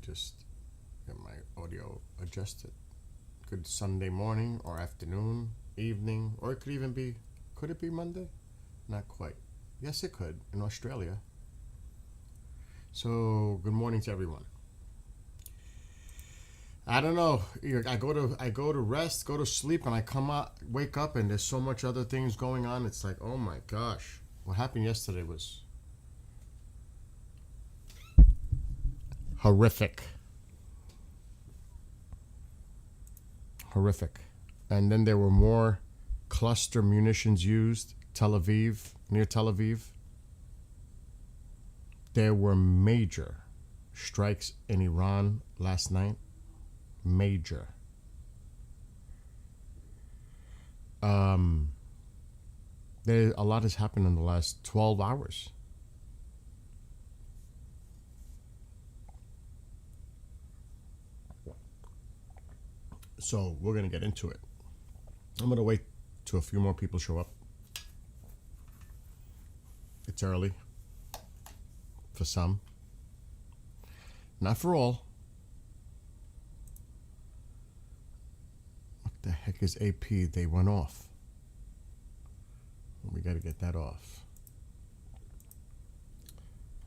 just get my audio adjusted. Good Sunday morning or afternoon, evening, or it could even be, could it be Monday? Not quite. Yes, it could in Australia. So good morning to everyone. I don't know. I go to rest, go to sleep, and I come out, wake up, and there's so much other things going on. It's like, oh my gosh, what happened yesterday was horrific. And then there were more cluster munitions used. Near Tel Aviv. There were major strikes in Iran last night. Major. A lot has happened in the last 12 hours. So we're going to get into it. I'm going to wait till a few more people show up. It's early. For some. Not for all. What the heck is AP? They went off. We got to get that off.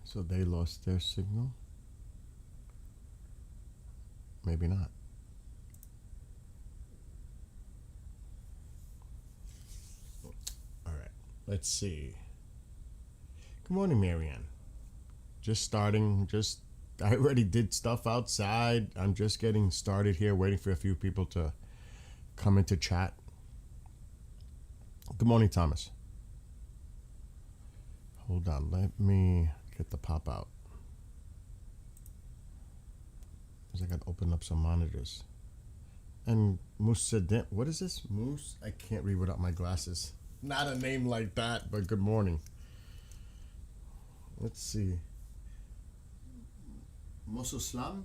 So they lost their signal? Maybe not. All right. Let's see. Good morning, Marianne. Just starting. I already did stuff outside. I'm just getting started here, waiting for a few people to come into chat. Good morning, Thomas. Hold on, let me get the pop out. I got to open up some monitors. And Musadin, what is this? Moose? I can't read without my glasses. Not a name like that, but good morning. Let's see. Musaslam?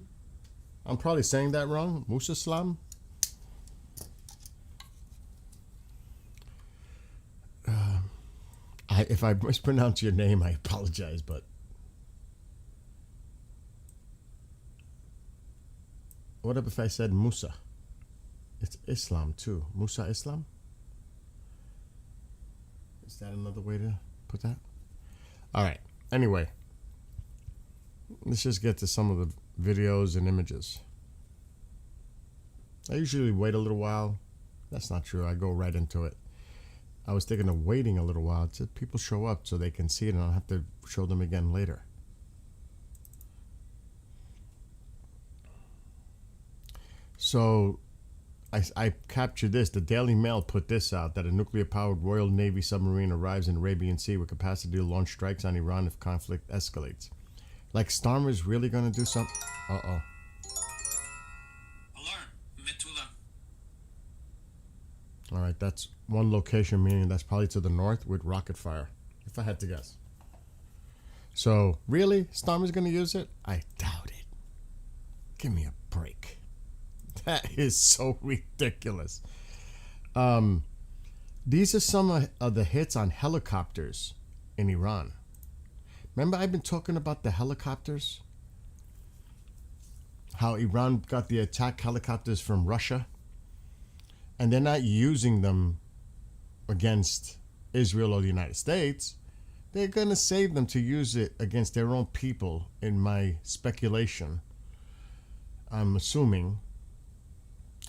I'm probably saying that wrong. Musaslam? If I mispronounce your name, I apologize, but what if I said Musa? It's Islam too. Musa Islam? Is that another way to put that? All right. Anyway, let's just get to some of the videos and images. I usually wait a little while. That's not true. I go right into it. I was thinking of waiting a little while till people show up so they can see it and I'll have to show them again later. So I captured this. The Daily Mail put this out, that a nuclear-powered Royal Navy submarine arrives in Arabian Sea with capacity to launch strikes on Iran if conflict escalates. Like Starmer's really going to do something? Uh-oh. Alarm. Metula. All right, that's one location, meaning that's probably to the north with rocket fire, if I had to guess. So, really? Starmer's going to use it? I doubt it. Give me a break. That is so ridiculous. These are some of the hits on helicopters in Iran. Remember I've been talking about the helicopters? How Iran got the attack helicopters from Russia? And they're not using them against Israel or the United States. They're going to save them to use it against their own people, in my speculation. I'm assuming.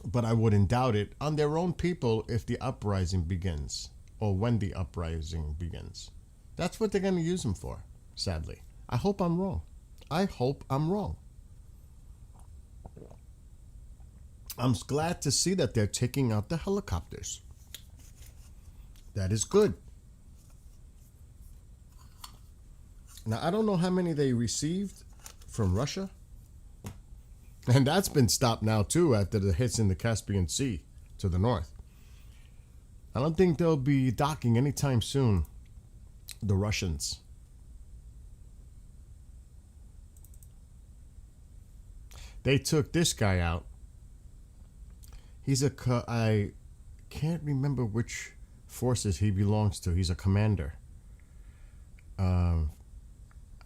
But I wouldn't doubt it, on their own people if the uprising begins, or when the uprising begins. That's what they're going to use them for, sadly. I hope I'm wrong. I'm glad to see that they're taking out the helicopters. That is good. Now, I don't know how many they received from Russia. And that's been stopped now, too, after the hits in the Caspian Sea to the north. I don't think they'll be docking anytime soon, the Russians. They took this guy out. I can't remember which forces he belongs to. He's a commander. I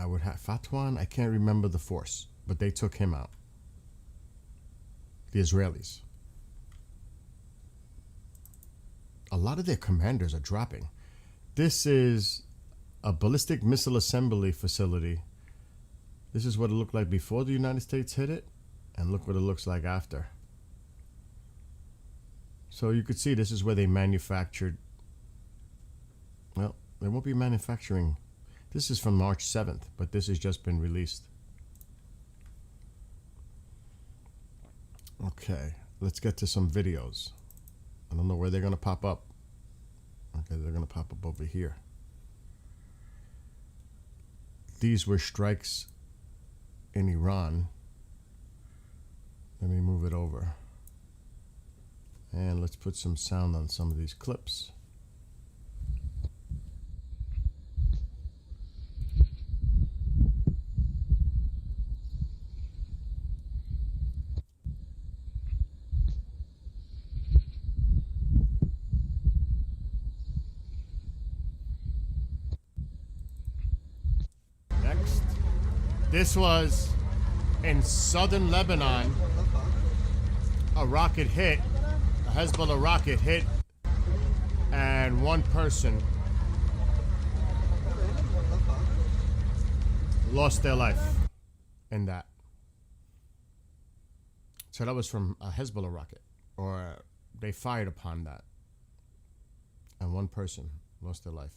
would have Fatwan. I can't remember the force, but they took him out. the Israelis. A lot of their commanders are dropping. This is a ballistic missile assembly facility. This is what it looked like before the United States hit it, and look what it looks like after. So you could see this is where they manufactured. Well, they won't be manufacturing. This is from March 7th, but this has just been released. Okay, let's get to some videos. I don't know where they're going to pop up. Okay, they're going to pop up over here. These were strikes in Iran. Let me move it over. And let's put some sound on some of these clips. Next. This was in southern Lebanon. A rocket hit. A Hezbollah rocket hit, and one person lost their life in that. So that was from a Hezbollah rocket, or they fired upon that, and one person lost their life.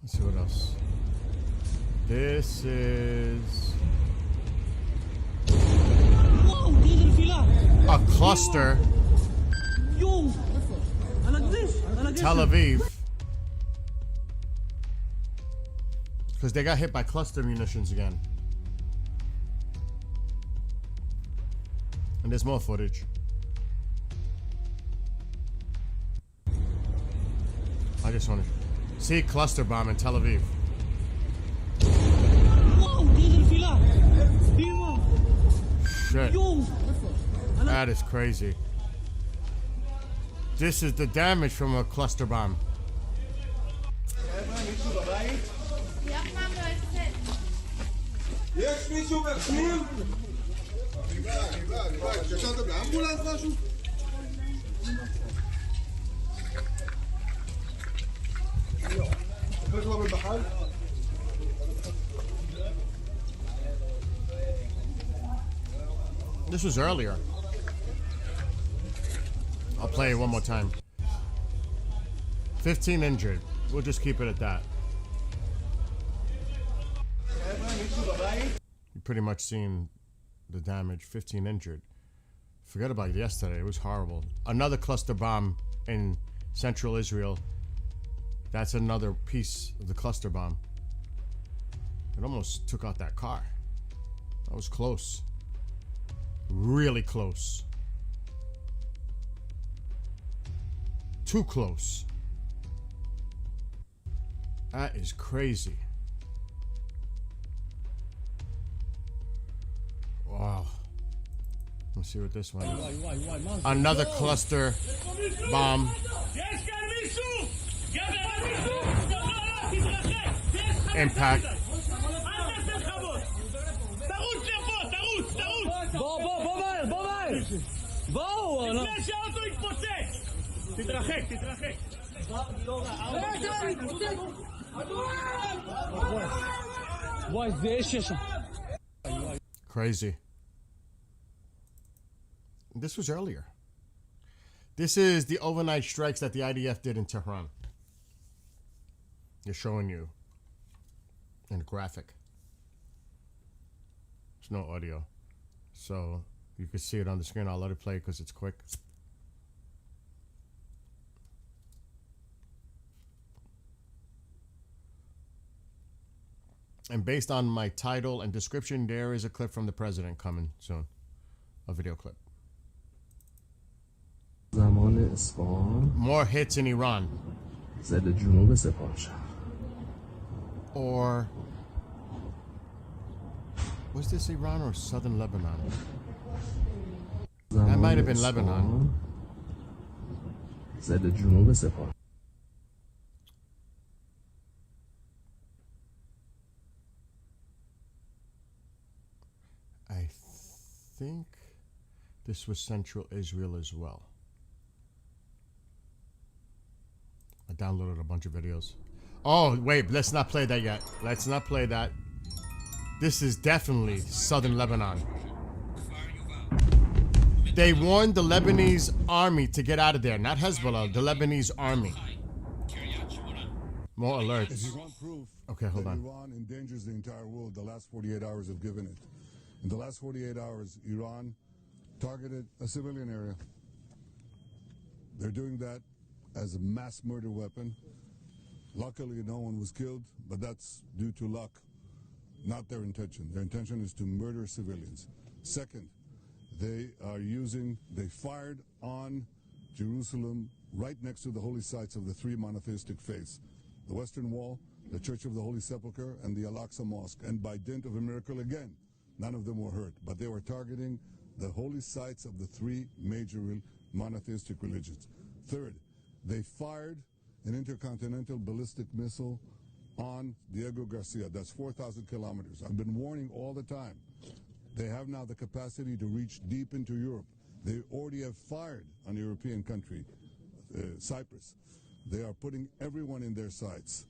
Let's see what else. This is a cluster. Tel Aviv. Because they got hit by cluster munitions again. And there's more footage. I just want to see cluster bomb in Tel Aviv. Shit. That is crazy. This is the damage from a cluster bomb. This was earlier. I'll play it one more time. 15 injured. We'll just keep it at that. You pretty much seen the damage. 15 injured. Forget about yesterday. It was horrible. Another cluster bomb in central Israel. That's another piece of the cluster bomb. It almost took out that car. That was close. Really close. Too close. That is crazy. Wow. Let's see what this one is. Another cluster bomb. Impact. Crazy. This was earlier. This is the overnight strikes that the IDF did in Tehran. They're showing you in a graphic. There's no audio. So you can see it on the screen. I'll let it play because it's quick. And based on my title and description, there is a clip from the president coming soon. A video clip. More hits in Iran. Or was this Iran or southern Lebanon? That might have been Lebanon. I think this was Central Israel as well. I downloaded a bunch of videos. Oh, wait, let's not play that yet. Let's not play that. This is definitely southern Lebanon. They warned the Lebanese army to get out of there. Not Hezbollah, the Lebanese army. More alerts. If you want proof okay, hold on. Iran endangers the entire world, the last 48 hours have given it. In the last 48 hours, Iran targeted a civilian area. They're doing that as a mass murder weapon. Luckily, no one was killed, but that's due to luck, not their intention. Their intention is to murder civilians. Second, they fired on Jerusalem right next to the holy sites of the three monotheistic faiths, the Western Wall, the Church of the Holy Sepulchre, and the Al-Aqsa Mosque. And by dint of a miracle again, none of them were hurt, but they were targeting the holy sites of the three major monotheistic religions. Third, they fired an intercontinental ballistic missile on Diego Garcia. That's 4,000 kilometers. I've been warning all the time. They have now the capacity to reach deep into Europe. They already have fired on a European country, Cyprus. They are putting everyone in their sights.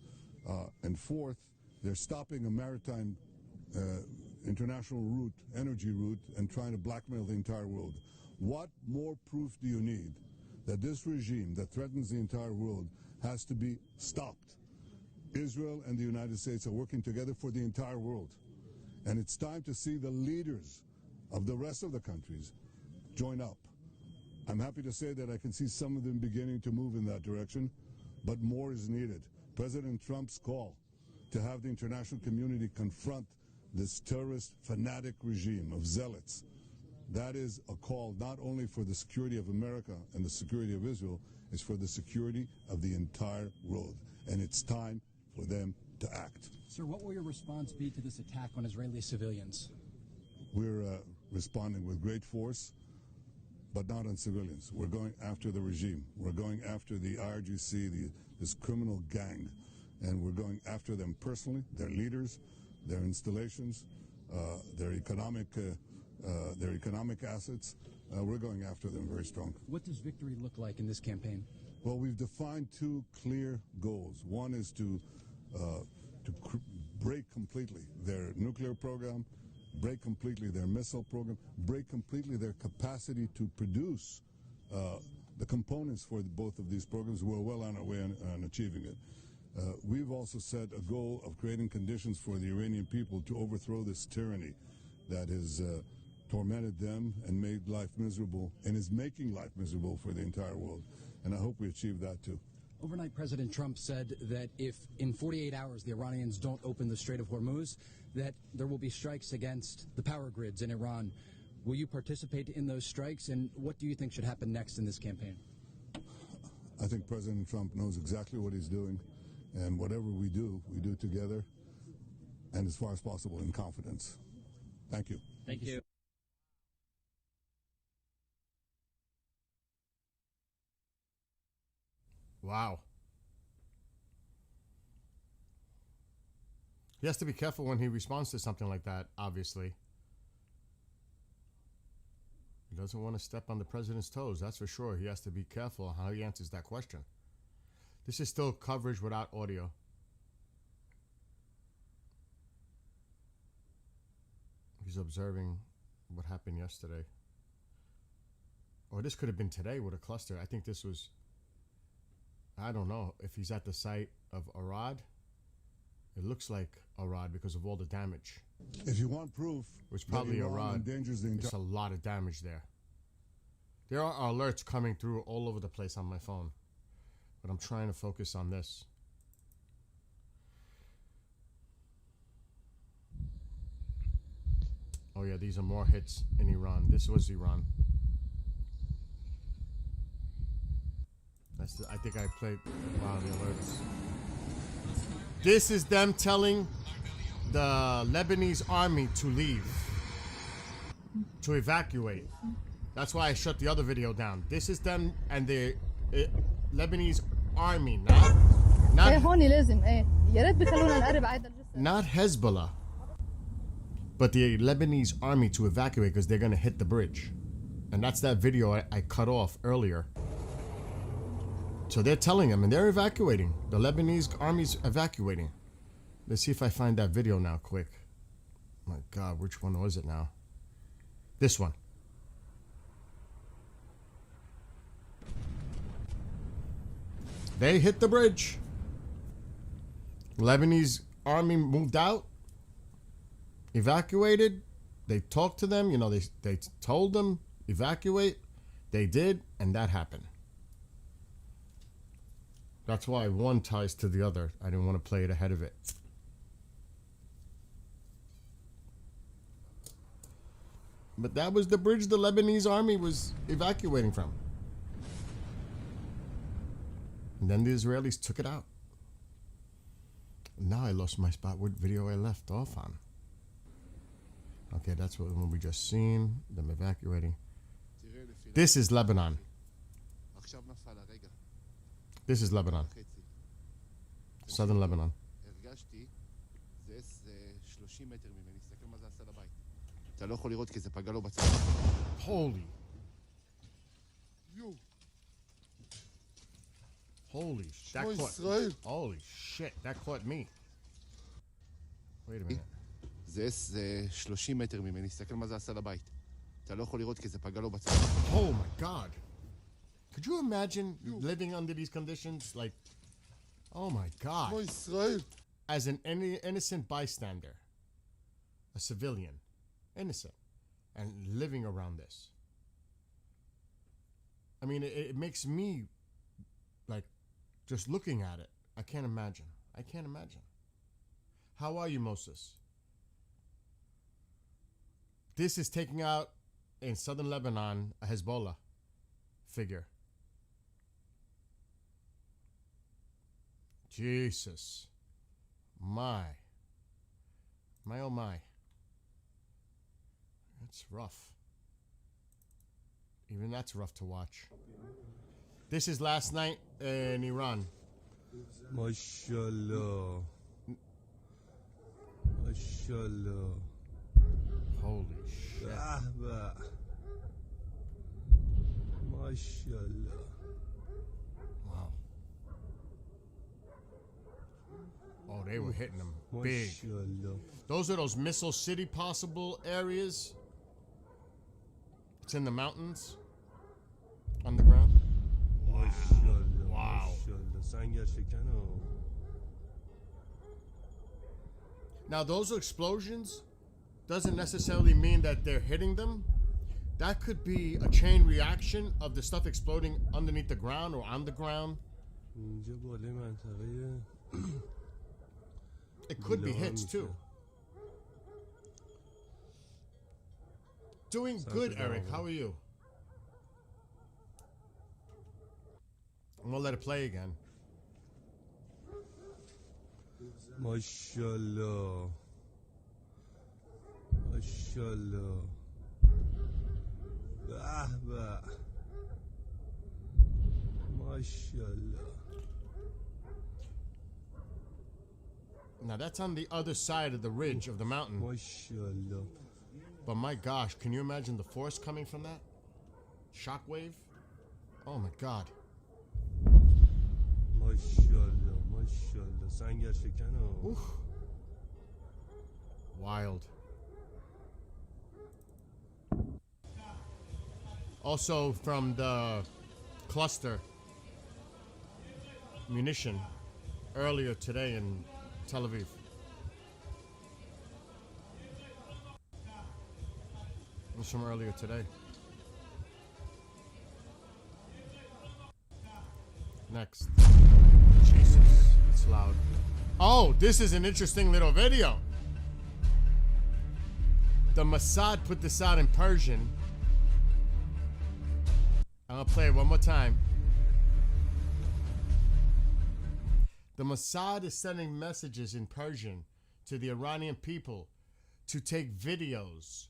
And fourth, they're stopping a maritime international route, energy route, and trying to blackmail the entire world. What more proof do you need that this regime that threatens the entire world has to be stopped? Israel and the United States are working together for the entire world. And it's time to see the leaders of the rest of the countries join up. I'm happy to say that I can see some of them beginning to move in that direction, but more is needed. President Trump's call to have the international community confront this terrorist fanatic regime of zealots, that is a call not only for the security of America and the security of Israel, it's for the security of the entire world. And it's time for them to act. Sir, what will your response be to this attack on Israeli civilians? We're responding with great force, but not on civilians. We're going after the regime. We're going after the IRGC, this criminal gang, and we're going after them personally, their leaders, their installations, their economic assets. We're going after them very strong. What does victory look like in this campaign? Well, we've defined two clear goals. One is to break completely their nuclear program, break completely their missile program, break completely their capacity to produce the components for both of these programs. We're well on our way on achieving it. We've also set a goal of creating conditions for the Iranian people to overthrow this tyranny that has tormented them and made life miserable and is making life miserable for the entire world. And I hope we achieve that too. Overnight, President Trump said that if in 48 hours the Iranians don't open the Strait of Hormuz, that there will be strikes against the power grids in Iran. Will you participate in those strikes, and what do you think should happen next in this campaign? I think President Trump knows exactly what he's doing, and whatever we do together and as far as possible in confidence. Thank you. Thank you. Wow. He has to be careful when he responds to something like that, obviously. He doesn't want to step on the president's toes, that's for sure. He has to be careful how he answers that question. This is still coverage without audio. He's observing what happened yesterday. Or this could have been today with a cluster. I think this was... I don't know if he's at the site of Arad. It looks like Arad because of all the damage. If you want proof, Which probably Arad. There's a lot of damage there. There are alerts coming through all over the place on my phone, but I'm trying to focus on this. Oh yeah, these are more hits in Iran. This was Iran. I think I played. Wow, the alerts. This is them telling the Lebanese army to leave, to evacuate. That's why I shut the other video down. This is them and the Lebanese army, not Hezbollah. but the Lebanese army to evacuate because they're going to hit the bridge. And that's that video I cut off earlier. So they're telling them, and they're evacuating. The Lebanese army's evacuating. Let's see if I find that video now quick. My God, which one was it now? This one. They hit the bridge. Lebanese army moved out, evacuated. They talked to them, they told them evacuate. They did, and that happened. That's why one ties to the other. I didn't want to play it ahead of it. But that was the bridge the Lebanese army was evacuating from. And then the Israelis took it out. Now I lost my spot. What video I left off on? Okay, that's what one we just seen. Them evacuating. This is Lebanon. This is Lebanon. Southern Lebanon. Holy. Holy shit. Holy shit, that caught me. Wait a minute. זה 30 מטר ממני, תסתכל מה זה עשה לבית. אתה לא יכול לראות כי זה פגע לו בצד. Oh my God. Could you imagine living under these conditions? Like, oh my God. As an innocent bystander, a civilian, innocent, and living around this. I mean, it makes me, like, just looking at it, I can't imagine. I can't imagine. How are you, Moses? This is taking out, in southern Lebanon, a Hezbollah figure. Jesus. My oh my. It's rough. Even that's rough to watch. This is last night in Iran. MashaAllah. MashaAllah. Holy shit. MashaAllah. Wow. Oh, they were hitting them big. MashaAllah. Those are those missile city possible areas. It's in the mountains. On the ground. MashaAllah. Wow. MashaAllah. Sangar shekano. Now, those explosions doesn't necessarily mean that they're hitting them. That could be a chain reaction of the stuff exploding underneath the ground or on the ground. اینجا بالای منطقه It could be hits too. Doing good, Eric. How are you? I'm gonna let it play again. MashaAllah. MashaAllah. MashaAllah. Now that's on the other side of the ridge of the mountain. MashaAllah. But my gosh, can you imagine the force coming from that? Shockwave? Oh my God. MashaAllah. MashaAllah. Sangar shekano. Oof. Wild. Also from the cluster munition earlier today in Tel Aviv. It was from earlier today. Next. Jesus, it's loud. Oh, this is an interesting little video. The Mossad put this out in Persian. I'm gonna play it one more time. The Mossad is sending messages in Persian to the Iranian people to take videos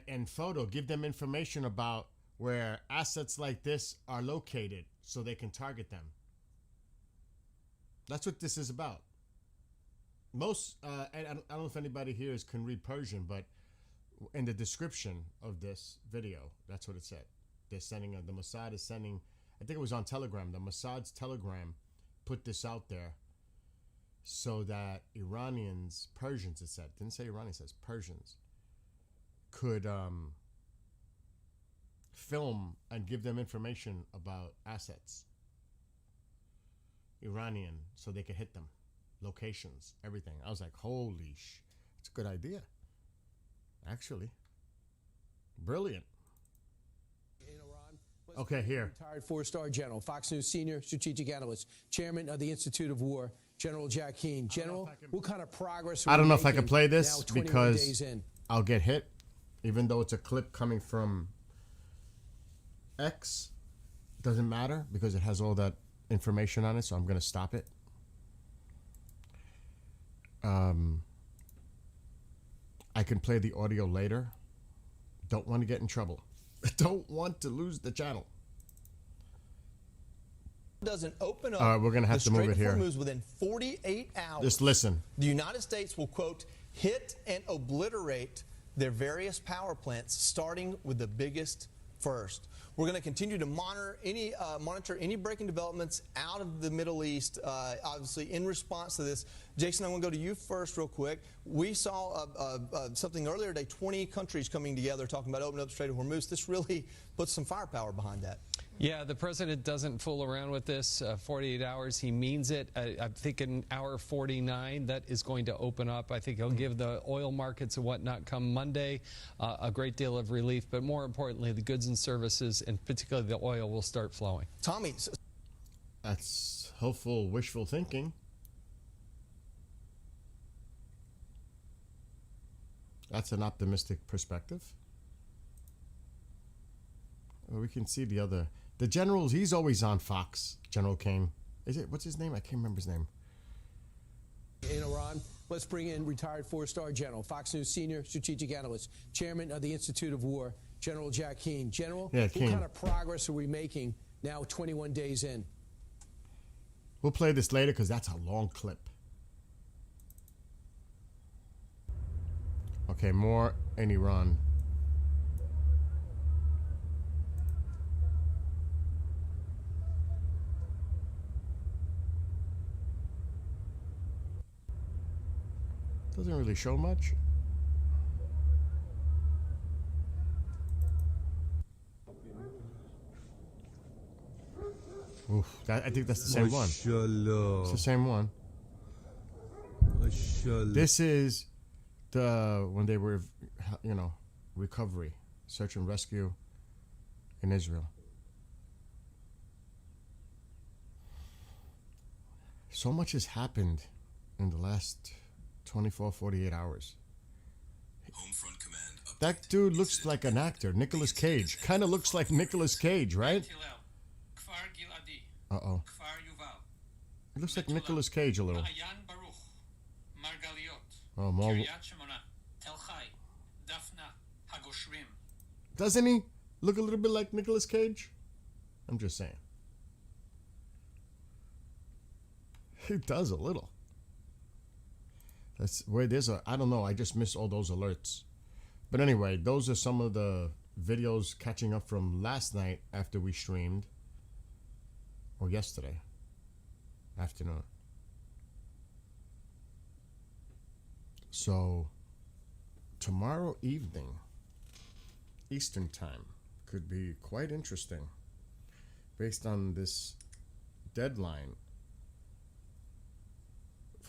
and photo, give them information about where assets like this are located so they can target them. That's what this is about. most, and I don't know if anybody here can read Persian, but in the description of this video, that's what it said. They're sending, the Mossad is sending, I think it was on Telegram. The Mossad's Telegram put this out there so that Iranians, Persians, it said, didn't say Iranians, it says Persians, could film and give them information about assets, Iranian, so they could hit them, locations, everything. I was like, holy it's a good idea, actually. Brilliant. Okay, here. Retired four-star general, Fox News senior strategic analyst, chairman of the Institute of War, General Jack Keane. General, what kind of progress are I don't we know if I making can play this now, 21 because days in? I'll get hit, even though it's a clip coming from X. Doesn't matter because it has all that information on it, so I'm going to stop it. I can play the audio later. Don't want to get in trouble. Don't want to lose the channel. Doesn't open up. All right, we're going to have to move it here. The Strait of Hormuz within 48 hours. Just listen. The United States will, quote, hit and obliterate their various power plants, starting with the biggest first. We're going to continue to monitor any breaking developments out of the Middle East, obviously in response to this. Jason, I want to go to you first real quick. We saw something earlier today, 20 countries coming together talking about opening up the Strait of Hormuz. This really puts some firepower behind that. Yeah, the president doesn't fool around with this. 48 hours, he means it. I think in hour 49, that is going to open up. I think he'll give the oil markets and whatnot come Monday a great deal of relief. But more importantly, the goods and services, and particularly the oil, will start flowing. Tommy. That's hopeful, wishful thinking. That's an optimistic perspective. Well, we can see the other. The generals, he's always on Fox, General Kane. What's his name? I can't remember his name. In Iran, let's bring in retired four-star general, Fox News senior strategic analyst, chairman of the Institute of War, General Jack Keane. General, yeah, what Keane. kind of progress are we making now 21 days in? We'll play this later because that's a long clip. Okay, more in Iran. Doesn't really show much. Oof, I think that's the same one. It's the same one. This is when they were, recovery, search and rescue in Israel. So much has happened in the last 24, 48 hours. Homefront Command. That dude looks like an actor, Nicolas Cage. Kind of looks like Nicolas Cage, right? Uh-oh. He looks like Nicolas Cage a little. Oh, more. Doesn't he look a little bit like Nicolas Cage? I'm just saying. He does a little. That's where there's I don't know, I just missed all those alerts. But anyway, those are some of the videos catching up from last night after we streamed. Or yesterday afternoon. So tomorrow evening, Eastern time, could be quite interesting based on this deadline,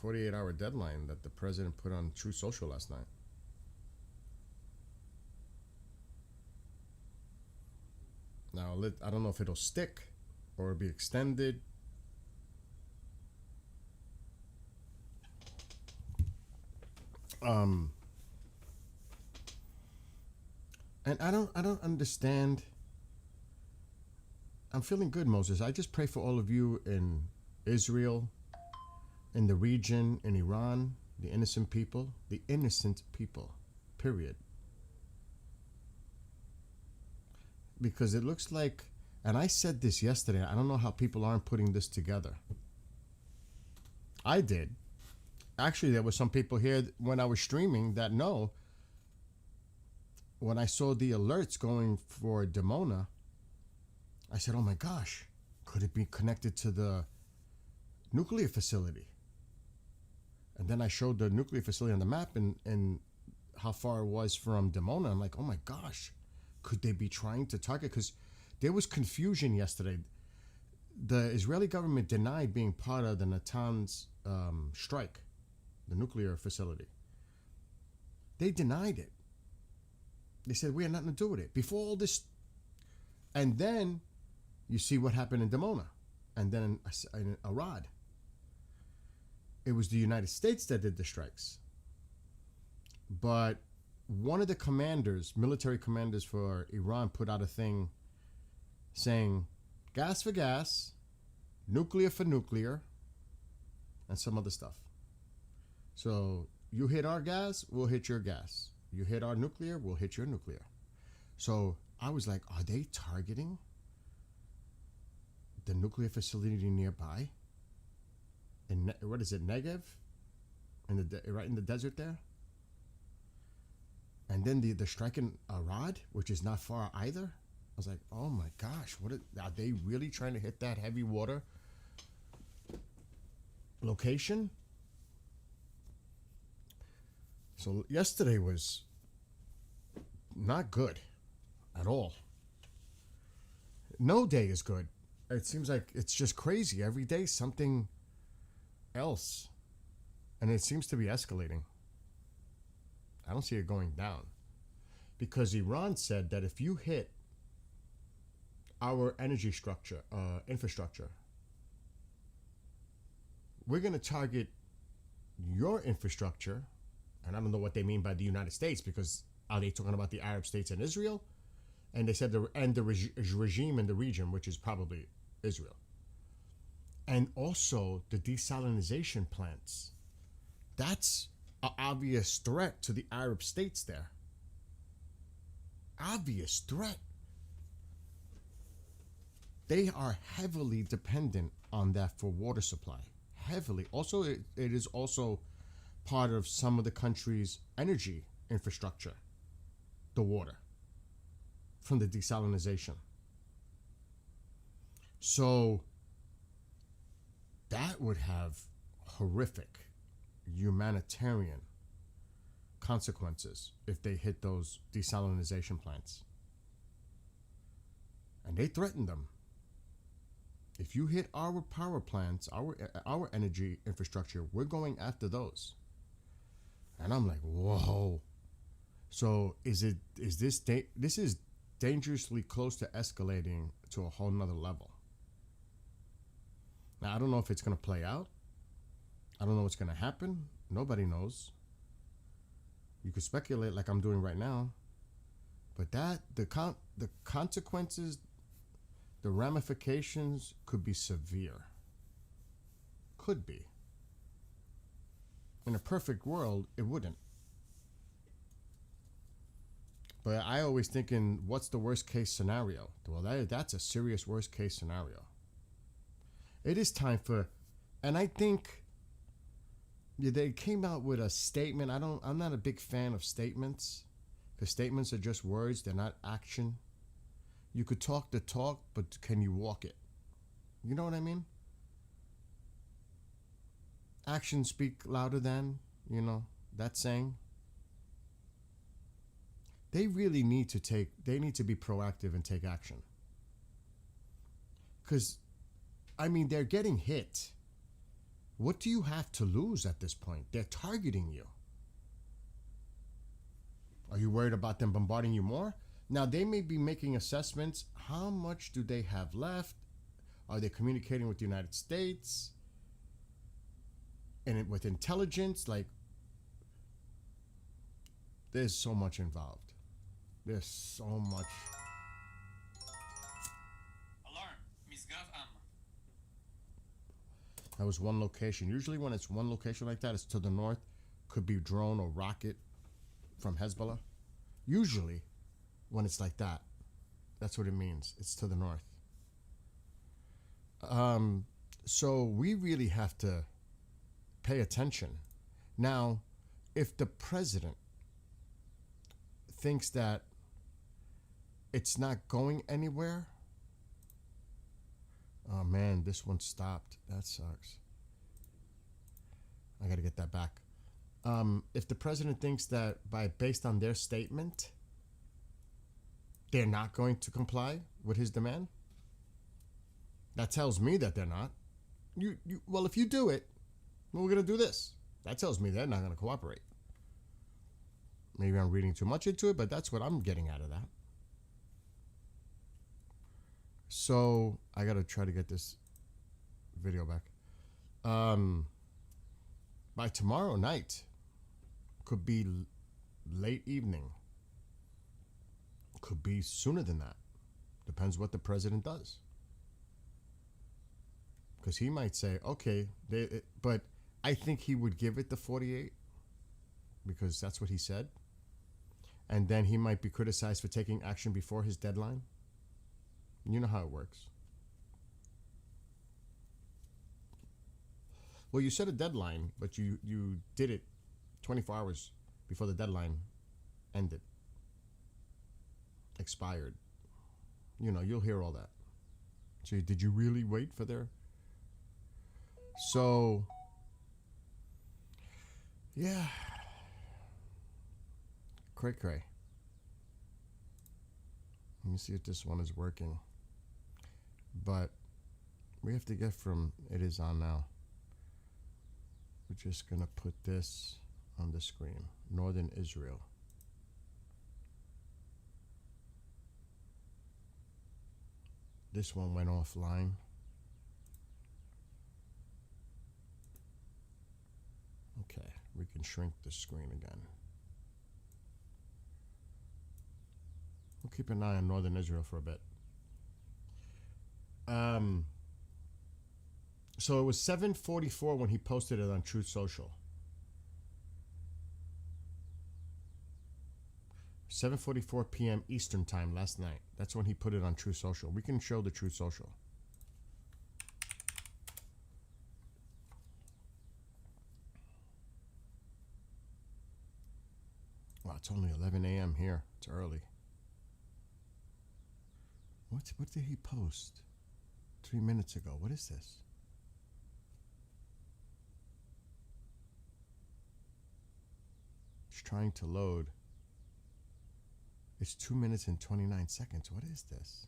48-hour deadline that the president put on True Social last night. Now, I don't know if it'll stick or be extended. And I don't understand. I'm feeling good, Moses. I just pray for all of you in Israel, in the region, in Iran, the innocent people, period. Because it looks like, and I said this yesterday, I don't know how people aren't putting this together. I did. Actually, there were some people here when I was streaming that know. When I saw the alerts going for Dimona, I said, "Oh my gosh, could it be connected to the nuclear facility?" And then I showed the nuclear facility on the map and how far it was from Dimona. I'm like, "Oh my gosh, could they be trying to target?" Because there was confusion yesterday. The Israeli government denied being part of the Natanz strike, the nuclear facility. They denied it. They said, we had nothing to do with it. Before all this, and then you see what happened in Dimona, and then in Arad. It was the United States that did the strikes. But one of the commanders, military commanders for Iran, put out a thing saying, gas for gas, nuclear for nuclear, and some other stuff. So you hit our gas, we'll hit your gas. You hit our nuclear, we'll hit your nuclear. So I was like, are they targeting the nuclear facility nearby? In what is it, Negev? Right in the desert there? And then the strike in Arad, which is not far either. I was like, oh my gosh, are they really trying to hit that heavy water location? So yesterday was not good at all. No day is good. It seems like it's just crazy. Every day something else. And it seems to be escalating. I don't see it going down. Because Iran said that if you hit our energy structure, infrastructure, we're going to target your infrastructure. And I don't know what they mean by the United States, because are they talking about the Arab states and Israel? And they said the regime in the region, which is probably Israel. And also the desalinization plants. That's an obvious threat to the Arab states there. Obvious threat. They are heavily dependent on that for water supply. Heavily. Also, it is also part of some of the country's energy infrastructure. The water. From the desalinization. So that would have horrific humanitarian consequences if they hit those desalinization plants. And they threatened them. If you hit our power plants, our energy infrastructure, we're going after those. And I'm like, whoa. So this is dangerously close to escalating to a whole nother level. Now, I don't know if it's going to play out. I don't know what's going to happen. Nobody knows. You could speculate like I'm doing right now. But the consequences, the ramifications could be severe. Could be. In a perfect world, it wouldn't. But I always thinking, what's the worst case scenario? Well, that's a serious worst case scenario. It is time for, and I think they came out with a statement. I'm not a big fan of statements, because statements are just words. They're not action. You could talk the talk, but can you walk it? You know what I mean? Actions speak louder than, that saying. They really need to be proactive and take action. Because, they're getting hit. What do you have to lose at this point? They're targeting you. Are you worried about them bombarding you more? Now, they may be making assessments. How much do they have left? Are they communicating with the United States? And with intelligence? There's so much involved. There's so much. Alarm. Misgav Am. That was one location. Usually when it's one location like that, it's to the north. Could be drone or rocket from Hezbollah. Usually when it's like that, that's what it means. It's to the north. So we really have to pay attention. Now, if the president thinks that it's not going anywhere, oh man, this one stopped. That sucks. I gotta get that back. If the president thinks that based on their statement, they're not going to comply with his demand, that tells me that they're not. Well, if you do it, well, we're gonna do this. That tells me they're not gonna cooperate. Maybe I'm reading too much into it, but that's what I'm getting out of that. So I gotta try to get this video back. By tomorrow night, could be late evening, could be sooner than that. Depends what the president does. Because he might say, okay, but I think he would give it the 48 because that's what he said. And then he might be criticized for taking action before his deadline. You know how it works. Well, you set a deadline, but you did it 24 hours before the deadline ended. Expired. You know, you'll hear all that. So did you really wait for their... So, yeah. Cray. Let me see if this one is working. But we have to get from... It is on now. We're just going to put this on the screen. Northern Israel. This one went offline. Okay, we can shrink the screen again. We'll keep an eye on Northern Israel for a bit. So it was 7:44 when he posted it on Truth Social. 7:44 p.m. Eastern time last night. That's when he put it on Truth Social. We can show the Truth Social. Wow, it's only 11 a.m. here. It's early. What did he post 3 minutes ago? What is this? It's trying to load. It's 2 minutes and 29 seconds. What is this?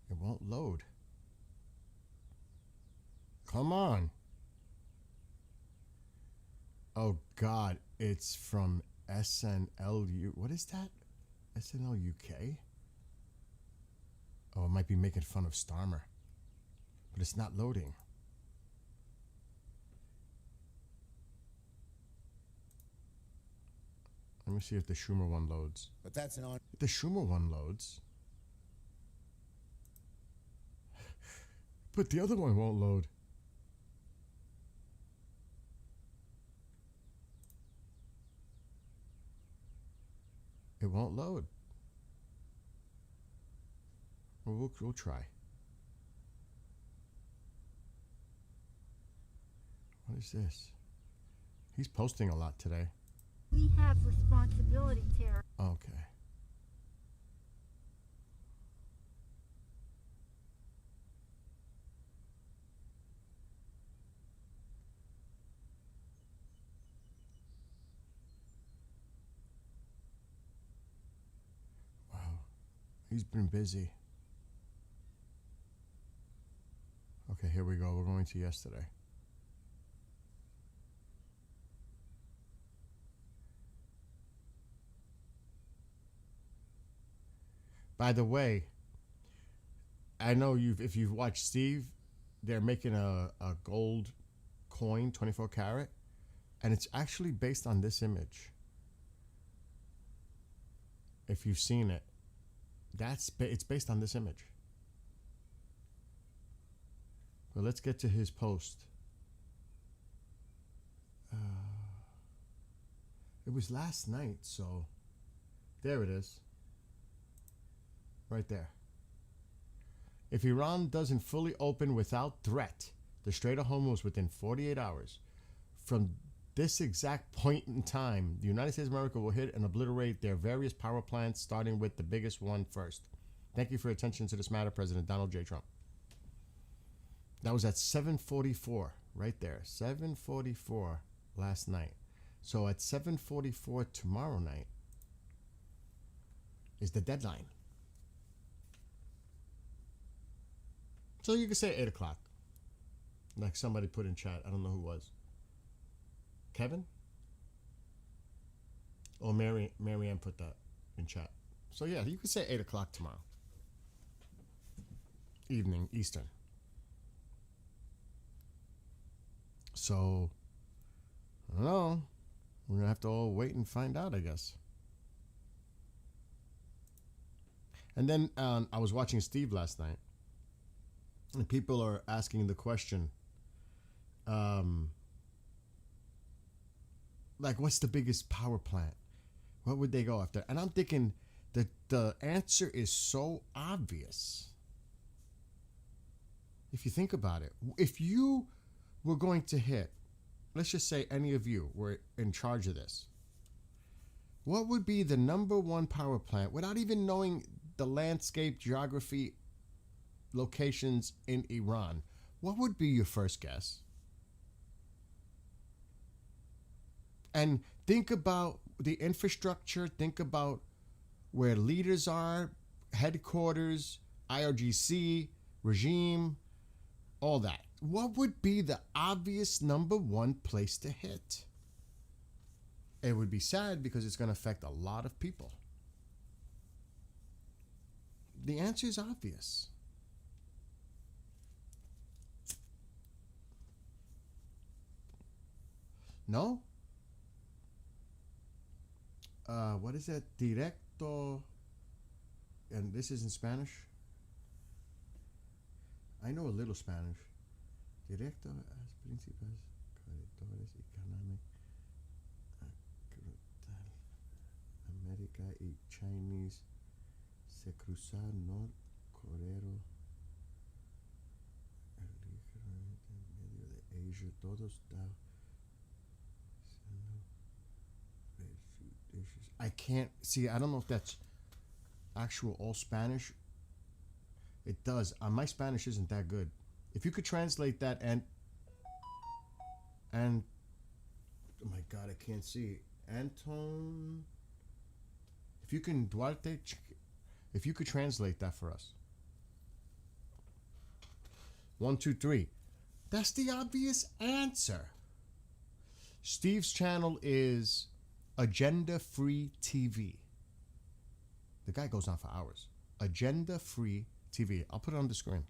It won't load. Come on. Oh, God. It's from SNLU. What is that? SNL UK? Oh, it might be making fun of Starmer. But it's not loading. Let me see if the Schumer one loads. But that's an on. If the Schumer one loads. But the other one won't load. It won't load. Well, we'll try. What is this? He's posting a lot today. We have responsibility, Tara. Okay. Wow. He's been busy. Okay, here we go. We're going to yesterday. By the way, I know if you've watched Steve, they're making a gold coin, 24 karat, and it's actually based on this image. If you've seen it, it's based on this image. But let's get to his post. It was last night, so there it is. Right there. If Iran doesn't fully open without threat the Strait of Hormuz within 48 hours, from this exact point in time, the United States of America will hit and obliterate their various power plants, starting with the biggest one first. Thank you for your attention to this matter, President Donald J. Trump. That was at 7:44, right there. 7:44 last night. So at 7:44 tomorrow night is the deadline. So you could say 8 o'clock. Like somebody put in chat. I don't know who it was. Kevin? Or Marianne put that in chat. So yeah, you could say 8 o'clock tomorrow. Evening, Eastern. So, I don't know. We're going to have to all wait and find out, I guess. And then I was watching Steve last night. And people are asking the question, like, what's the biggest power plant? What would they go after? And I'm thinking that the answer is so obvious. If you think about it, if you were going to hit, let's just say any of you were in charge of this, what would be the number one power plant without even knowing the landscape, geography, locations in Iran? What would be your first guess? And think about the infrastructure, think about where leaders are, headquarters, IRGC, regime, all that. What would be the obvious number one place to hit? It would be sad because it's going to affect a lot of people. The answer is obvious. No? What is that? Directo. And this is in Spanish. I know a little Spanish. Directo as principales corredores económicos América y Chinese se cruzar North Correro en medio de Asia, todo está. I can't see. I don't know if that's actual all Spanish. It does. My Spanish isn't that good. If you could translate that and oh my God, I can't see. Anton, if you can, Duarte, if you could translate that for us. 1, 2, 3. That's the obvious answer. Steve's channel is Agenda Free TV. The guy goes on for hours. Agenda Free TV. I'll put it on the screen.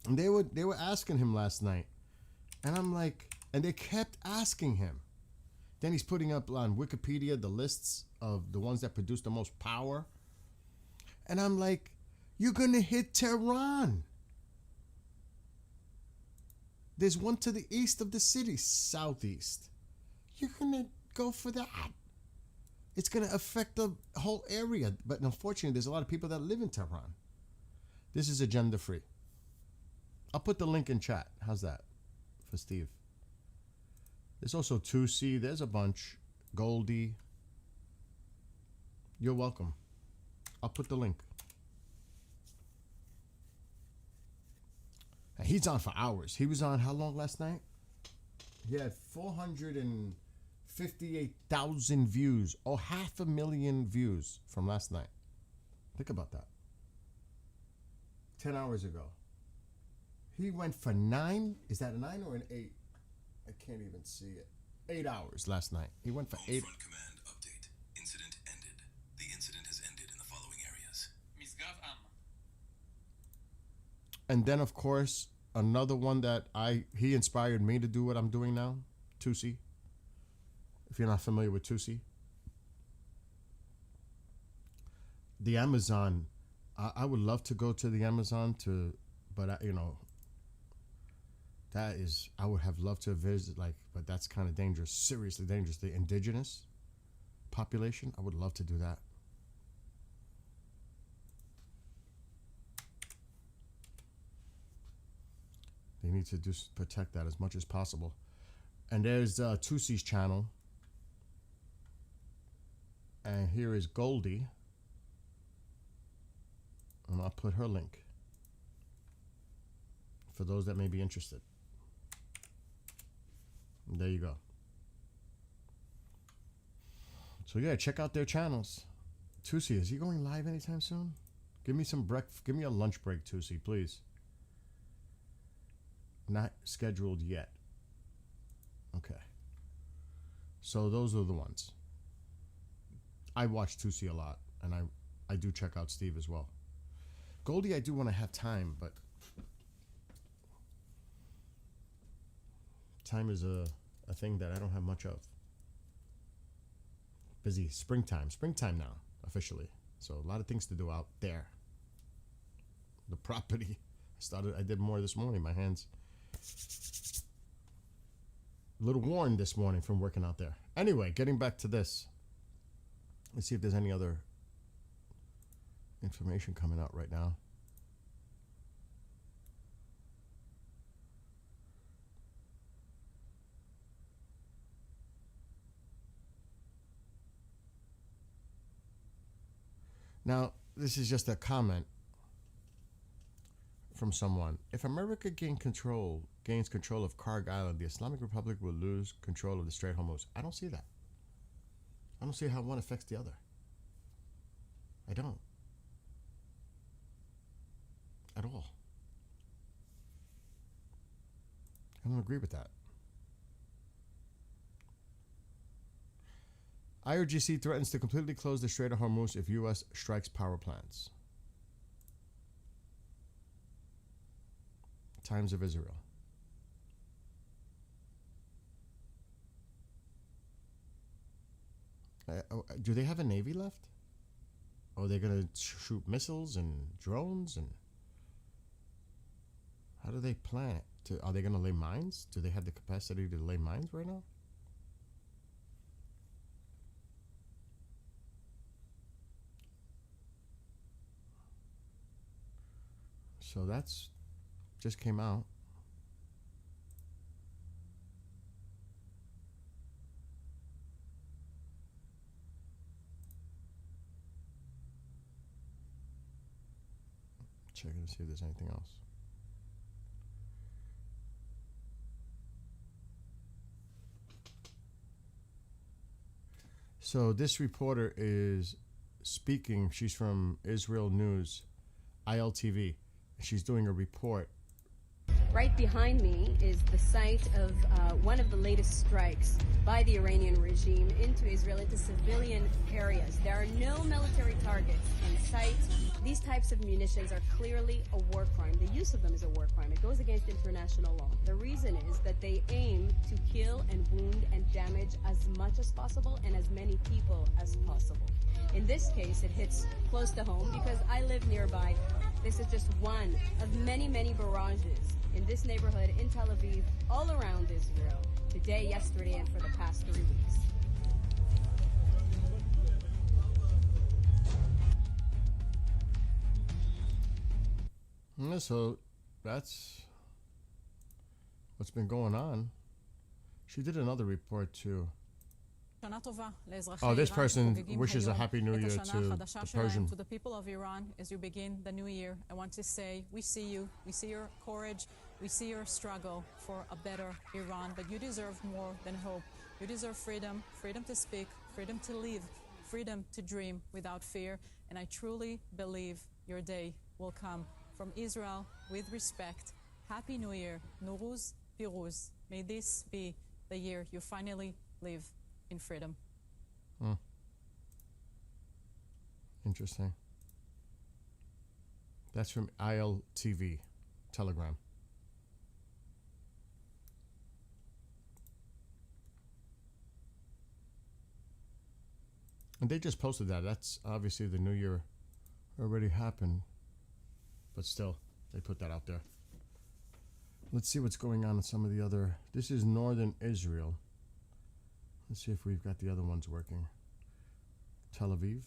And they were asking him last night. And I'm like, and they kept asking him. Then he's putting up on Wikipedia the lists of the ones that produce the most power. And I'm like, you're going to hit Tehran. There's one to the east of the city, southeast. You're going to go for that. It's going to affect the whole area. But unfortunately, there's a lot of people that live in Tehran. This is agenda free. I'll put the link in chat. How's that for Steve? There's also 2C. There's a bunch. Goldie. You're welcome. I'll put the link. And he's on for hours. He was on how long last night? He had 458,000 views. Oh, 500,000 views from last night. Think about that. 10 hours ago. He went for 9. Is that a 9 or an 8? I can't even see it. 8 hours last night. He went for 8. Front command update. Incident ended. The incident has ended in the following areas. משגב עם. And then, of course, another one that he inspired me to do what I'm doing now. Tusi. If you're not familiar with Tusi. The Amazon. I would love to go to the Amazon but that is, I would have loved to visit, but that's kind of dangerous, seriously dangerous. The indigenous population, I would love to do that. They need to just protect that as much as possible. And there's Tusi's channel. And here is Goldie. And I'll put her link for those that may be interested. And there you go. So yeah, check out their channels. Tusi, is he going live anytime soon? Give me some give me a lunch break, Tusi, please. Not scheduled yet. Okay. So those are the ones. I watch Tusi a lot, and I do check out Steve as well. Goldie, I do want to have time, but time is a thing that I don't have much of. Busy. Springtime now, officially. So a lot of things to do out there. The property. I did more this morning. My hands a little worn this morning from working out there. Anyway, getting back to this. Let's see if there's any other information coming out right now. Now, this is just a comment from someone. If America gains control of Karg Island, the Islamic Republic will lose control of the Strait of Hormuz. I don't see that. I don't see how one affects the other. I don't. At all. I don't agree with that. IRGC threatens to completely close the Strait of Hormuz if U.S. strikes power plants. Times of Israel. Do they have a navy left? Or are they going to shoot missiles and drones? And how do they plan it? Are they going to lay mines? Do they have the capacity to lay mines right now? So that's just came out. Checking to see if there's anything else. So this reporter is speaking. She's from Israel News, ILTV. She's doing a report. Right behind me is the site of one of the latest strikes by the Iranian regime into Israel, into civilian areas. There are no military targets in sight. These types of munitions are clearly a war crime. The use of them is a war crime. It goes against international law. The reason is that they aim to kill and wound and damage as much as possible and as many people as possible. In this case, it hits close to home because I live nearby. This is just one of many, many barrages in this neighborhood, in Tel Aviv, all around Israel, today, yesterday, and for the past 3 weeks. Yeah, so that's what's been going on. She did another report too. Oh, this person wishes a happy new year to the Persian. To the people of Iran, as you begin the new year, I want to say we see you, we see your courage, we see your struggle for a better Iran, but you deserve more than hope. You deserve freedom, freedom to speak, freedom to live, freedom to dream without fear, and I truly believe your day will come. From Israel, with respect, Happy New Year, Nowruz Piruz. May this be the year you finally live in freedom. Interesting. That's from ILTV, Telegram. And they just posted that. That's obviously the new year already happened. But still, they put that out there. Let's see what's going on in some of the other. This is northern Israel. Let's see if we've got the other ones working. Tel Aviv.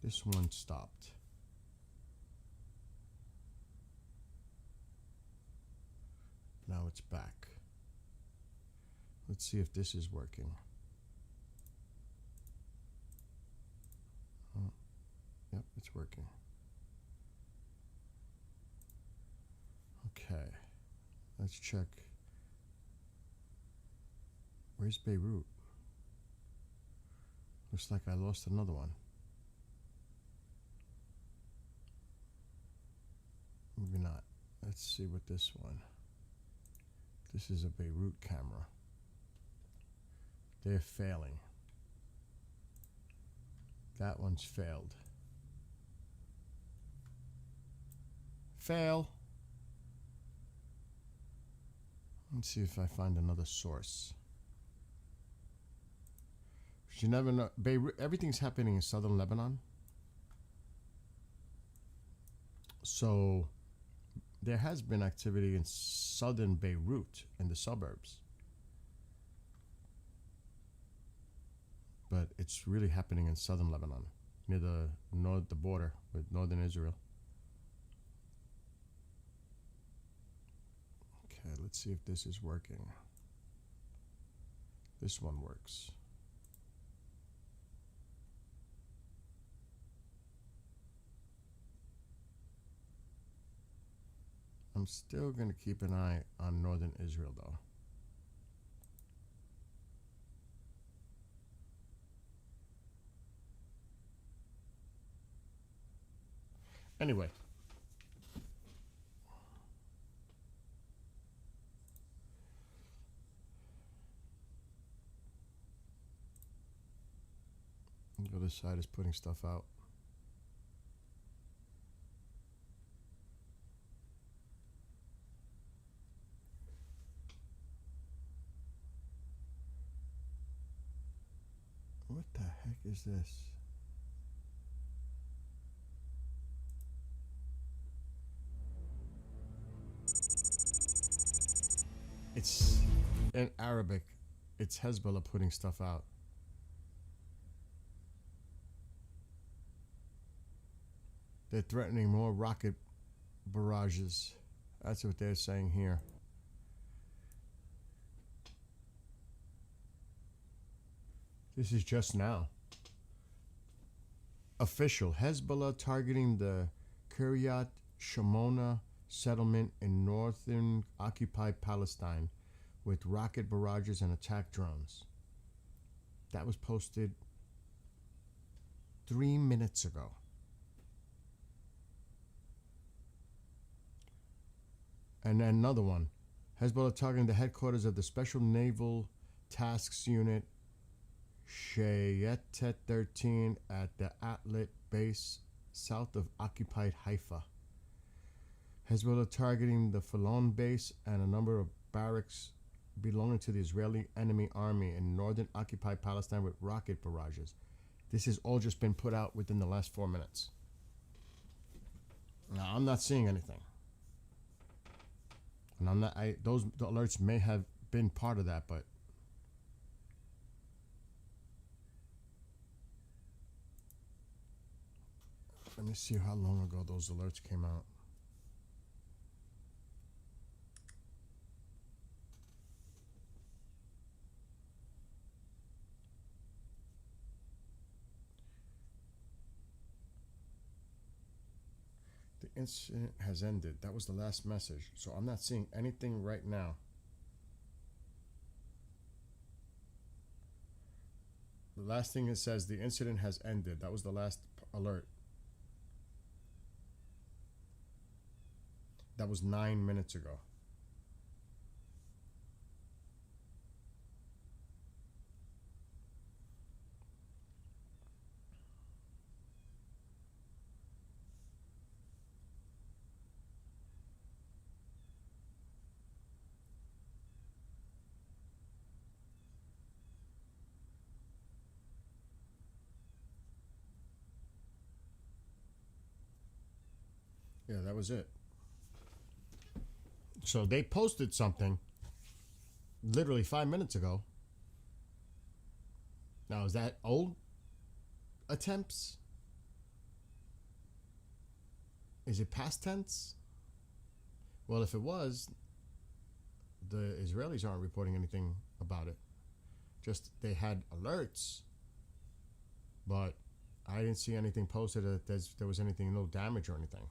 This one stopped. Now it's back. Let's see if this is working. Oh, yep, it's working. Okay, let's check. Where's Beirut? Looks like I lost another one. Maybe not. Let's see what this one. This is a Beirut camera. They're failing. That one's failed. Fail. Let's see if I find another source. You never know. Beirut, everything's happening in southern Lebanon. So there has been activity in southern Beirut in the suburbs. But it's really happening in southern Lebanon, near the border with northern Israel. Okay, let's see if this is working. This one works. I'm still going to keep an eye on northern Israel, though. Anyway. The other side is putting stuff out. What the heck is this? It's in Arabic. It's Hezbollah putting stuff out. They're threatening more rocket barrages. That's what they're saying here. This is just now. Official. Hezbollah targeting the Kiryat Shimona settlement in northern occupied Palestine with rocket barrages and attack drones. That was posted 3 minutes ago. And then another one. Hezbollah targeting the headquarters of the Special Naval Tasks Unit Shayetet 13 at the Atlit base south of occupied Haifa. Hezbollah targeting the Falon base and a number of barracks belonging to the Israeli enemy army in northern occupied Palestine with rocket barrages. This has all just been put out within the last 4 minutes. Now, I'm not seeing anything. And I'm not, the alerts may have been part of that, but let me see how long ago those alerts came out. The incident has ended. That was the last message. So I'm not seeing anything right now. The last thing it says, the incident has ended. That was the last alert. That was 9 minutes ago. Yeah, that was it. So they posted something literally 5 minutes ago. Now, is that old attempts? Is it past tense? Well, if it was, the Israelis aren't reporting anything about it. Just they had alerts, but I didn't see anything posted that there was anything, no damage or anything.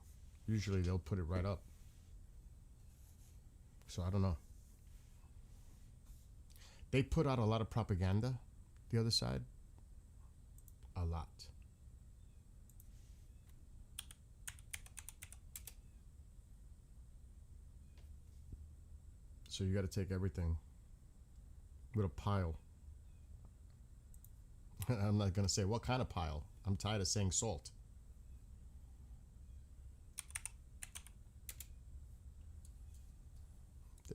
Usually they'll put it right up. So I don't know. They put out a lot of propaganda, the other side. A lot. So you got to take everything with a pile. I'm not going to say what kind of pile. I'm tired of saying salt.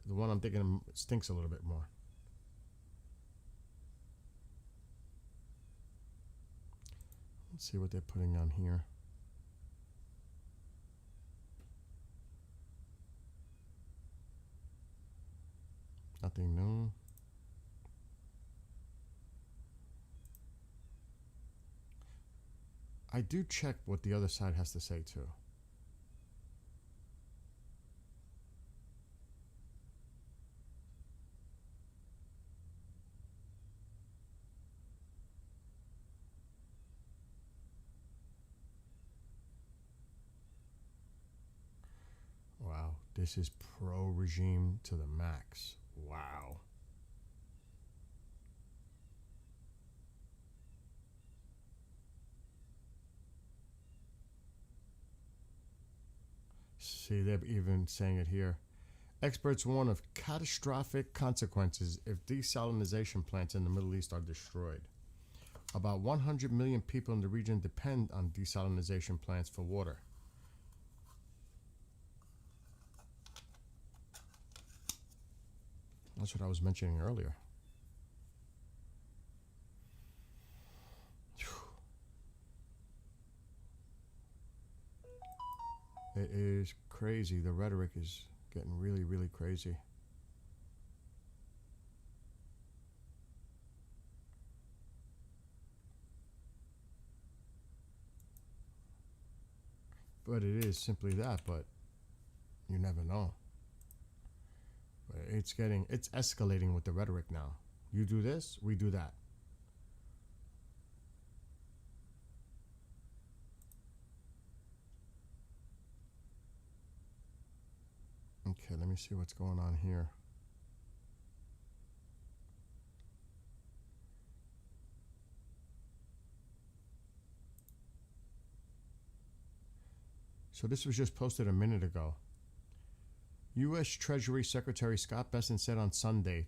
The one I'm thinking stinks a little bit more. Let's see what they're putting on here. Nothing new. I do check what the other side has to say too. Wow, this is pro-regime to the max. Wow. See, they're even saying it here. Experts warn of catastrophic consequences if desalination plants in the Middle East are destroyed. About 100 million people in the region depend on desalination plants for water. That's what I was mentioning earlier. It is crazy. The rhetoric is getting really, really crazy. But it is simply that, but you never know. It's escalating with the rhetoric now. You do this, we do that. Okay, let me see what's going on here. So this was just posted a minute ago. U.S. Treasury Secretary Scott Bessent said on Sunday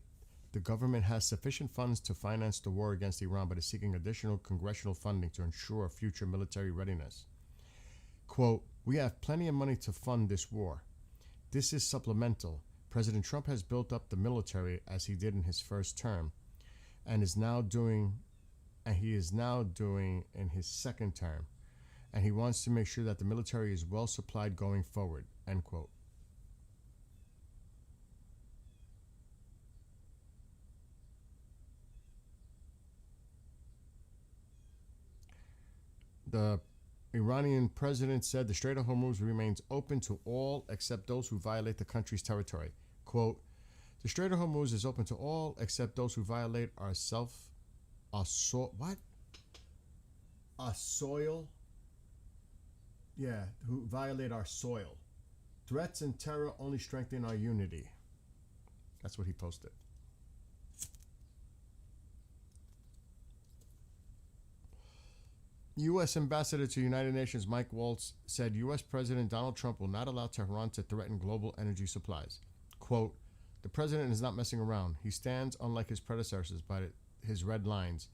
the government has sufficient funds to finance the war against Iran, but is seeking additional congressional funding to ensure future military readiness. Quote, "We have plenty of money to fund this war. This is supplemental. President Trump has built up the military as he did in his first term, and he is now doing in his second term. And he wants to make sure that the military is well supplied going forward." End quote. The Iranian president said the Strait of Hormuz remains open to all except those who violate the country's territory. Quote, "The Strait of Hormuz is open to all except those who violate our soil. Yeah, who violate our soil. Threats and terror only strengthen our unity." That's what he posted. U.S. Ambassador to United Nations Mike Waltz said U.S. President Donald Trump will not allow Tehran to threaten global energy supplies. Quote, "The president is not messing around. He stands, unlike his predecessors, by his red lines,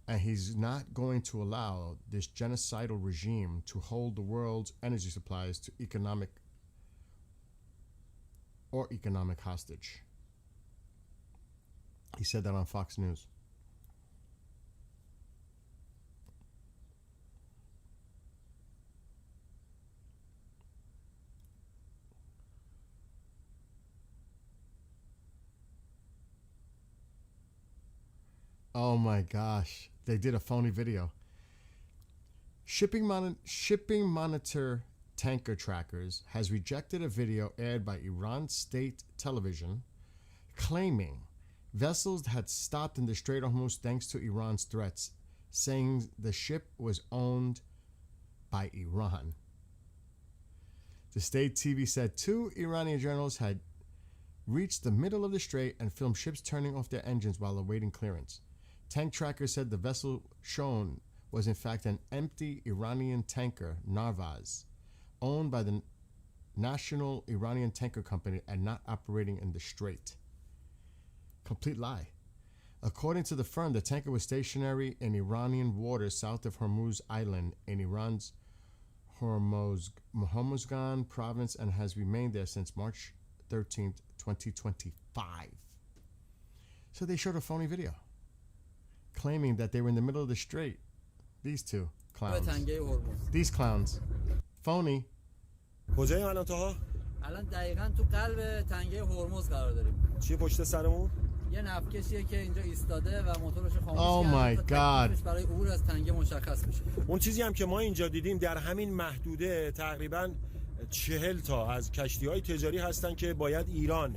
and he's not going to allow this genocidal regime to hold the world's energy supplies to economic hostage." He said that on Fox News. Oh my gosh, they did a phony video. Shipping monitor tanker trackers has rejected a video aired by Iran state television claiming vessels had stopped in the Strait of Hormuz thanks to Iran's threats, saying the ship was owned by Iran. The state TV said 2 Iranian journalists had reached the middle of the strait and filmed ships turning off their engines while awaiting clearance. Tank trackers said the vessel shown was in fact an empty Iranian tanker, Narvaz, owned by the National Iranian Tanker Company and not operating in the strait. Complete lie. According to the firm, the tanker was stationary in Iranian waters south of Hormuz Island in Iran's Hormuzgan province and has remained there since March 13th, 2025. So they showed a phony video claiming that they were in the middle of the strait. These two clowns. These clowns. Phony. کجاییم الان تاها؟ الان دقیقاً تو قلب تنگه هرمز قرار داریم. چیه پشت سرمون؟ یه نفتکشیه که اینجا ایستاده و موتورش خاموش کرده تا تکلیفش برای عبور از تنگه مشخص بشه. اون چیزی هم که ما اینجا دیدیم در همین محدوده تقریباً 40 تا از کشتی‌های تجاری هستن که باید ایران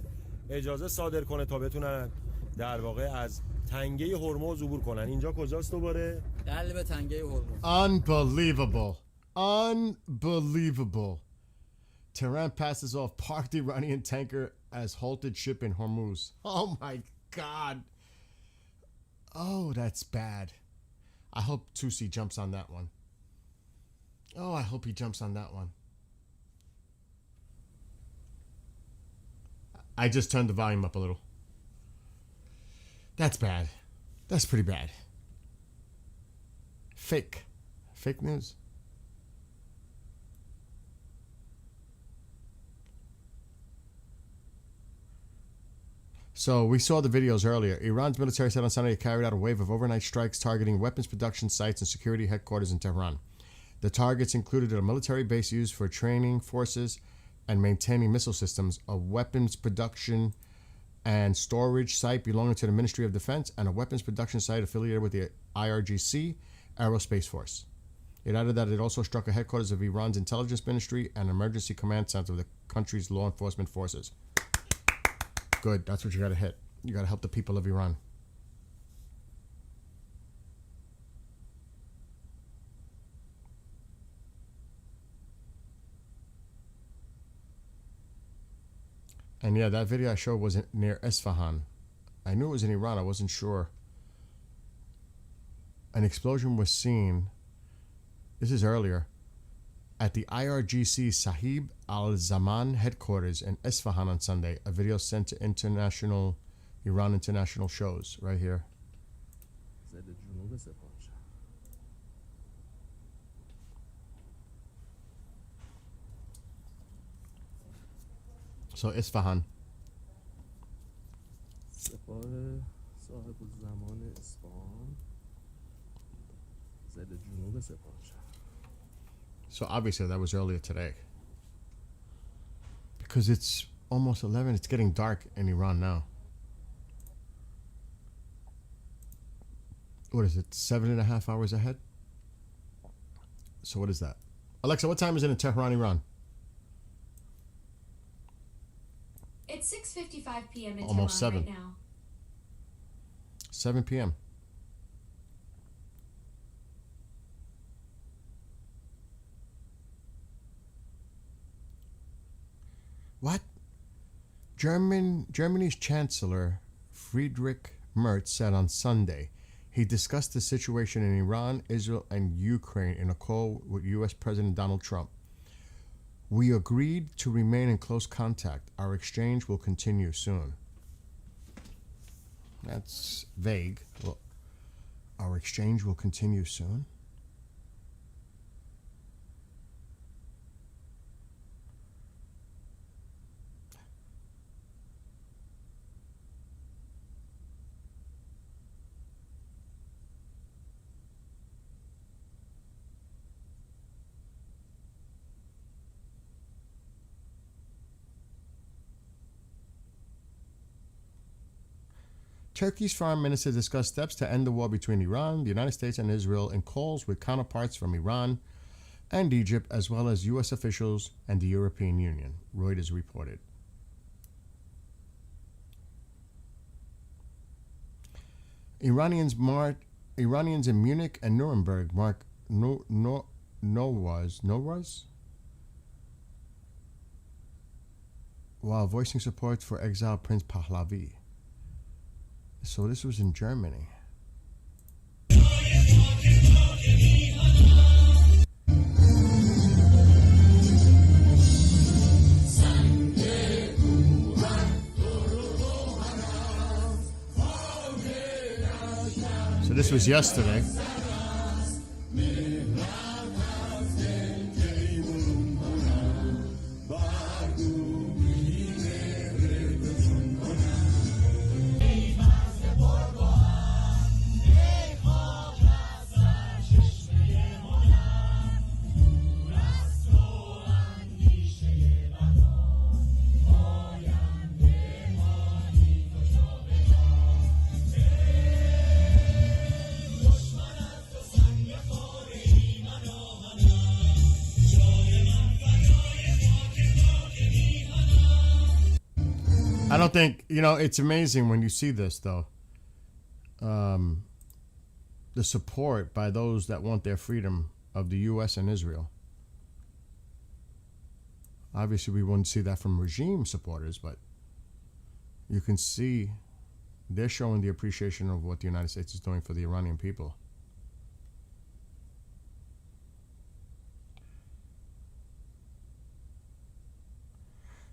اجازه صادر کنه تا بتونن در واقع از تنگه هرمز عبور کنن. اینجا کجاست دوباره؟ قلب تنگه هرمز. Unbelievable. Unbelievable. Tehran passes off parked Iranian tanker as halted ship in Hormuz. Oh my God. Oh, that's bad. I hope Tusi jumps on that one. Oh, I hope he jumps on that one. I just turned the volume up a little. That's bad. That's pretty bad. Fake. Fake news. So we saw the videos earlier. Iran's military said on Sunday it carried out a wave of overnight strikes targeting weapons production sites and security headquarters in Tehran. The targets included a military base used for training forces and maintaining missile systems, a weapons production and storage site belonging to the Ministry of Defense, and a weapons production site affiliated with the IRGC Aerospace Force. It added that it also struck a headquarters of Iran's intelligence ministry and emergency command center of the country's law enforcement forces. Good. That's what you got to hit. You got to help the people of Iran. And yeah, that video I showed was near Isfahan. I knew it was in Iran. I wasn't sure. An explosion was seen. This is earlier. At the IRGC Sahib al-Zaman headquarters in Isfahan on Sunday, a video sent to Iran international shows right here. So Isfahan. So obviously that was earlier today. Because it's almost 11. It's getting dark in Iran now. What is it? 7.5 hours ahead? So what is that? Alexa, what time is it in Tehran, Iran? It's 6:55 p.m. in Almost Tehran 7. right now. 7 p.m. What? Germany's Chancellor Friedrich Merz said on Sunday he discussed the situation in Iran, Israel, and Ukraine in a call with U.S. President Donald Trump. We agreed to remain in close contact. Our exchange will continue soon. That's vague. Well, our exchange will continue soon? Turkey's foreign minister discussed steps to end the war between Iran, the United States, and Israel in calls with counterparts from Iran, and Egypt, as well as U.S. officials and the European Union, Reuters reported. Iranians in Munich and Nuremberg mark Nowruz while voicing support for exiled Prince Pahlavi. So this was in Germany. So this was yesterday. I don't think, it's amazing when you see this, though. The support by those that want their freedom of the U.S. and Israel. Obviously, we wouldn't see that from regime supporters, but you can see they're showing the appreciation of what the United States is doing for the Iranian people.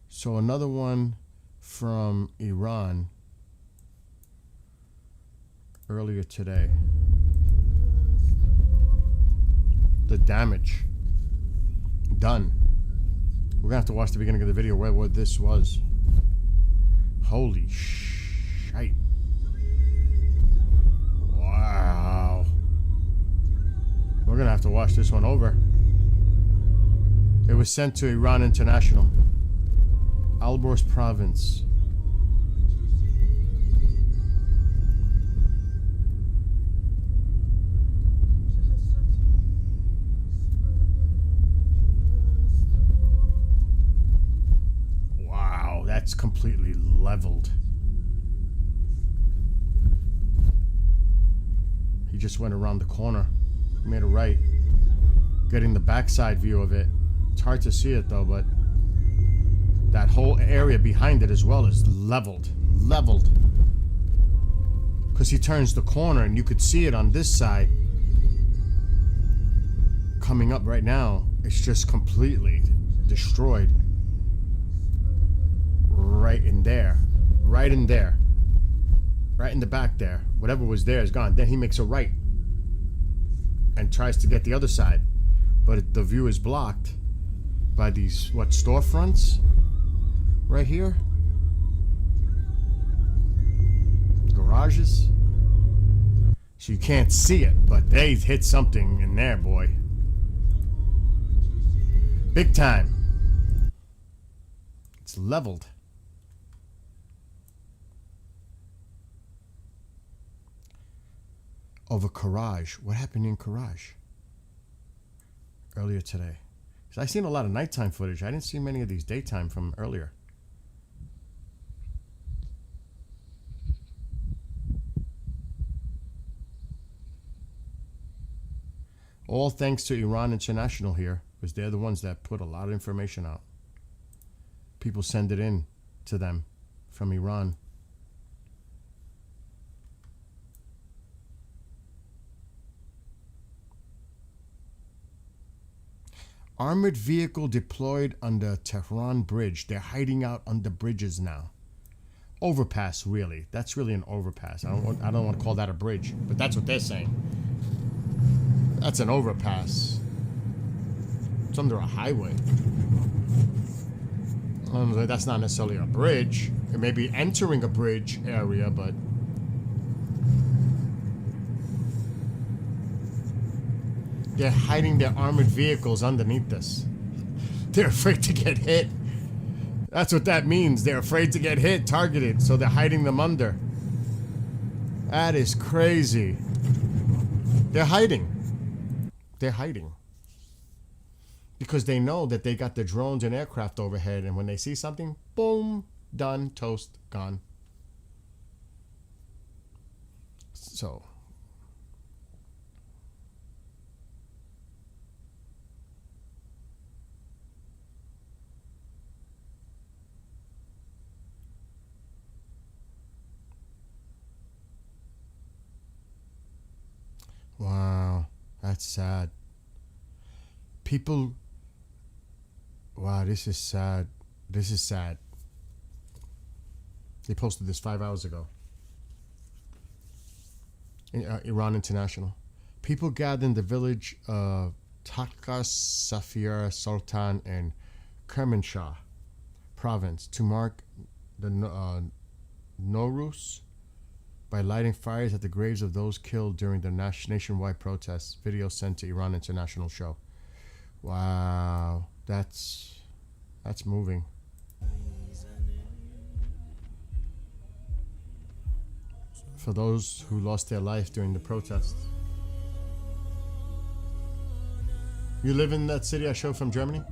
So another one from Iran earlier today. The damage done. We're gonna have to watch the beginning of the video where what this was. Holy shite. Wow. We're gonna have to watch this one over. It was sent to Iran International. Alborz province. Wow, that's completely leveled. He just went around the corner, made a right, getting the backside view of it. It's hard to see it though, but that whole area behind it as well is leveled. Because he turns the corner and you could see it on this side. Coming up right now, it's just completely destroyed. Right in there. Right in there. Right in the back there. Whatever was there is gone. Then he makes a right. And tries to get the other side. But the view is blocked by these, storefronts? Right here. Garages. So you can't see it, but they hit something in there, boy. Big time. It's leveled. Over Karaj. What happened in Karaj? Earlier today. So I've seen a lot of nighttime footage. I didn't see many of these daytime from earlier. All thanks to Iran International here, because they're the ones that put a lot of information out. People send it in to them from Iran. Armored vehicle deployed on the Tehran bridge. They're hiding out under bridges now. Overpass, really. That's really an overpass. I don't want to call that a bridge, but that's what they're saying. That's an overpass. It's under a highway. That's not necessarily a bridge. It may be entering a bridge area, but they're hiding their armored vehicles underneath this. They're afraid to get hit. That's what that means. They're afraid to get hit, targeted, so they're hiding them under. That is crazy. They're hiding. They're hiding. because they know that they got the drones and aircraft overhead, and when they see something, boom, done, toast, gone. So wow, that's sad. People, wow, this is sad. This is sad. They posted this 5 hours ago. Iran International. People gathered in the village of Taka Safir Sultan in Kermanshah province to mark the Nowruz by lighting fires at the graves of those killed during the nationwide protests. Video sent to Iran International show. Wow, that's moving. For those who lost their life during the protests. You live in that city I showed from Germany?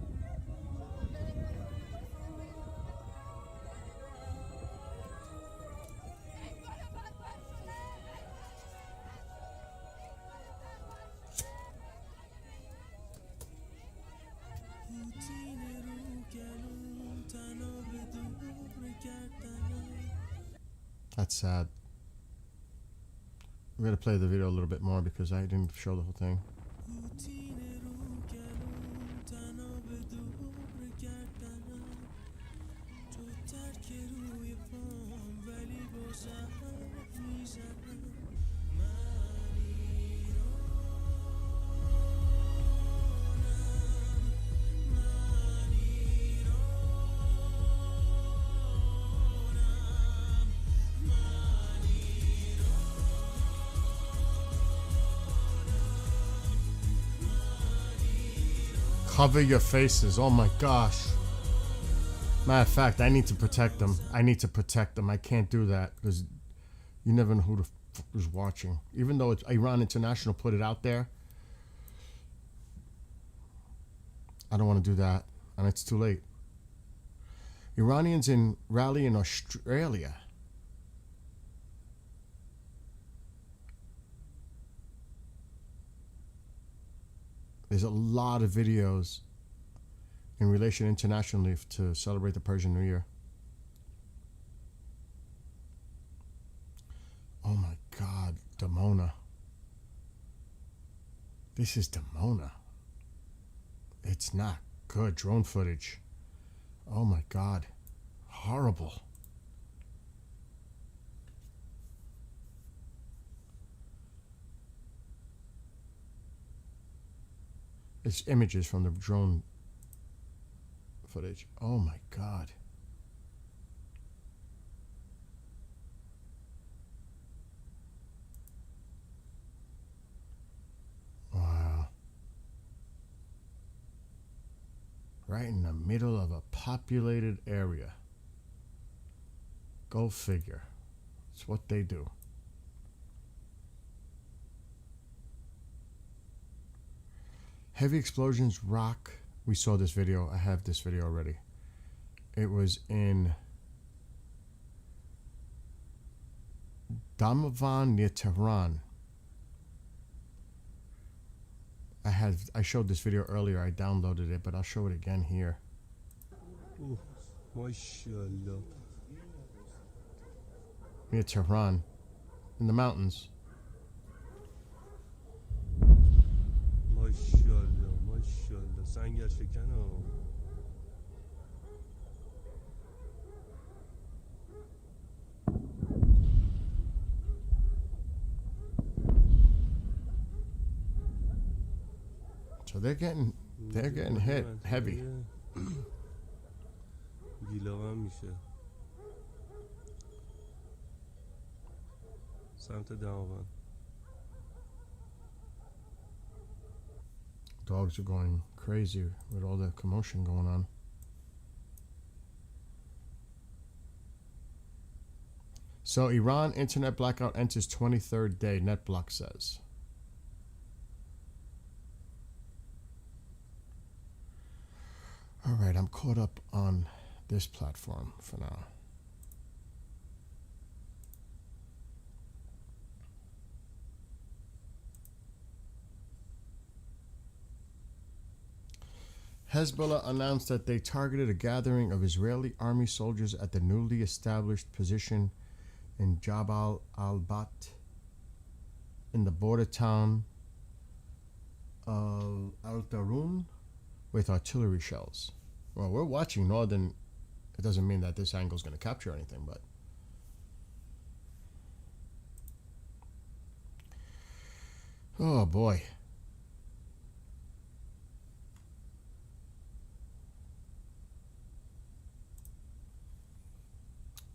That's sad. We're going to play the video a little bit more because I didn't show the whole thing. Cover your faces. Oh my gosh. Matter of fact, I need to protect them. I can't do that because you never know who the fuck is watching. Even though it's Iran International put it out there, I don't want to do that. And it's too late. Iranians in rally in Australia. There's a lot of videos in relation internationally to celebrate the Persian New Year. Oh my God, Damona. This is Damona. It's not good. Drone footage. Oh my God. Horrible. It's images from the drone footage. Oh my God. Wow. Right in the middle of a populated area. Go figure. It's what they do. Heavy explosions rock. We saw this video. I have this video already. It was in Damavand near Tehran. I showed this video earlier. I downloaded it, but I'll show it again here. Ooh, mashallah. Near Tehran, in the mountains. Mashallah, mashallah. Sangar shekano. So they're getting hit heavy. گیلاغم میشه سمت دماوند. Dogs are going crazy with all the commotion going on. So Iran internet blackout enters 23rd day, NetBlock says. All right, I'm caught up on this platform for now. Hezbollah announced that they targeted a gathering of Israeli army soldiers at the newly established position in Jabal al-Bat in the border town of Al-Tarun with artillery shells. Well, we're watching northern. It doesn't mean that this angle is going to capture anything, but oh boy.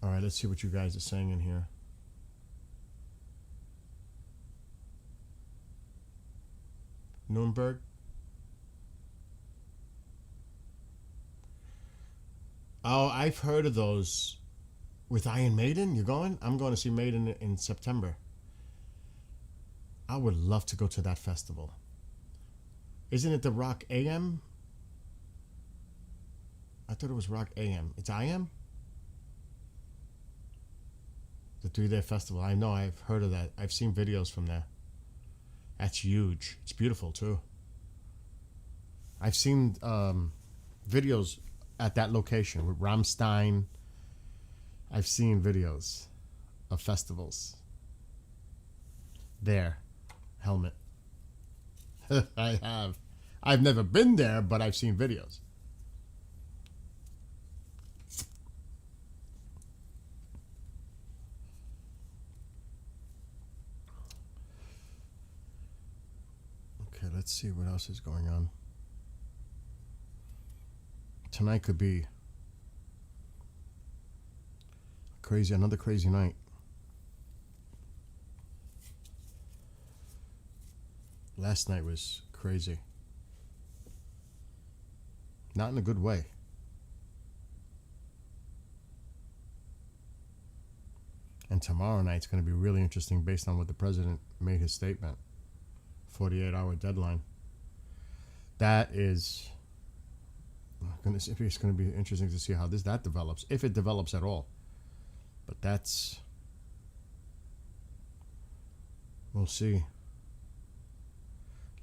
All right, let's see what you guys are saying in here. Nuremberg. Oh, I've heard of those with Iron Maiden. You're going? I'm going to see Maiden in September. I would love to go to that festival. Isn't it the Rock AM? I thought it was Rock AM. It's IM? The 3-day festival. I know, I've heard of that. I've seen videos from there. That's huge. It's beautiful too. I've seen videos at that location with Rammstein. I've seen videos of festivals. There. Helmet. I have. I've never been there, but I've seen videos. Okay, let's see what else is going on. Tonight could be another crazy night. Last night was crazy. Not in a good way. And tomorrow night's going to be really interesting based on what the president made his statement. 48-hour deadline. That is it's going to be interesting to see how that develops, if it develops at all. But we'll see.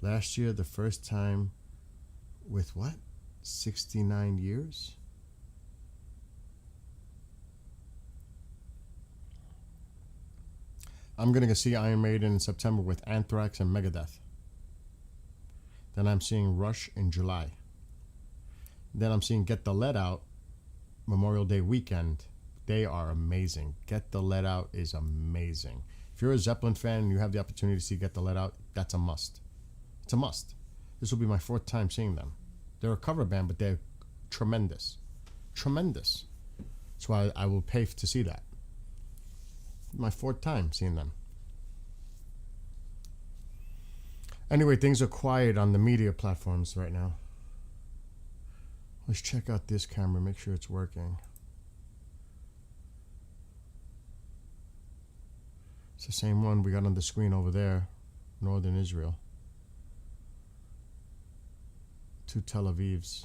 Last year, the first time with what? 69 years? I'm going to go see Iron Maiden in September with Anthrax and Megadeth. Then I'm seeing Rush in July. Then I'm seeing Get the Lead Out Memorial Day weekend. They are amazing. Get the Lead Out is amazing. If you're a Zeppelin fan and you have the opportunity to see Get the Lead Out, that's a must. It's a must. This will be my 4th time seeing them. They're a cover band, but they're tremendous. Tremendous. That's why I will pay to see that. My 4th time seeing them. Anyway, things are quiet on the media platforms right now. Let's check out this camera, make sure it's working. It's the same one we got on the screen over there, northern Israel. 2 Tel Avivs.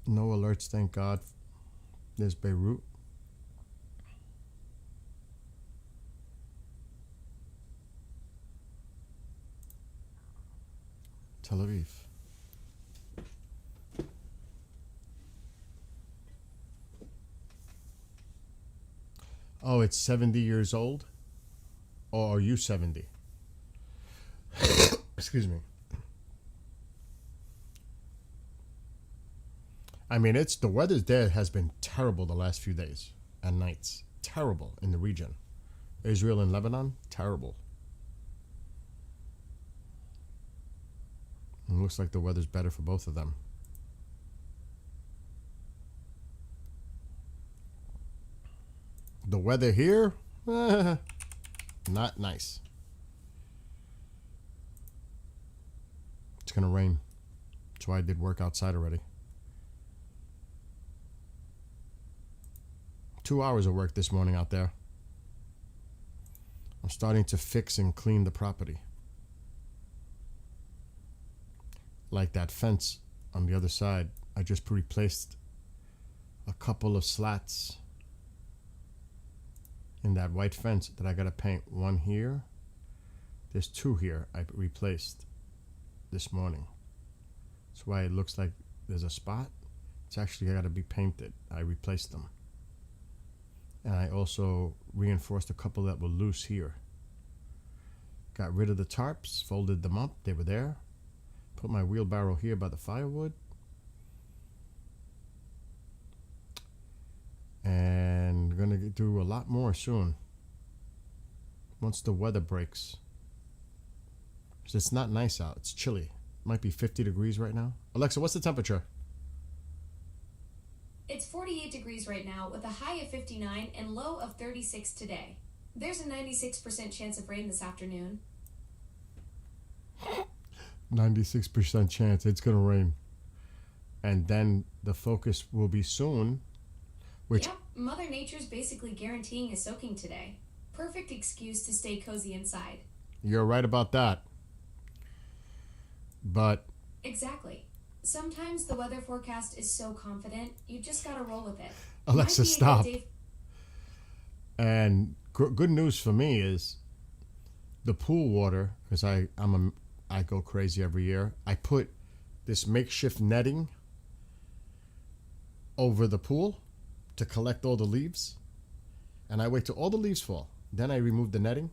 No alerts, thank God. There's Beirut. Tel Aviv. Oh, it's 70 years old? Or are you 70? Excuse me. I mean, the weather there has been terrible the last few days and nights. Terrible in the region. Israel and Lebanon, terrible. It looks like the weather's better for both of them. The weather here, not nice. It's gonna rain. That's why I did work outside already. 2 hours of work this morning out there. I'm starting to fix and clean the property. like that fence on the other side. I just replaced a couple of slats in that white fence that I gotta paint. One here. There's two here I replaced this morning. That's why it looks like there's a spot. It's actually gotta be painted. I replaced them. And I also reinforced a couple that were loose here. Got rid of the tarps, folded them up. They were there. Put my wheelbarrow here by the firewood. And gonna do a lot more soon. Once the weather breaks. 'Cause it's not nice out. It's chilly. Might be 50 degrees right now. Alexa, what's the temperature? It's 48 degrees right now with a high of 59 and low of 36 today. There's a 96% chance of rain this afternoon. 96% chance it's gonna rain. And then the focus will be soon. Which Yep, Mother Nature's basically guaranteeing a soaking today. Perfect excuse to stay cozy inside. You're right about that. But Exactly. Sometimes the weather forecast is so confident, you just gotta roll with it. Alexa, Might be a stop. good day- And good news for me is the pool water, because I go crazy every year. I put this makeshift netting over the pool to collect all the leaves, and I wait till all the leaves fall. Then I remove the netting.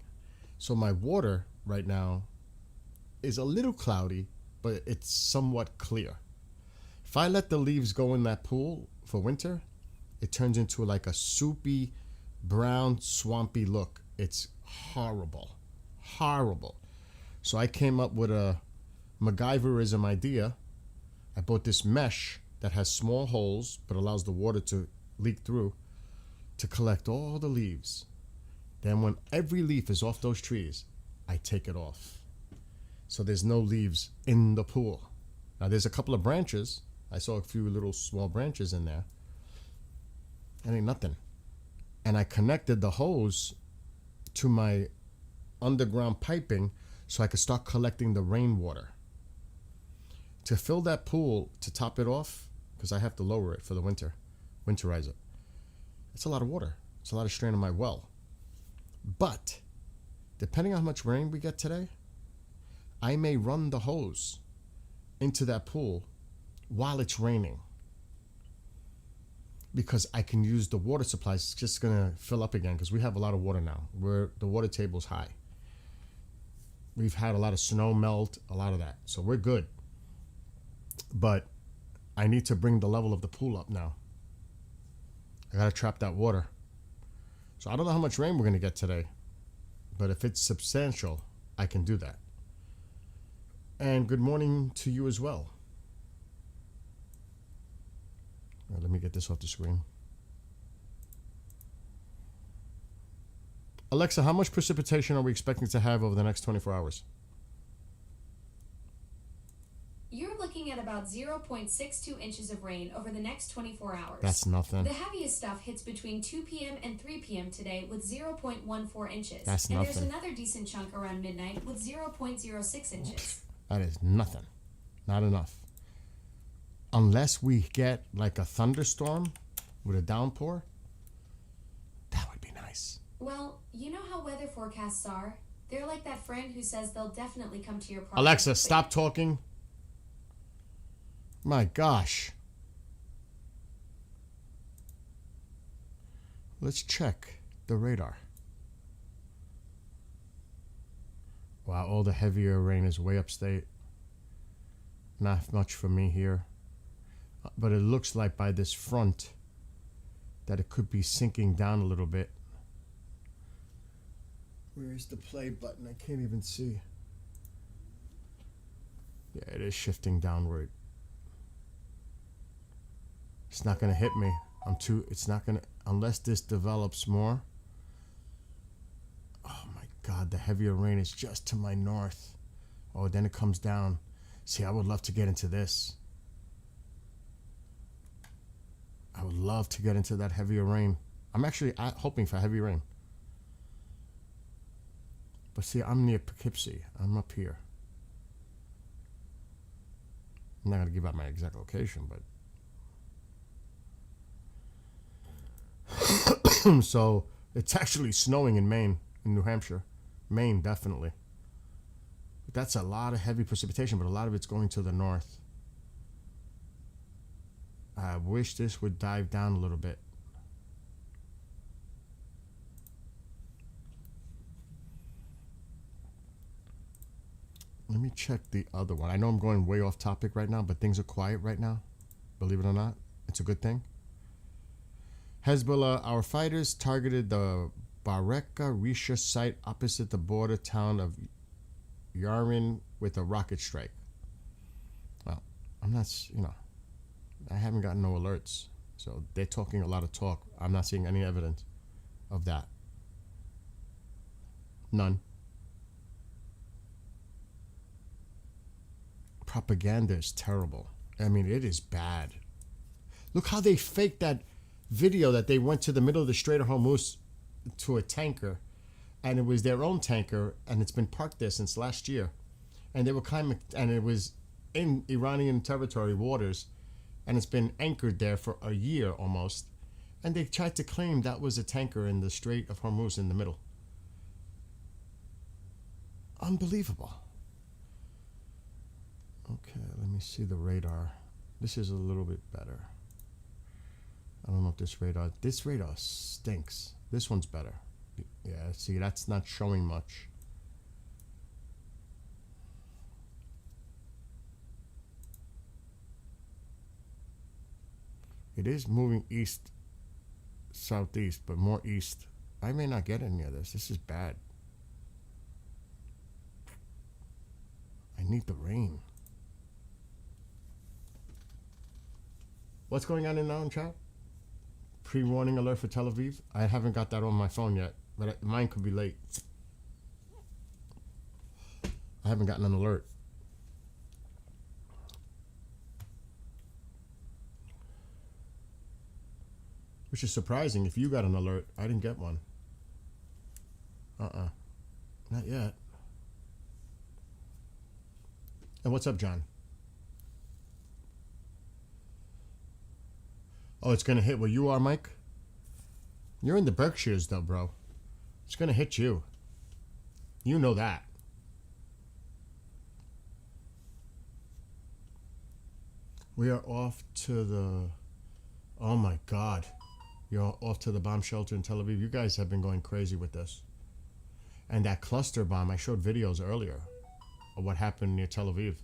So my water right now is a little cloudy, but it's somewhat clear. If I let the leaves go in that pool for winter, it turns into like a soupy, brown, swampy look. It's horrible. Horrible. So I came up with a MacGyverism idea. I bought this mesh that has small holes but allows the water to leak through to collect all the leaves. Then when every leaf is off those trees, I take it off. So there's no leaves in the pool. Now there's a couple of branches. I saw a few little small branches in there. That ain't nothing. And I connected the hose to my underground piping so I could start collecting the rainwater. To fill that pool, to top it off, because I have to lower it for the winterize it. It's a lot of water. It's a lot of strain on my well. But depending on how much rain we get today, I may run the hose into that pool while it's raining, because I can use the water supply. It's just gonna fill up again because we have a lot of water now. The water table's high. We've had a lot of snow melt, a lot of that, so we're good. But I need to bring the level of the pool up now. I gotta trap that water. So I don't know how much rain we're gonna get today, but if it's substantial, I can do that. And good morning to you as well. Let me get this off the screen. Alexa, how much precipitation are we expecting to have over the next 24 hours? You're looking at about 0.62 inches of rain over the next 24 hours. That's nothing. The heaviest stuff hits between 2 p.m. and 3 p.m. today with 0.14 inches. That's and nothing. There's another decent chunk around midnight with 0.06 inches. That is nothing. Not enough. Unless we get like a thunderstorm with a downpour, that would be nice. Well, you know how weather forecasts are. They're like that friend who says they'll definitely come to your project. Alexa, stop talking. My gosh. Let's check the radar. Wow, all the heavier rain is way upstate. Not much for me here. But it looks like by this front that it could be sinking down a little bit. Where is the play button? I can't even see. Yeah, it is shifting downward. It's not going to hit me. It's not going to, unless this develops more. Oh my God, the heavier rain is just to my north. Oh, then it comes down. See, I would love to get into this. I would love to get into that heavier rain. I'm actually hoping for heavy rain. But see, I'm near Poughkeepsie. I'm up here. I'm not going to give out my exact location, but so it's actually snowing in Maine, in New Hampshire. Maine, definitely. That's a lot of heavy precipitation, but a lot of it's going to the north. I wish this would dive down a little bit. Let me check the other one. I know I'm going way off topic right now, but things are quiet right now. Believe it or not, it's a good thing. Hezbollah, our fighters targeted the Bareka Risha site opposite the border town of Yarmin with a rocket strike. Well, I'm not, I haven't gotten no alerts. So they're talking a lot of talk. I'm not seeing any evidence of that. None. Propaganda is terrible. I mean, it is bad. Look how they faked that video that they went to the middle of the Strait of Hormuz to a tanker, and it was their own tanker, and it's been parked there since last year, and they were and it was in Iranian territory waters, and it's been anchored there for a year almost, and they tried to claim that was a tanker in the Strait of Hormuz in the middle. Unbelievable. Okay, let me see the radar. This is a little bit better. I don't know if this radar stinks. This one's better. Yeah, see, that's not showing much. It is moving east, southeast, but more east. I may not get any of this. This is bad. I need the rain. What's going on in chat? Pre-warning alert for Tel Aviv. I haven't got that on my phone yet, but mine could be late. I haven't gotten an alert. Which is surprising. If you got an alert, I didn't get one. Not yet. And what's up, John? Oh, it's going to hit where you are, Mike? You're in the Berkshires, though, bro. It's going to hit you. You know that. We are off to the... Oh, my God. You're off to the bomb shelter in Tel Aviv. You guys have been going crazy with this. And that cluster bomb, I showed videos earlier of what happened near Tel Aviv.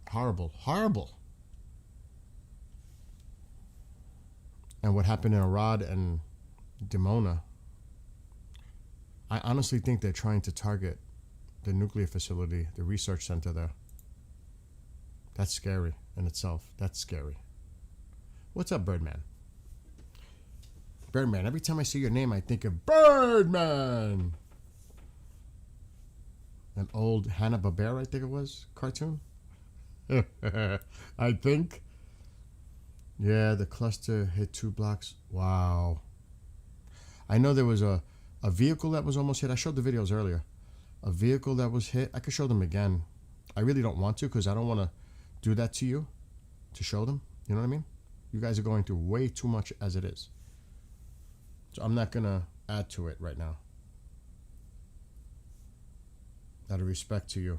Horrible. Horrible. And what happened in Arad and Dimona. I honestly think they're trying to target the nuclear facility, the research center there. That's scary in itself. That's scary. What's up, Birdman? Birdman. Every time I see your name, I think of Birdman. An old Hanna-Barbera, I think it was, cartoon. I think. Yeah, the cluster hit 2 blocks. Wow. I know there was a vehicle that was almost hit. I showed the videos earlier. A vehicle that was hit. I could show them again. I really don't want to because I don't want to do that to you to show them. You know what I mean? You guys are going through way too much as it is. So I'm not going to add to it right now. Out of respect to you.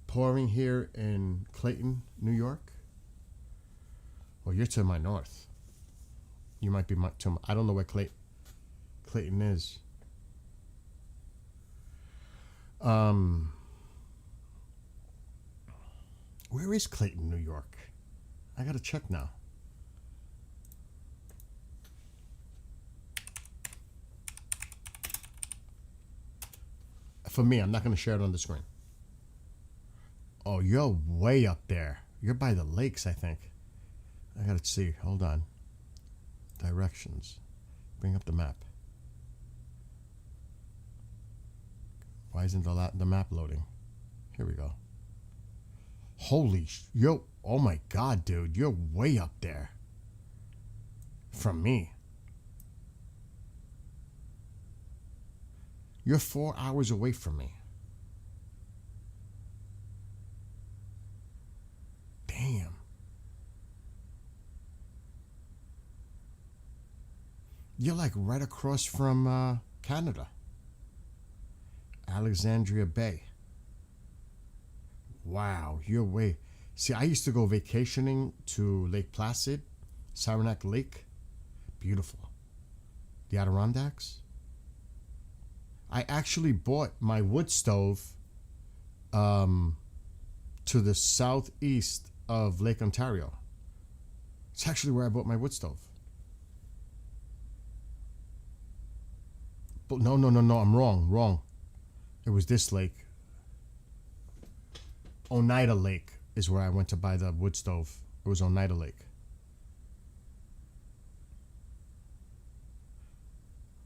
Pouring here in Clayton, New York. Well, you're to my north. You might be to my... I don't know where Clayton is. Where is Clayton, New York? I gotta check now. For me, I'm not gonna share it on the screen. Oh, you're way up there. You're by the lakes, I think. I gotta see. Hold on. Directions. Bring up the map. Why isn't the map loading? Here we go. Holy yo! Oh my God, dude! You're way up there. From me. You're 4 hours away from me. Damn. You're like right across from Canada. Alexandria Bay. Wow, you're way. See, I used to go vacationing to Lake Placid, Saranac Lake. Beautiful. The Adirondacks. I actually bought my wood stove to the southeast of Lake Ontario. It's actually where I bought my wood stove. But no, I'm wrong. It was this lake. Oneida Lake is where I went to buy the wood stove. It was Oneida Lake.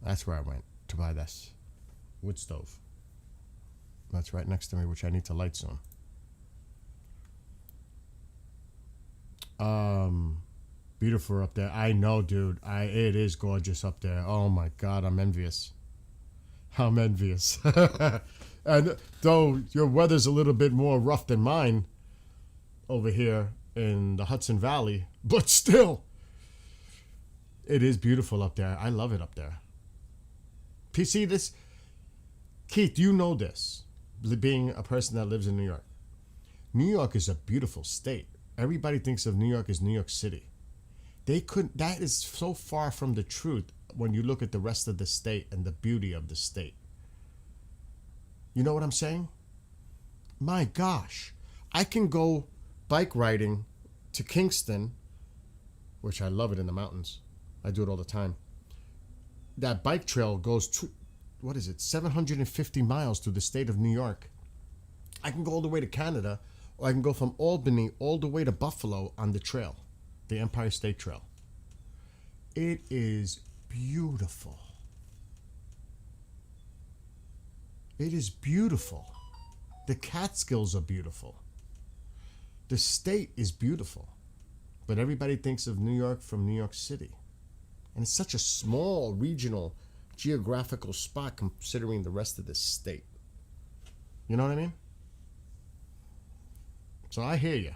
That's where I went to buy this wood stove. That's right next to me, which I need to light soon. Beautiful up there. I know, dude. It is gorgeous up there. Oh my God, I'm envious. I'm envious. And though your weather's a little bit more rough than mine over here in the Hudson Valley, but still, it is beautiful up there. I love it up there. PC, this, Keith, you know this, being a person that lives in New York. New York is a beautiful state. Everybody thinks of New York as New York City. That is so far from the truth when you look at the rest of the state and the beauty of the state. You know what I'm saying? My gosh. I can go bike riding to Kingston, which I love it in the mountains. I do it all the time. That bike trail goes to, 750 miles through the state of New York. I can go all the way to Canada, or I can go from Albany all the way to Buffalo on the trail, the Empire State Trail. It is beautiful. It is beautiful. The Catskills are beautiful. The state is beautiful. But everybody thinks of New York from New York City. And it's such a small regional geographical spot considering the rest of the state. You know what I mean? So I hear you.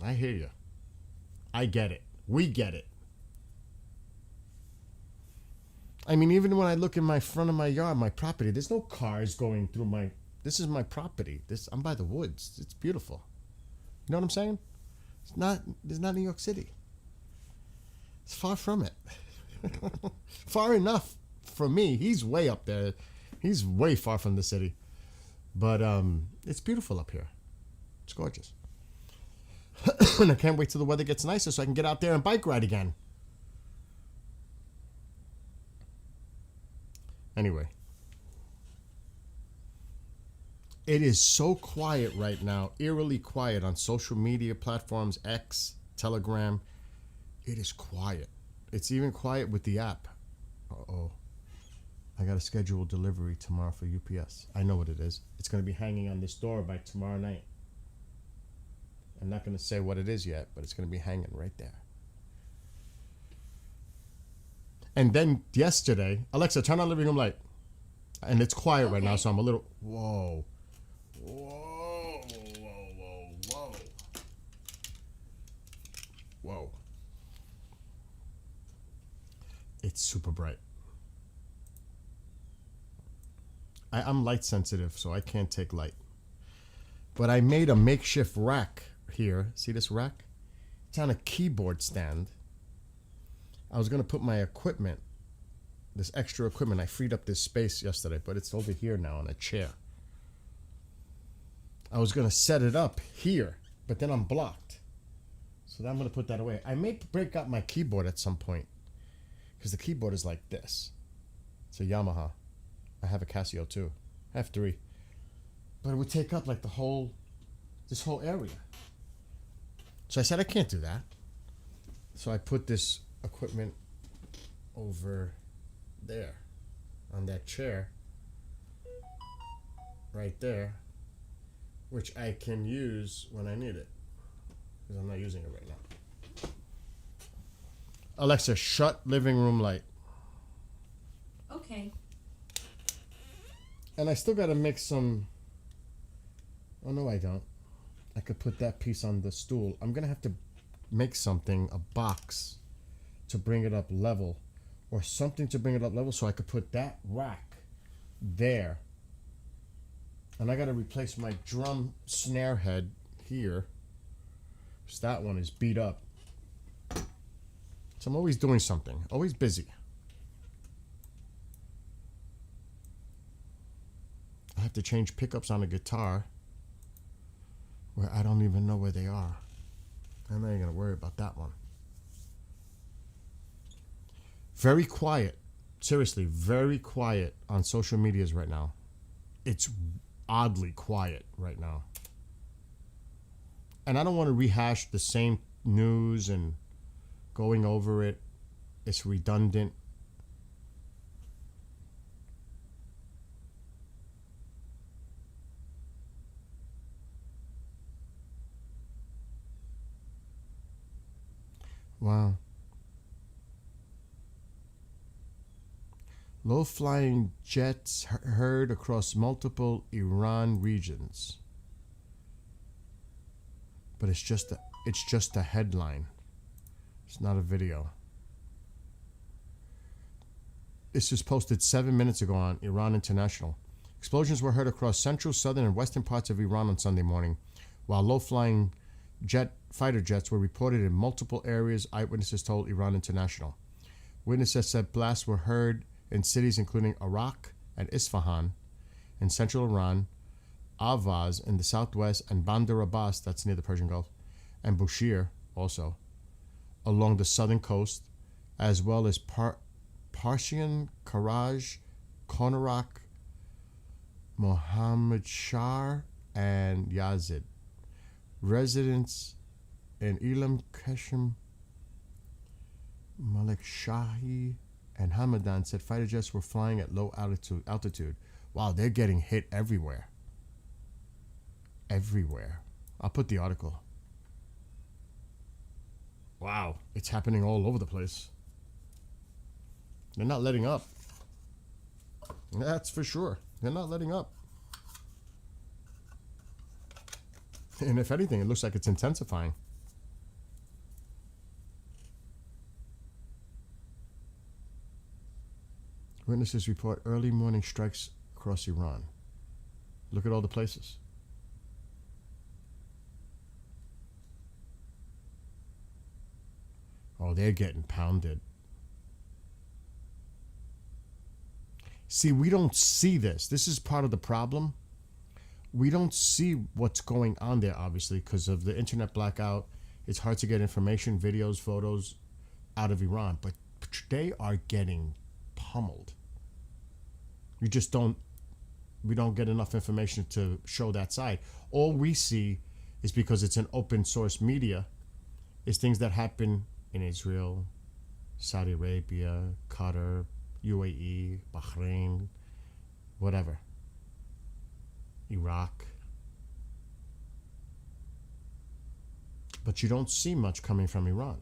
I hear you. I get it. We get it. I mean, even when I look in my front of my yard, my property, there's no cars going through this is my property. I'm by the woods. It's beautiful. You know what I'm saying? It's not New York City. It's far from it. Far enough for me. He's way up there. He's way far from the city. But it's beautiful up here. It's gorgeous. And I can't wait till the weather gets nicer so I can get out there and bike ride again. Anyway. It is so quiet right now, eerily quiet on social media platforms, X, Telegram. It is quiet. It's even quiet with the app. Uh-oh. I got a scheduled delivery tomorrow for UPS. I know what it is. It's going to be hanging on this door by tomorrow night. I'm not going to say what it is yet, but it's going to be hanging right there. And then yesterday, Alexa, turn on living room light. And it's quiet right now, so I'm a little... Whoa. Whoa. Whoa, whoa, whoa. Whoa. It's super bright. I'm light sensitive, so I can't take light. But I made a makeshift rack here. See this rack? It's on a keyboard stand. I was going to put my equipment, this extra equipment. I freed up this space yesterday, but it's over here now on a chair. I was going to set it up here, but then I'm blocked. So I'm going to put that away. I may break out my keyboard at some point because the keyboard is like this. It's a Yamaha. I have a Casio too. I have 3. But it would take up like this whole area. So I said, I can't do that. So I put this equipment over there on that chair right there, which I can use when I need it because I'm not using it right now. Alexa, shut living room light. Okay. And I still got to make some... Oh, no, I don't. I could put that piece on the stool. I'm going to have to make something, a box, to bring it up level, or something to bring it up level so I could put that rack there. And I got to replace my drum snare head here, because that one is beat up. So I'm always doing something, always busy. I have to change pickups on a guitar where I don't even know where they are. I'm not even going to worry about that one. Very quiet. Seriously, very quiet on social medias right now. It's oddly quiet right now. And I don't want to rehash the same news and going over it. It's redundant. Wow. Low-flying jets heard across multiple Iran regions. But it's just a headline. It's not a video. This was posted 7 minutes ago on Iran International. Explosions were heard across central, southern, and western parts of Iran on Sunday morning, while low-flying fighter jets were reported in multiple areas, eyewitnesses told Iran International. Witnesses said blasts were heard in cities including Arak and Isfahan in central Iran, Avaz in the southwest, and Bandar Abbas, that's near the Persian Gulf, and Bushehr also along the southern coast, as well as Parsian, Karaj, Konarak, Mohammed Shah, and Yazid. Residents in Elam, Keshem, Malik Shahi, and Hamadan said fighter jets were flying at low altitude. Wow, they're getting hit everywhere. Everywhere. I'll put the article. Wow, it's happening all over the place. They're not letting up. That's for sure. They're not letting up. And if anything, it looks like it's intensifying. Witnesses report early morning strikes across Iran. Look at all the places. Oh, they're getting pounded. See, we don't see this. This is part of the problem. We don't see what's going on there, obviously, because of the internet blackout. It's hard to get information, videos, photos out of Iran. But they are getting pummeled. We don't get enough information to show that side. All we see is, because it's an open source media, is things that happen in Israel, Saudi Arabia, Qatar, UAE, Bahrain, whatever. Iraq. But you don't see much coming from Iran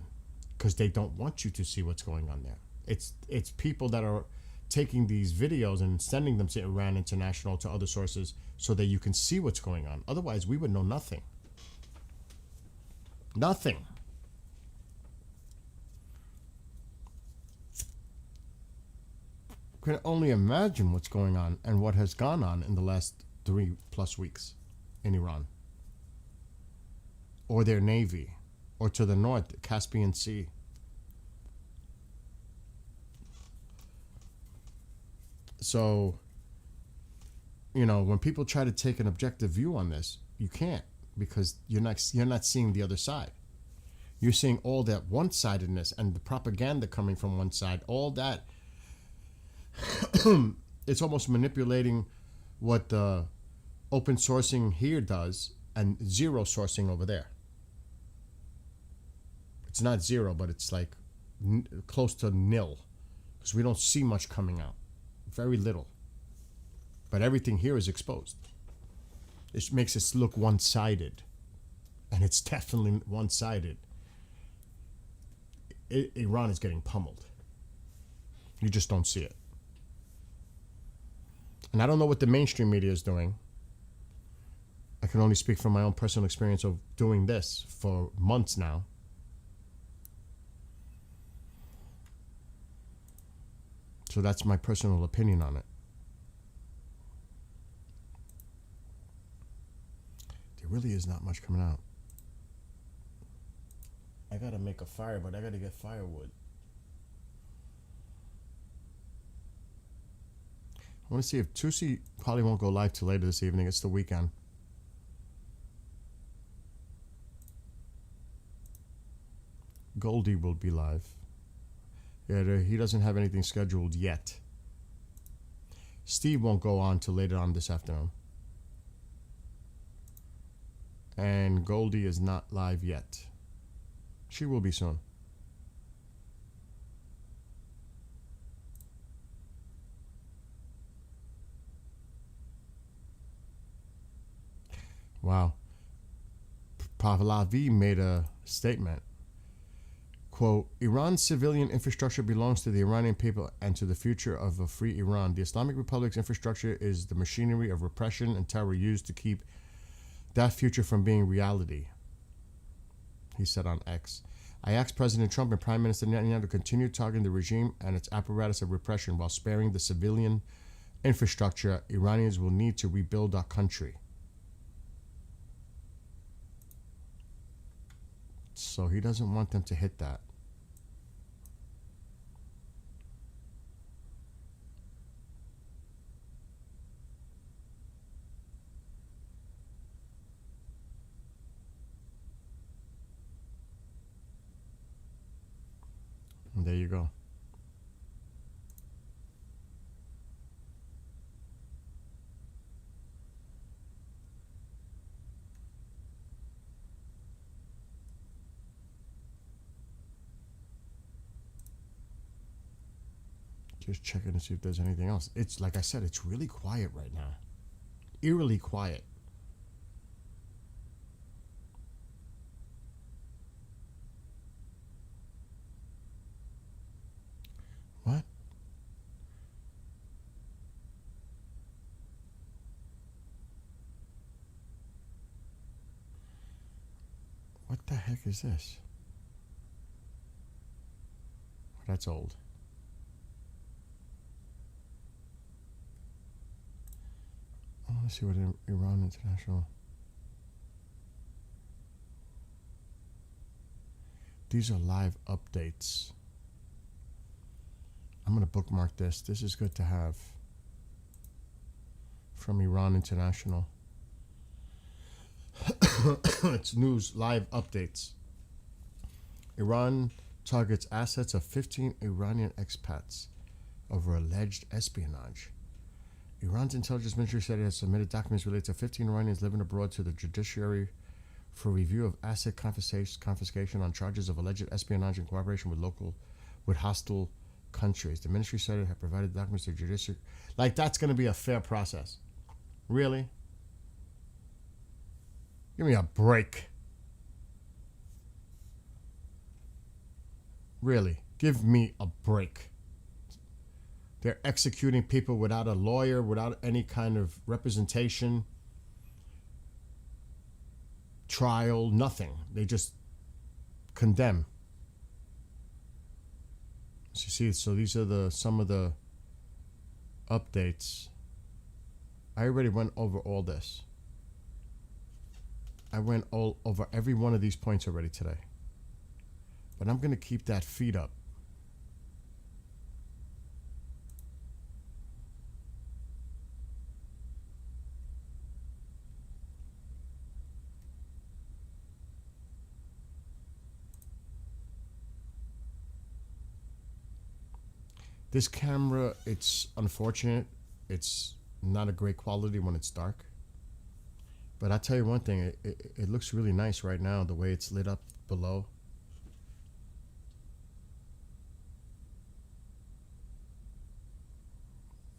because they don't want you to see what's going on there. It's people that are taking these videos and sending them to Iran International, to other sources, so that you can see what's going on. Otherwise, we would know nothing. Nothing. You can only imagine what's going on and what has gone on in the last 3+ weeks in Iran, or their navy, or to the north, the Caspian Sea. So, when people try to take an objective view on this, you can't, because you're not seeing the other side. You're seeing all that one-sidedness and the propaganda coming from one side, all that. It's almost manipulating what the open sourcing here does and zero sourcing over there. It's not zero, but it's like close to nil, because we don't see much coming out. Very little. But everything here is exposed. It makes us look one-sided. And it's definitely one-sided. Iran is getting pummeled. You just don't see it. And I don't know what the mainstream media is doing. I can only speak from my own personal experience of doing this for months now. So that's my personal opinion on it. There really is not much coming out. I gotta make a fire, but I gotta get firewood. I want to see if Tusi probably won't go live till later this evening. It's the weekend. Goldie will be live. Yeah, he doesn't have anything scheduled yet. Steve won't go on till later on this afternoon. And Goldie is not live yet. She will be soon. Wow. Pahlavi made a statement. Quote, Iran's civilian infrastructure belongs to the Iranian people and to the future of a free Iran. The Islamic Republic's infrastructure is the machinery of repression and terror used to keep that future from being reality, he said on X. I asked President Trump and Prime Minister Netanyahu to continue targeting the regime and its apparatus of repression while sparing the civilian infrastructure Iranians will need to rebuild our country. So he doesn't want them to hit that. And there you go. Just checking to see if there's anything else. It's like I said, it's really quiet right now. Eerily quiet. What? What the heck is this? That's old. I want to see what Iran International. These are live updates. I'm going to bookmark this. This is good to have. From Iran International. It's news, live updates. Iran targets assets of 15 Iranian expats over alleged espionage. Iran's intelligence ministry said it has submitted documents related to 15 Iranians living abroad to the judiciary for review of asset confiscation on charges of alleged espionage in cooperation with hostile countries. The ministry said it had provided documents to the judiciary. Like, that's going to be a fair process. Really? Give me a break. Really? Give me a break. They're executing people without a lawyer, without any kind of representation, trial, nothing. They just condemn. So you see, so these are some of the updates. I already went over all this. I went all over every one of these points already today. But I'm going to keep that feed up. This camera, it's unfortunate. It's not a great quality when it's dark. But I'll tell you one thing, it looks really nice right now, the way it's lit up below.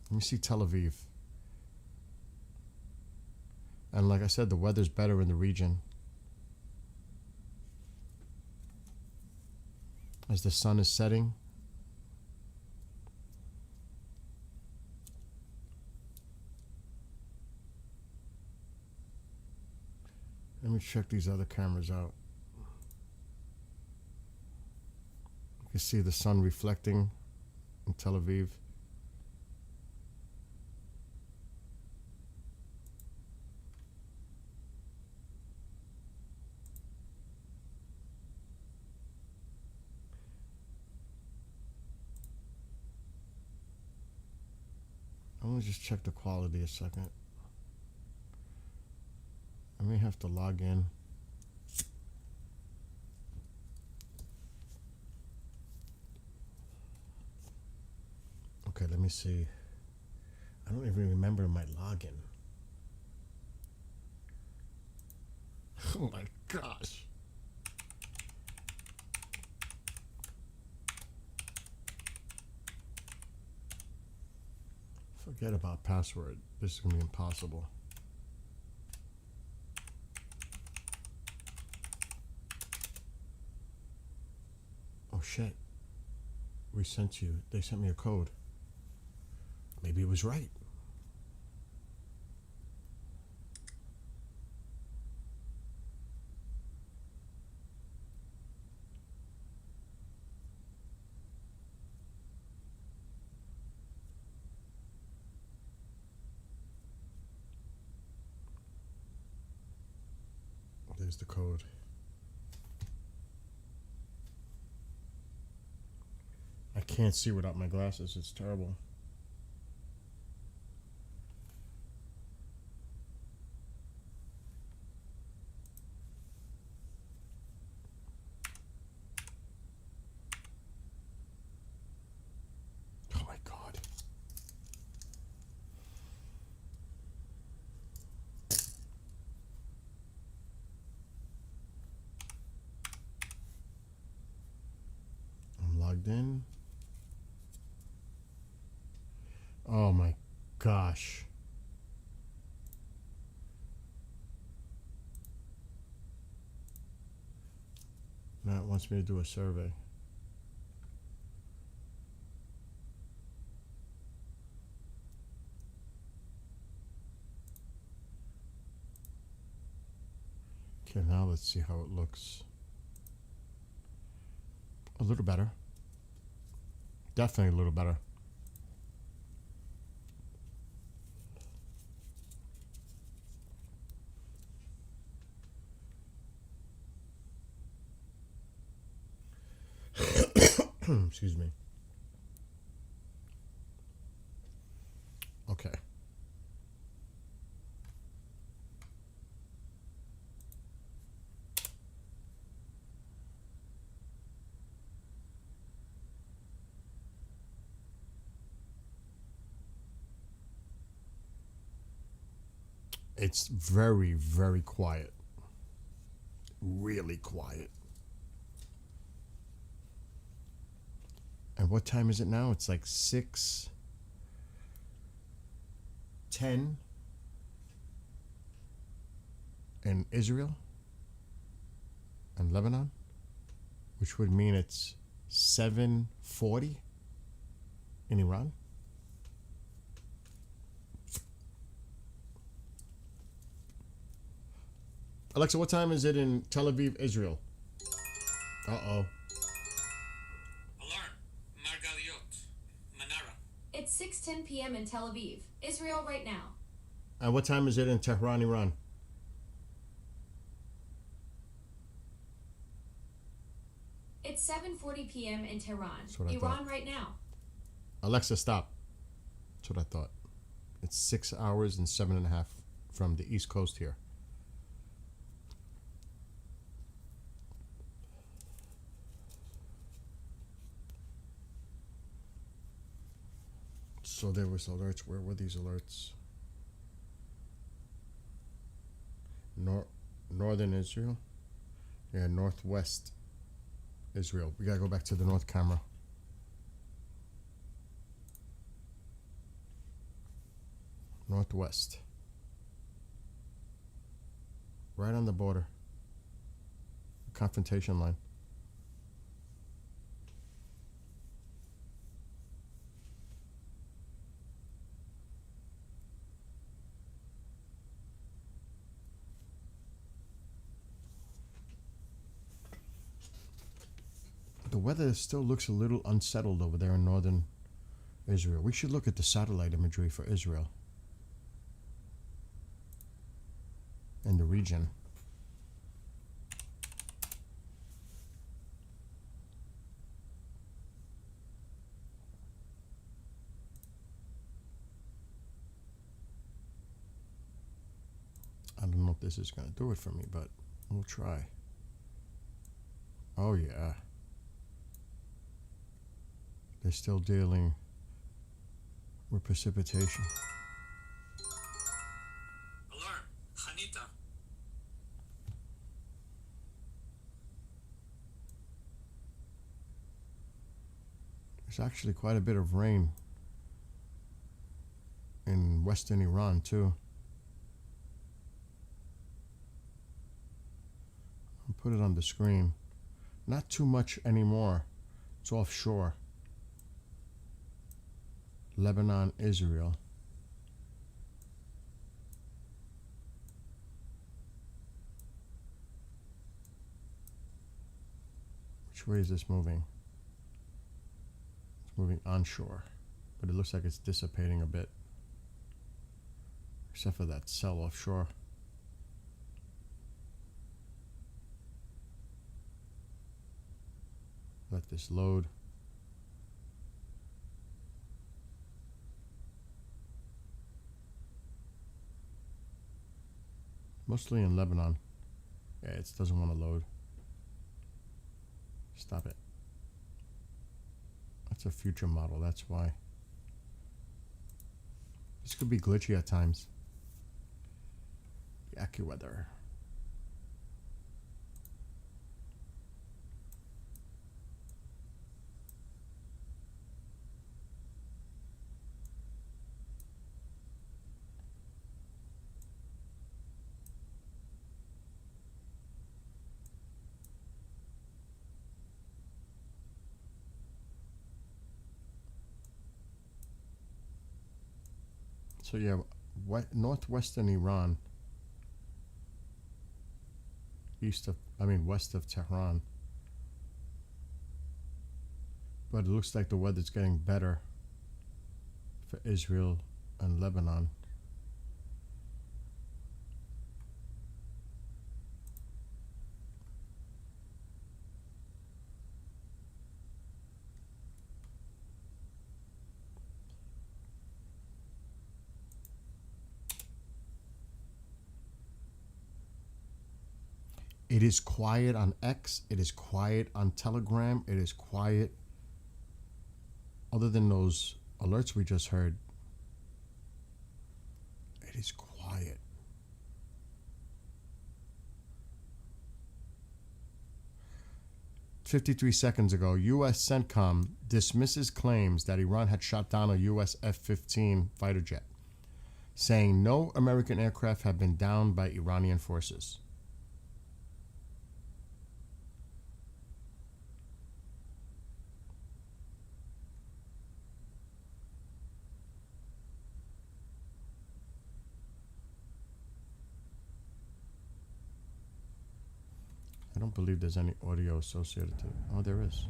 Let me see Tel Aviv. And like I said, the weather's better in the region. As the sun is setting. me check these other cameras out. You can see the sun reflecting in Tel Aviv. I'm gonna just check the quality a second. I may have to log in. Okay, let me see. I don't even remember my login. Oh my gosh. Forget about password. This is gonna be impossible. Oh shit. We sent you. They sent me a code. Maybe it was right. There's the code. I can't see without my glasses. It's terrible. Oh my God. I'm logged in. Oh my gosh. Now it wants me to do a survey. Okay, now let's see how it looks. A little better. Definitely a little better. Excuse me. Okay. It's very, very quiet. Really quiet. And what time is it now? It's like 6:10 in Israel and Lebanon, which would mean it's 7:40 in Iran. Alexa, what time is it in Tel Aviv, Israel? Uh-oh. It's 6:10 p.m. in Tel Aviv, Israel right now. And what time is it in Tehran, Iran? It's 7:40 p.m. in Tehran, I Iran thought. right now. Alexa, stop. That's what I thought. It's 6 hours and 7.5 from the East Coast here. So there was alerts. Where were these alerts? Northern Israel? Yeah, northwest Israel. We gotta go back to the north camera. Northwest. Right on the border. Confrontation line. The weather still looks a little unsettled over there in northern Israel. We should look at the satellite imagery for Israel and the region. I don't know if this is going to do it for me, but we'll try. Oh, yeah. They're still dealing with precipitation. Alarm. Hanita. There's actually quite a bit of rain in western Iran, too. I'll put it on the screen. Not too much anymore. It's offshore. Lebanon, Israel. Which way is this moving? It's moving onshore, but it looks like it's dissipating a bit. Except for that cell offshore. Let this load. Mostly in Lebanon. Yeah, it doesn't want to load. Stop it. That's a future model, that's why. This could be glitchy at times. The AccuWeather. So yeah, northwestern Iran, west of Tehran. But it looks like the weather's getting better for Israel and Lebanon. It is quiet on X. It is quiet on Telegram. It is quiet. Other than those alerts we just heard, it is quiet. "53 seconds ago, U.S. CENTCOM dismisses claims that Iran had shot down a U.S. F-15 fighter jet, saying no American aircraft have been downed by Iranian forces." I don't believe there's any audio associated to it. Oh, there is.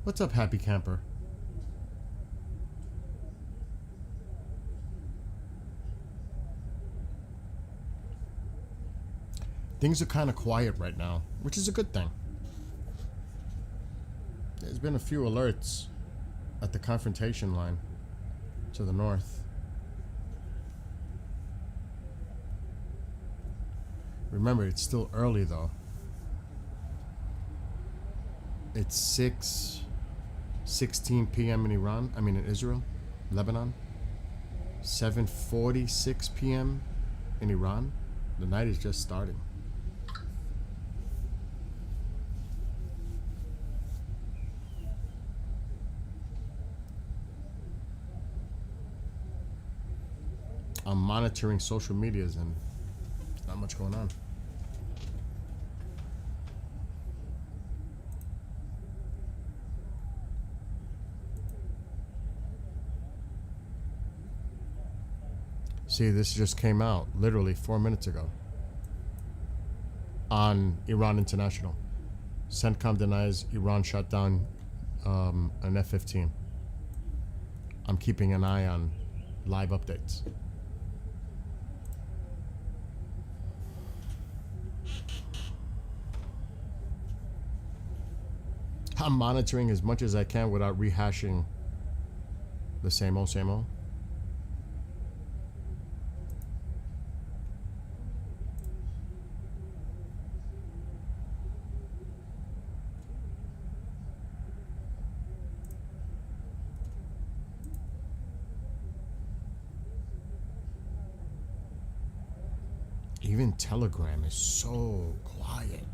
What's up, Happy Camper? Things are kind of quiet right now, which is a good thing. There's been a few alerts at the confrontation line to the north. Remember, it's still early though. It's 6:16 p.m. in Iran. In Israel, Lebanon. 7:46 p.m. in Iran. The night is just starting. I'm monitoring social medias and not much going on. See, this just came out literally 4 minutes ago on Iran International. CENTCOM denies Iran shot down an F-15. I'm keeping an eye on live updates. I'm monitoring as much as I can without rehashing the same old, same old. Even Telegram is so quiet.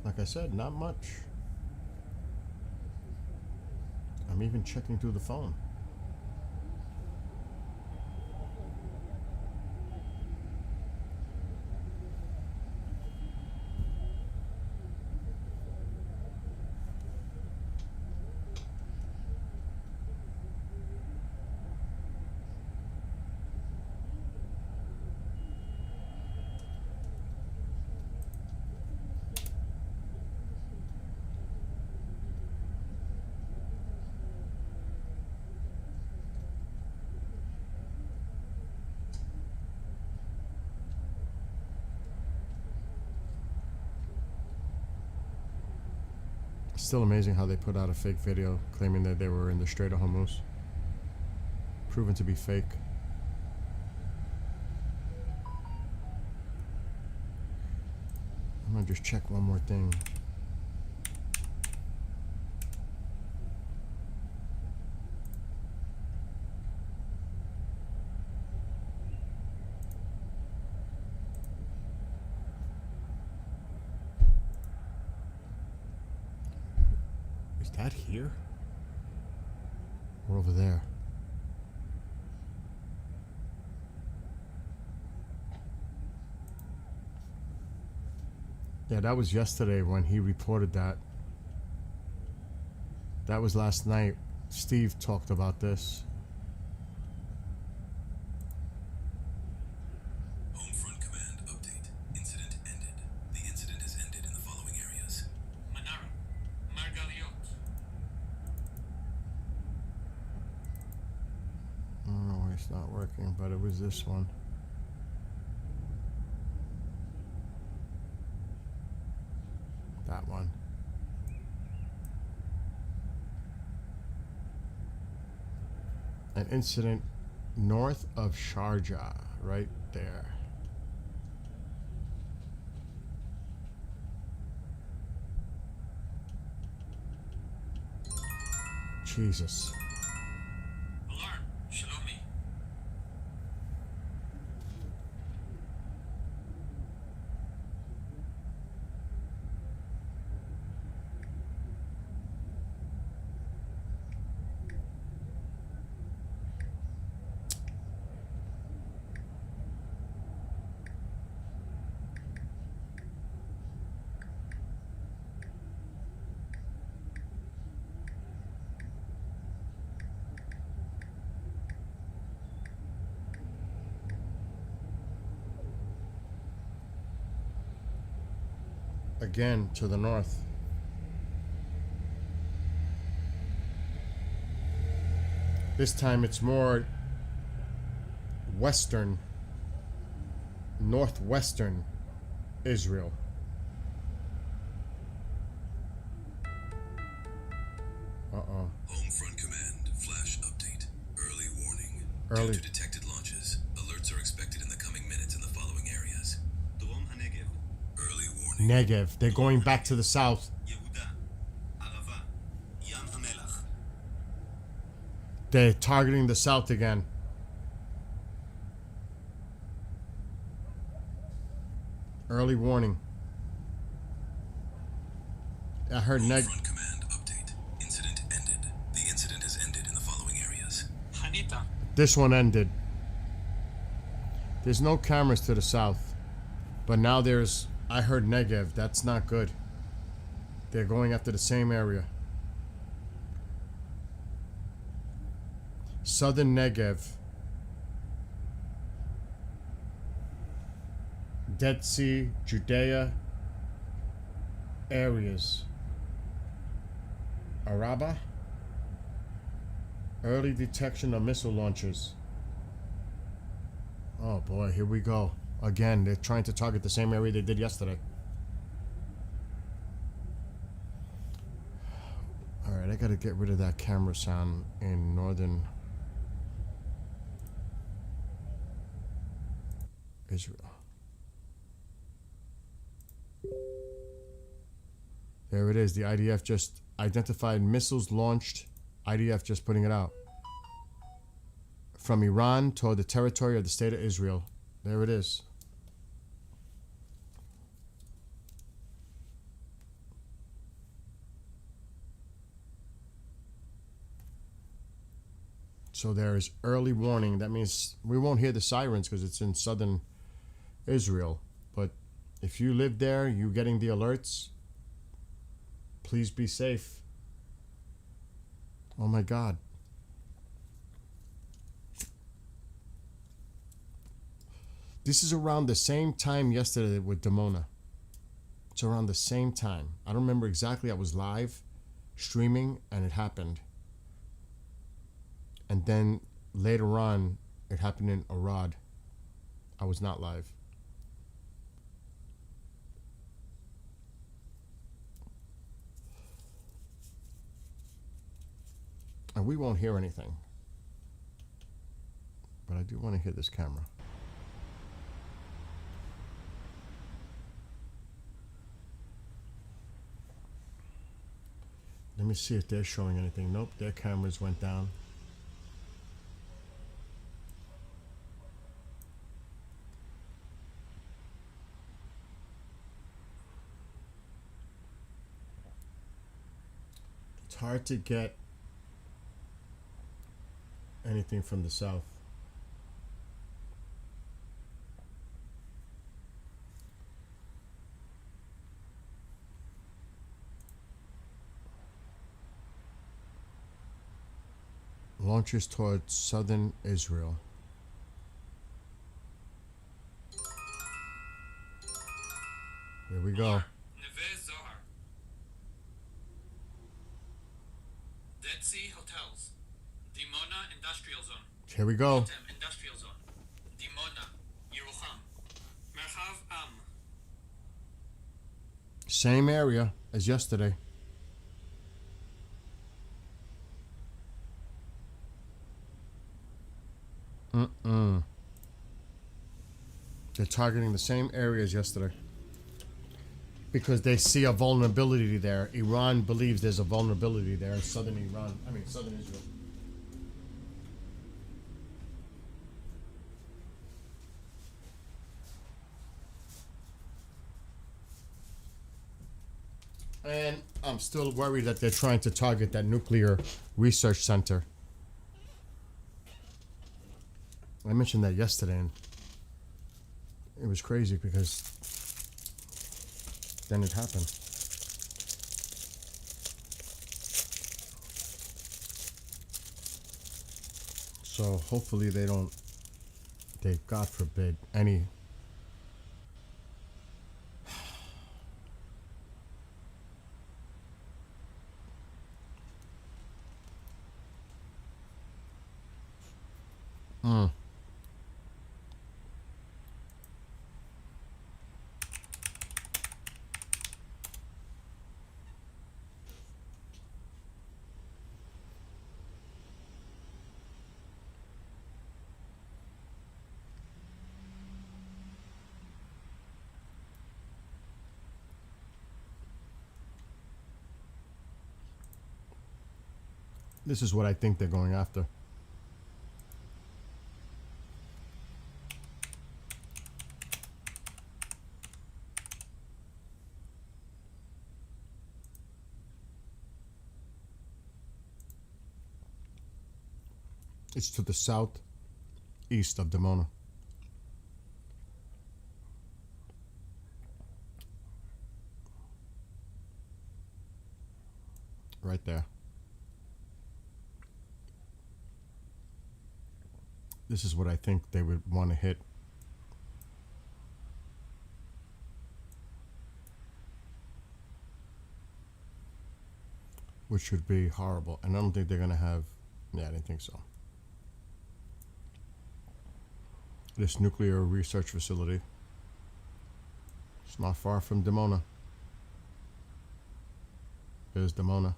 Like I said, not much. I'm even checking through the phone. Still amazing how they put out a fake video claiming that they were in the Strait of Hormuz. Proven to be fake. I'm gonna just check one more thing. Is that here? Or over there? Yeah, that was yesterday when he reported that. That was last night. Steve talked about this. Homefront Command update. Incident ended. The incident has ended in the following areas. Manara, Margaliot, I don't know why it's not working, but it was this one. That one. An incident north of Sharjah, right there. Jesus. Alarm, Shalomi. Again, to the north. This time it's more western, northwestern Israel. Uh-oh. Homefront Command, flash update. Early warning. Early. Due to detected launches, alerts are expected in the coming minutes in the following areas. Drom HaNegev. Early warning. Negev. They're going back to the south. Yehuda. Arava. Yam HaMelach. They're targeting the south again. Early warning. I heard Front command update. Incident ended. The incident has ended in the following areas. Hanita. This one ended. There's no cameras to the south. But now there's... I heard Negev. That's not good. They're going after the same area. Southern Negev. Dead Sea, Judea areas. Araba. Early detection of missile launchers. Oh boy, here we go. Again, they're trying to target the same area they did yesterday. Alright, I gotta get rid of that camera sound in northern Israel. There it is. The IDF just identified missiles launched. IDF just putting it out. From Iran toward the territory of the state of Israel. There it is. So there is early warning. That means we won't hear the sirens because it's in southern Israel. But if you live there, you getting the alerts, please be safe. Oh my God. This is around the same time yesterday with Dimona. It's around the same time. I don't remember exactly. I was live streaming and it happened. And then later on, it happened in Arad. I was not live. And we won't hear anything. But I do want to hear this camera. Let me see if they're showing anything. Nope, their cameras went down. It's hard to get anything from the south. Launches towards southern Israel. Here we go. Neve Zohar. Dead Sea Hotels. Dimona Industrial Zone. Here we go. Rotem Industrial Zone. Dimona. Yerucham. Merchav Am. Same area as yesterday. They're targeting the same area as yesterday. Because they see a vulnerability there. Iran believes there's a vulnerability there in southern Iran. I mean, southern Israel. And I'm still worried that they're trying to target that nuclear research center. I mentioned that yesterday, and it was crazy because then it happened. So hopefully they don't, God forbid, any This is what I think they're going after. It's to the south east of Dimona. Right there. This is what I think they would want to hit. Which would be horrible. And I don't think they're going to have... Yeah, I didn't think so. This nuclear research facility. It's not far from Dimona. There's Dimona.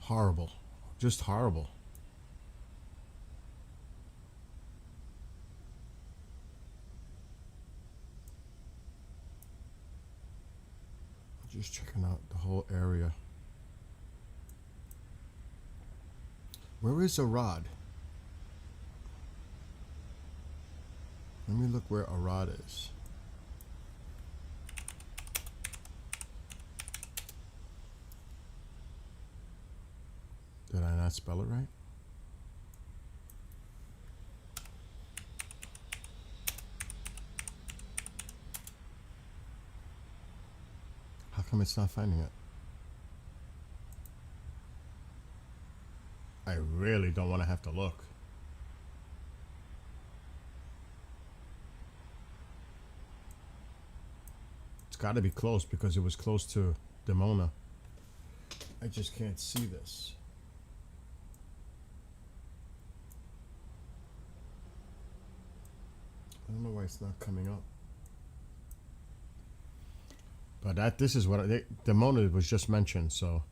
Horrible. Just horrible. Just checking out the whole area. Where is Arad? Let me look where Arad is. Did I not spell it right? How come it's not finding it? I really don't want to have to look. It's got to be close because it was close to Dimona. I just can't see this. I don't know why it's not coming up. But this is what Dimona was just mentioned, so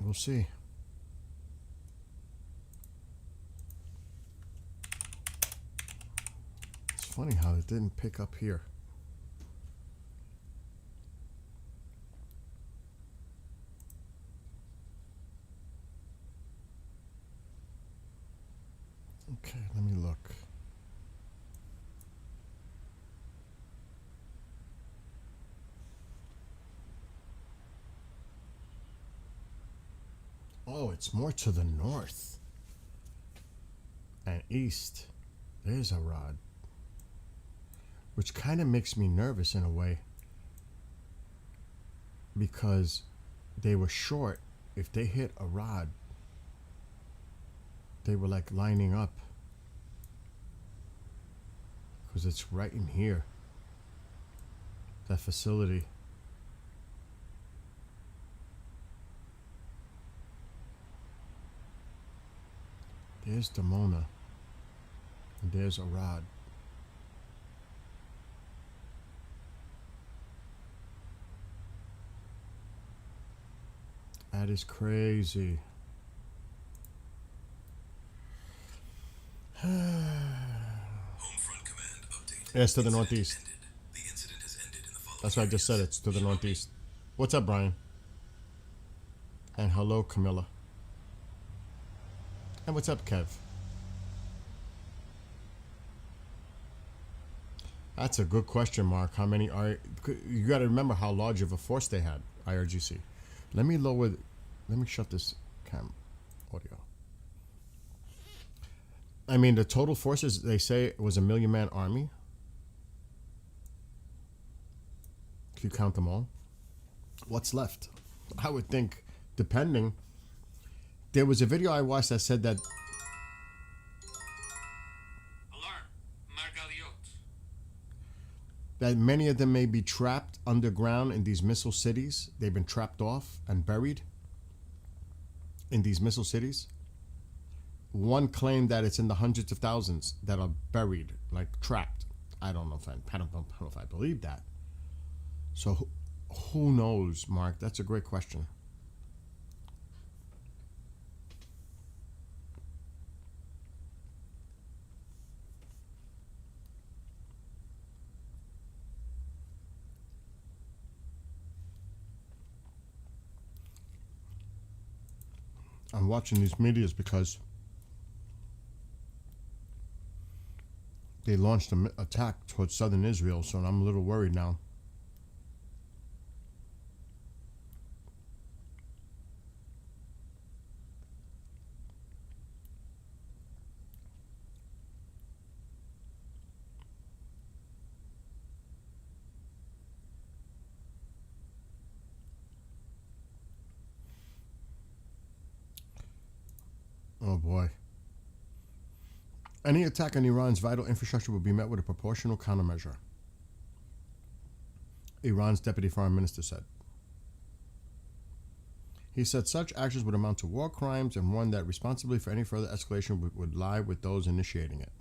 we'll see. It's funny how it didn't pick up here. Okay, let me look. Oh, it's more to the north and east. There's a rod, which kind of makes me nervous in a way because they were short. If they hit a rod, they were like lining up because it's right in here, that facility. There's Dimona, and there's Arad. That is crazy. Home front command update. Yes, to the northeast. The incident has ended in the following. That's what I just said. It's to the northeast. What's up, Brian? And hello, Camilla. And what's up, Kev? That's a good question, Mark. How many are... You got to remember how large of a force they had, IRGC. Let me lower... Let me shut this audio. I mean, the total forces, they say it was a 1 million man army. If you count them all. What's left? I would think, depending... There was a video I watched that said that many of them may be trapped underground in these missile cities. They've been trapped off and buried in these missile cities. One claimed that it's in the hundreds of thousands that are buried, like trapped. I don't know if I believe that. So who knows, Mark? That's a great question. I'm watching these medias because They launched an attack towards southern Israel, so I'm a little worried now. Oh boy. Any attack on Iran's vital infrastructure will be met with a proportional countermeasure, Iran's deputy foreign minister said. He said such actions would amount to war crimes and warned that responsibility for any further escalation would lie with those initiating it.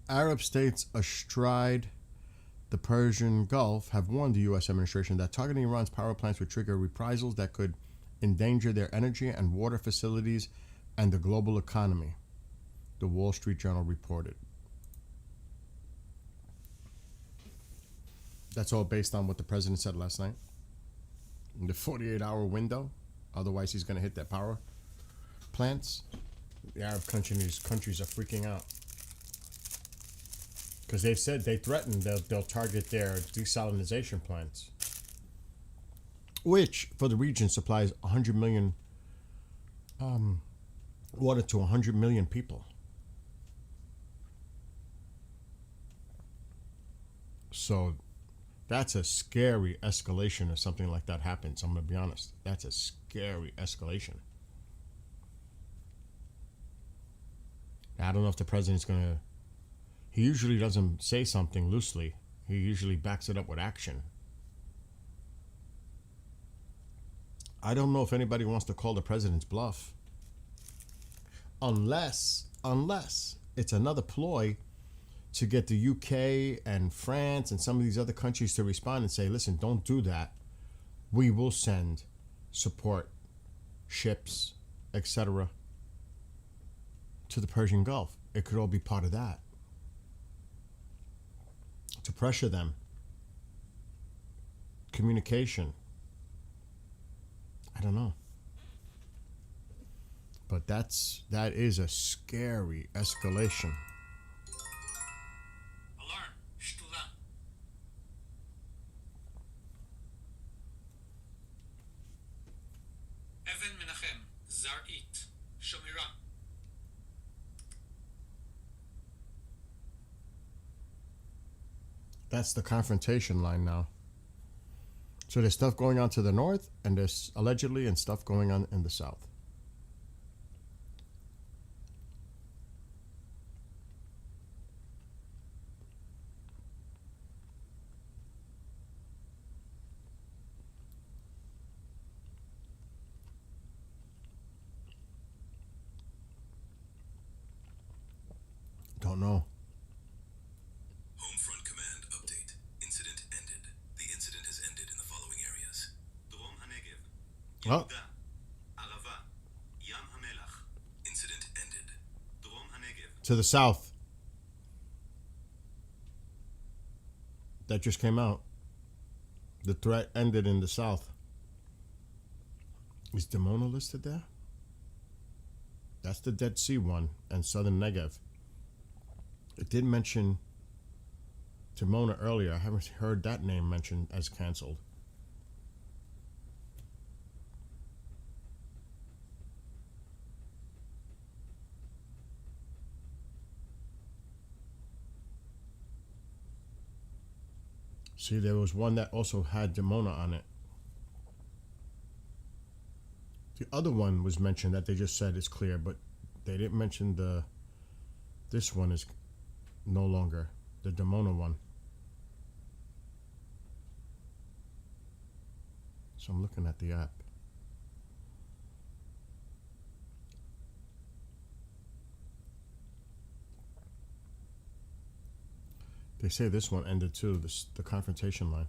Arab states astride the Persian Gulf have warned the U.S. administration that targeting Iran's power plants would trigger reprisals that could endanger their energy and water facilities and the global economy, the Wall Street Journal reported. That's all based on what the president said last night. In the 48-hour window, otherwise he's going to hit their power plants. The Arab countries are freaking out. Because they've said, they threatened they'll target their desalinization plants, which for the region supplies 100 million water to 100 million people. So that's a scary escalation if something like that happens. I'm going to be honest. That's a scary escalation. I don't know if the president's going to... He usually doesn't say something loosely. He usually backs it up with action. I don't know if anybody wants to call the president's bluff. Unless it's another ploy to get the UK and France and some of these other countries to respond and say, listen, don't do that. We will send support ships, etc., to the Persian Gulf. It could all be part of that. To pressure them. Communication. I don't know. But that is a scary escalation. Alarm, Shtula. Evan Menachem, Zarit, Shomira. That's the confrontation line now. So there's stuff going on to the north, and there's allegedly and stuff going on in the south. Don't know. Homefront Command update. Incident ended. The incident has ended in the following areas. Drom HaNegev. Yehuda. Arava. Yam HaMelach. Incident ended. Drom HaNegev. To the south. That just came out. The threat ended in the south. Is Dimona listed there? That's the Dead Sea one and southern Negev. It did mention Dimona earlier. I haven't heard that name mentioned as canceled. See, there was one that also had Dimona on it. The other one was mentioned that they just said is clear, but they didn't mention this one is no longer the Dimona one. So I'm looking at the app. They say this one ended too, the confrontation line.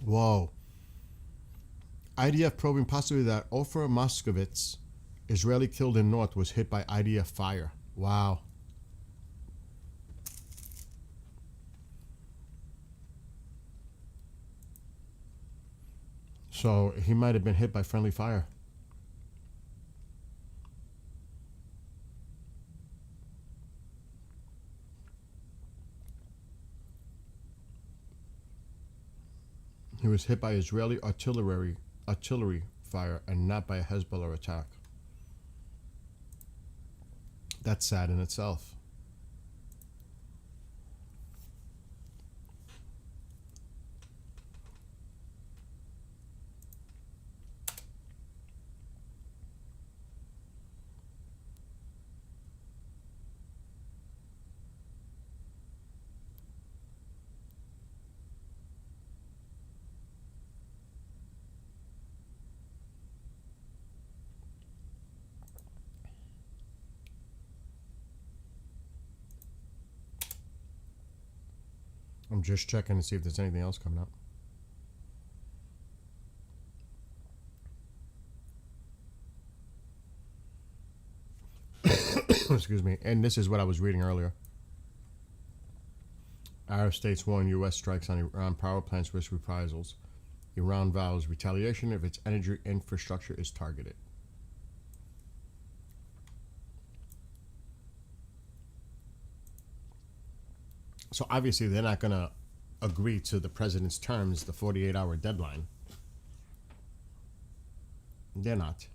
Whoa. IDF probing possibly that Ofer Moskovitz, Israeli killed in North, was hit by IDF fire. Wow. So he might have been hit by friendly fire. He was hit by Israeli artillery fire and not by a Hezbollah attack. That's sad in itself. I'm just checking to see if there's anything else coming up. Excuse me. And this is what I was reading earlier. Arab states warn U.S. strikes on Iran power plants risk reprisals. Iran vows retaliation if its energy infrastructure is targeted. So obviously they're not going to agree to the president's terms, the 48-hour deadline. They're not.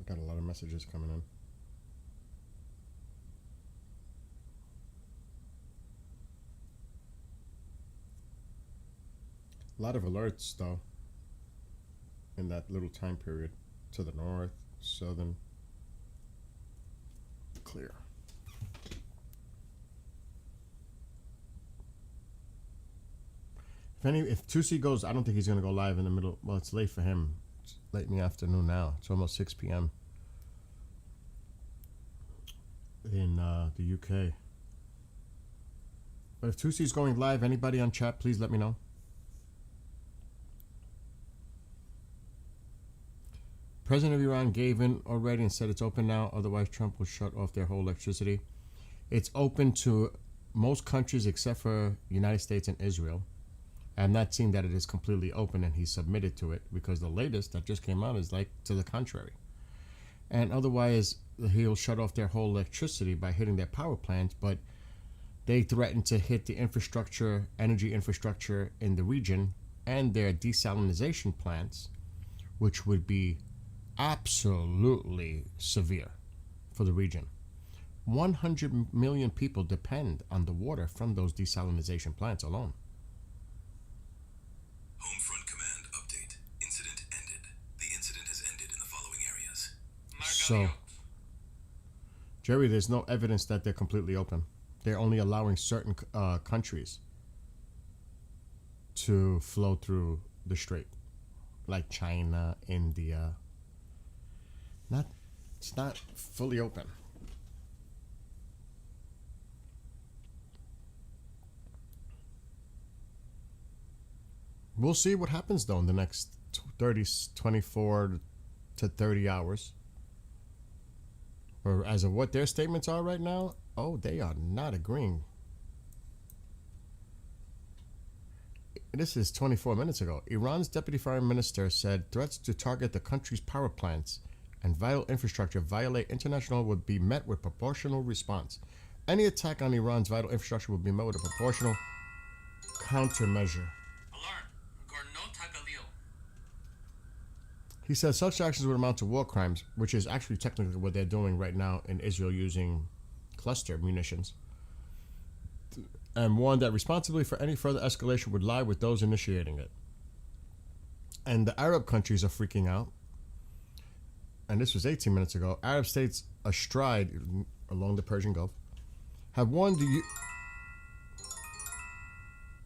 Got a lot of messages coming in. A lot of alerts, though, in that little time period. To the north, southern, clear. If Tusi goes, I don't think he's going to go live in the middle. Well, it's late for him. It's late in the afternoon now. It's almost 6 p.m. in the UK. But if Tusi's going live, anybody on chat, please let me know. President of Iran gave in already and said it's open now. Otherwise, Trump will shut off their whole electricity. It's open to most countries except for United States and Israel. I'm not seeing that it is completely open and he submitted to it, because the latest that just came out is like to the contrary. And otherwise, he'll shut off their whole electricity by hitting their power plants, but they threatened to hit the infrastructure, energy infrastructure in the region and their desalinization plants, which would be absolutely severe for the region. 100 million people depend on the water from those desalinization plants alone. Homefront Command update. Incident ended. The incident has ended in the following areas. So, Jerry, there's no evidence that they're completely open. They're only allowing certain countries to flow through the strait, like China, India. It's not fully open. We'll see what happens, though, in the next 24 to 30 hours. Or as of what their statements are right now, they are not agreeing. This is 24 minutes ago. Iran's deputy foreign minister said threats to target the country's power plants and vital infrastructure violate international would be met with proportional response. Any attack on Iran's vital infrastructure would be met with a proportional countermeasure. He says such actions would amount to war crimes, which is actually technically what they're doing right now in Israel, using cluster munitions, and warned that responsibility for any further escalation would lie with those initiating it. And the Arab countries are freaking out. And this was 18 minutes ago. Arab states astride along the Persian Gulf have warned the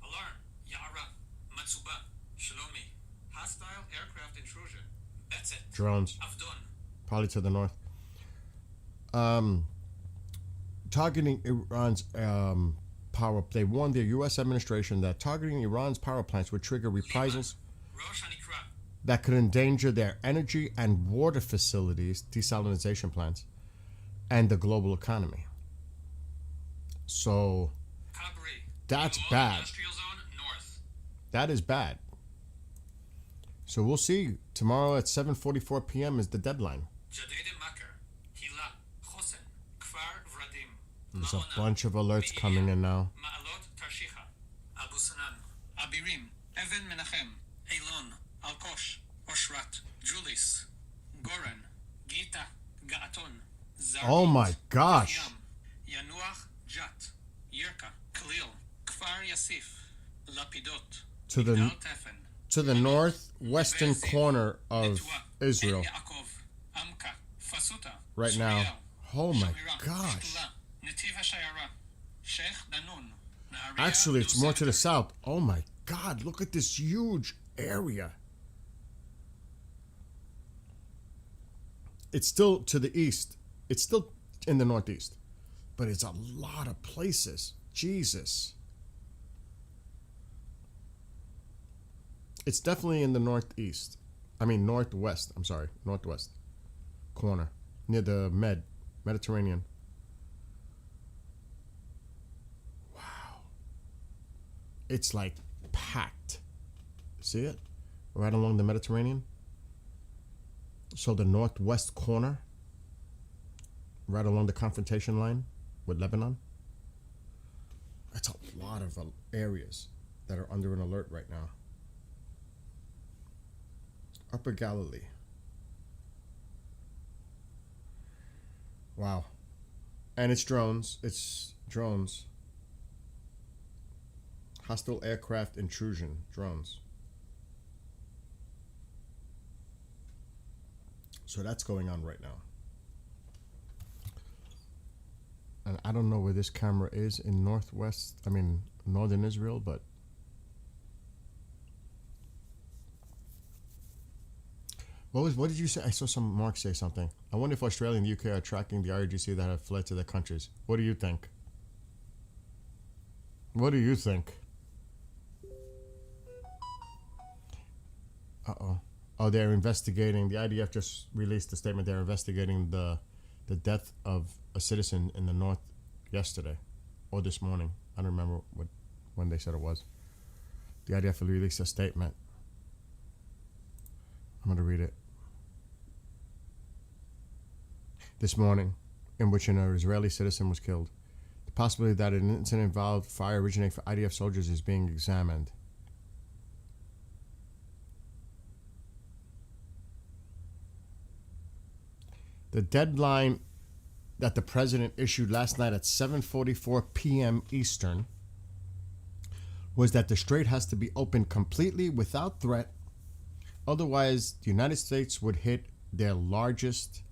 Alarm. Ya'ara. Matsuba. Shalomi. Hostile aircraft intrusion. That's it. drones, Avdon. probably to the north, targeting Iran's power. They warned the U.S. administration that targeting Iran's power plants would trigger reprisals that could endanger their energy and water facilities, desalination plants, and the global economy. So that's bad. That is bad. So we'll see. Tomorrow at 7:44 p.m. is the deadline. There's a bunch of alerts coming in now. Abirim, Evan Menachem, Elon, Alkosh, Oshrat, Julis, Goran, Gita, Gaaton, Zarot, Oh my gosh. Yanuach, Jat, Yirka, Khalil, Kfar Yasif, Lapidot, To the northwestern corner of Israel. Amka, Fasuta, Right now. Oh my gosh. Netiv HaShayara, Sheikh Danun, Actually, it's more to the south. Oh my God, look at this huge area. It's still to the east. It's still in the northeast. But it's a lot of places. Jesus. It's definitely in the northeast. Northwest. I'm sorry. Northwest corner. Near the Mediterranean. It's like packed. See it? Right along the Mediterranean. So the northwest corner, right along the confrontation line with Lebanon. That's a lot of areas that are under an alert right now. Upper Galilee. Wow. And it's drones. Hostile aircraft intrusion, drones. So that's going on right now. And I don't know where this camera is in northern Israel, but what did you say? I saw some Mark say something. I wonder if Australia and the UK are tracking the IRGC that have fled to their countries. What do you think? What do you think? Oh, they're investigating. The IDF just released a statement. They're investigating the death of a citizen in the north yesterday or this morning. I don't remember when they said it was. The IDF released a statement. I'm going to read it. This morning, in which an Israeli citizen was killed. The possibility that an incident involved fire originating for IDF soldiers is being examined. The deadline that the president issued last night at 7:44 p.m. Eastern was that the strait has to be opened completely without threat. Otherwise, the United States would hit their largest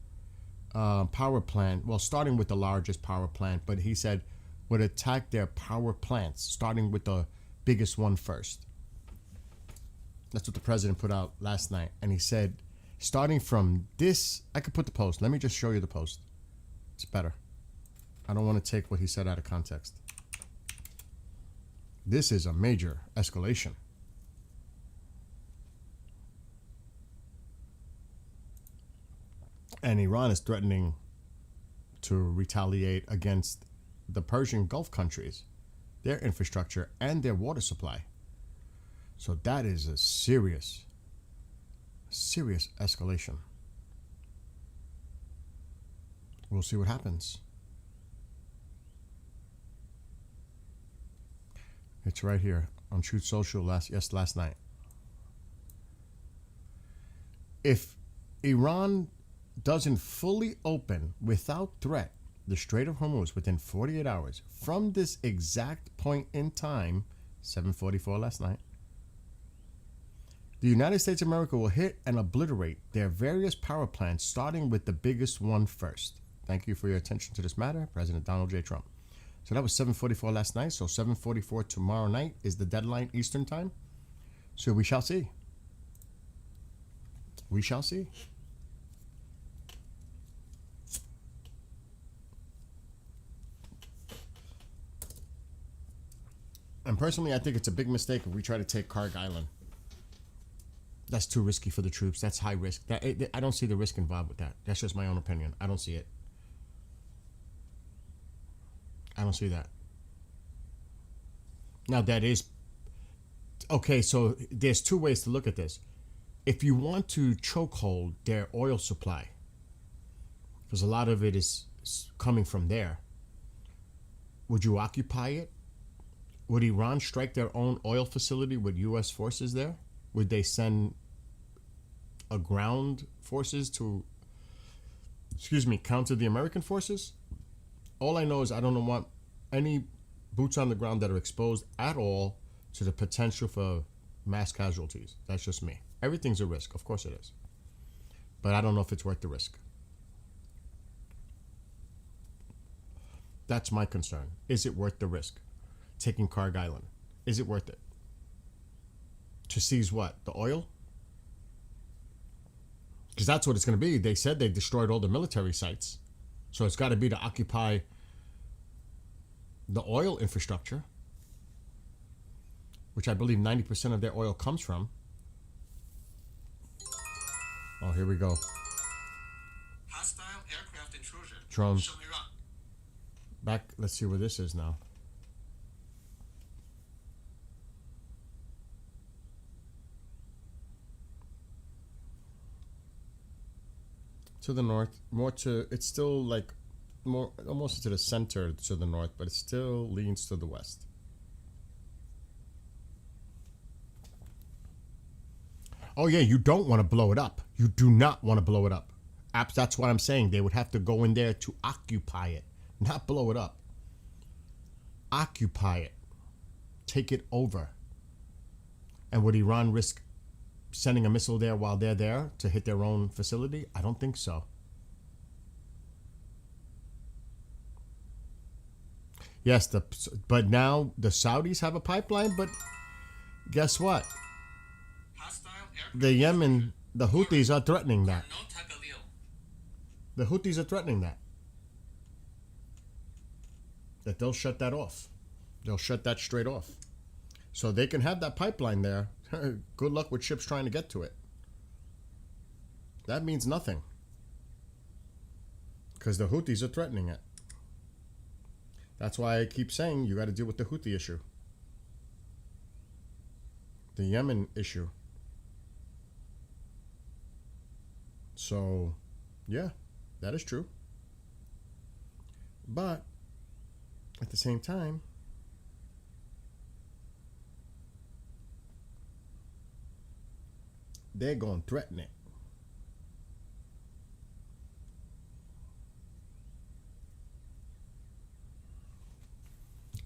power plant. Well, starting with the largest power plant, but he said would attack their power plants, starting with the biggest one first. That's what the president put out last night. And he said, starting from this, I could put the post. Let me just show you the post. It's better. I don't want to take what he said out of context. This is a major escalation. And Iran is threatening to retaliate against the Persian Gulf countries, their infrastructure, and their water supply. So that is a serious escalation. We'll see what happens. It's right here on Truth Social last night. If Iran doesn't fully open without threat the Strait of Hormuz within 48 hours from this exact point in time, 7:44 last night, the United States of America will hit and obliterate their various power plants, starting with the biggest one first. Thank you for your attention to this matter, President Donald J. Trump. So that was 7:44 last night. So 7:44 tomorrow night is the deadline Eastern time. So we shall see. We shall see. And personally, I think it's a big mistake if we try to take Karg Island. That's too risky for the troops. That's high risk. I don't see the risk involved with that. That's just my own opinion. I don't see it. I don't see that. Now, that is... Okay, so there's two ways to look at this. If you want to chokehold their oil supply, because a lot of it is coming from there, would you occupy it? Would Iran strike their own oil facility with U.S. forces there? Would they send a ground forces to, counter the American forces? All I know is I don't want any boots on the ground that are exposed at all to the potential for mass casualties. That's just me. Everything's a risk. Of course it is. But I don't know if it's worth the risk. That's my concern. Is it worth the risk? Taking Karg Island. Is it worth it? To seize what? The oil? Because that's what it's going to be. They said they destroyed all the military sites. So it's got to be to occupy the oil infrastructure, which I believe 90% of their oil comes from. Oh, here we go. Hostile aircraft intrusion. Drones. From Iran. Back, let's see where this is now. To the north, more to, it's still like more almost to the center to the north, but it still leans to the west. Oh yeah, you don't want to blow it up. You do not want to blow it up. That's what I'm saying. They would have to go in there to occupy it, not blow it up. Occupy it. Take it over. And would Iran risk sending a missile there while they're there to hit their own facility? I don't think so. Yes, but now the Saudis have a pipeline, but guess what? The Yemen, the Houthis are threatening that. The Houthis are threatening that. That they'll shut that off. They'll shut that straight off. So they can have that pipeline there. Good luck with ships trying to get to it. That means nothing. Because the Houthis are threatening it. That's why I keep saying you got to deal with the Houthi issue. The Yemen issue. So, yeah, that is true. But, at the same time, they're going to threaten it.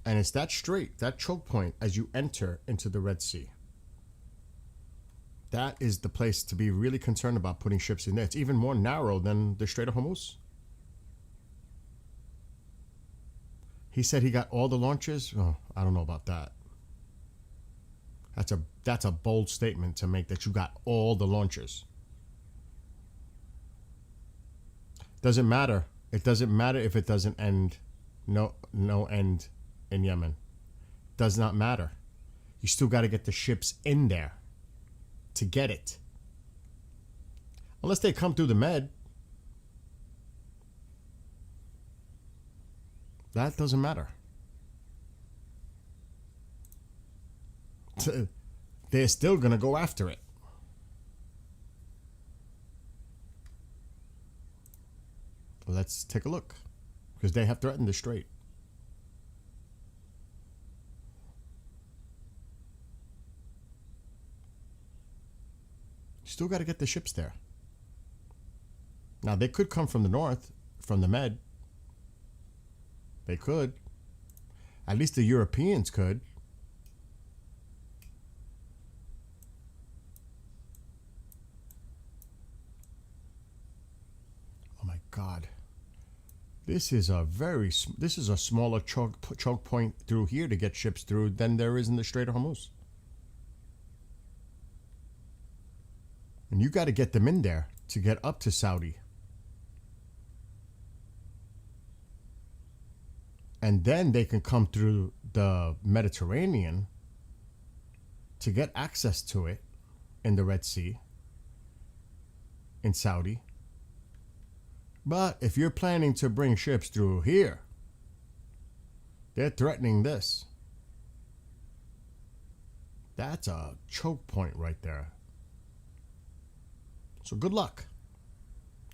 And it's that strait, that choke point as you enter into the Red Sea. That is the place to be really concerned about putting ships in there. It's even more narrow than the Strait of Hormuz. He said he got all the launches. Oh, I don't know about that. That's a bold statement to make, that you got all the launches. Doesn't matter. It doesn't matter if it doesn't end. No end in Yemen. Does not matter. You still got to get the ships in there to get it. Unless they come through the Med. That doesn't matter. They're still going to go after it. Let's take a look. Because they have threatened the strait. Still got to get the ships there. Now, they could come from the north, from the Med. They could. At least the Europeans could. Oh my God. This is a smaller choke point through here to get ships through than there is in the Strait of Hormuz. And you got to get them in there to get up to Saudi. And then they can come through the Mediterranean to get access to it in the Red Sea, in Saudi. But if you're planning to bring ships through here, they're threatening this. That's a choke point right there. So good luck.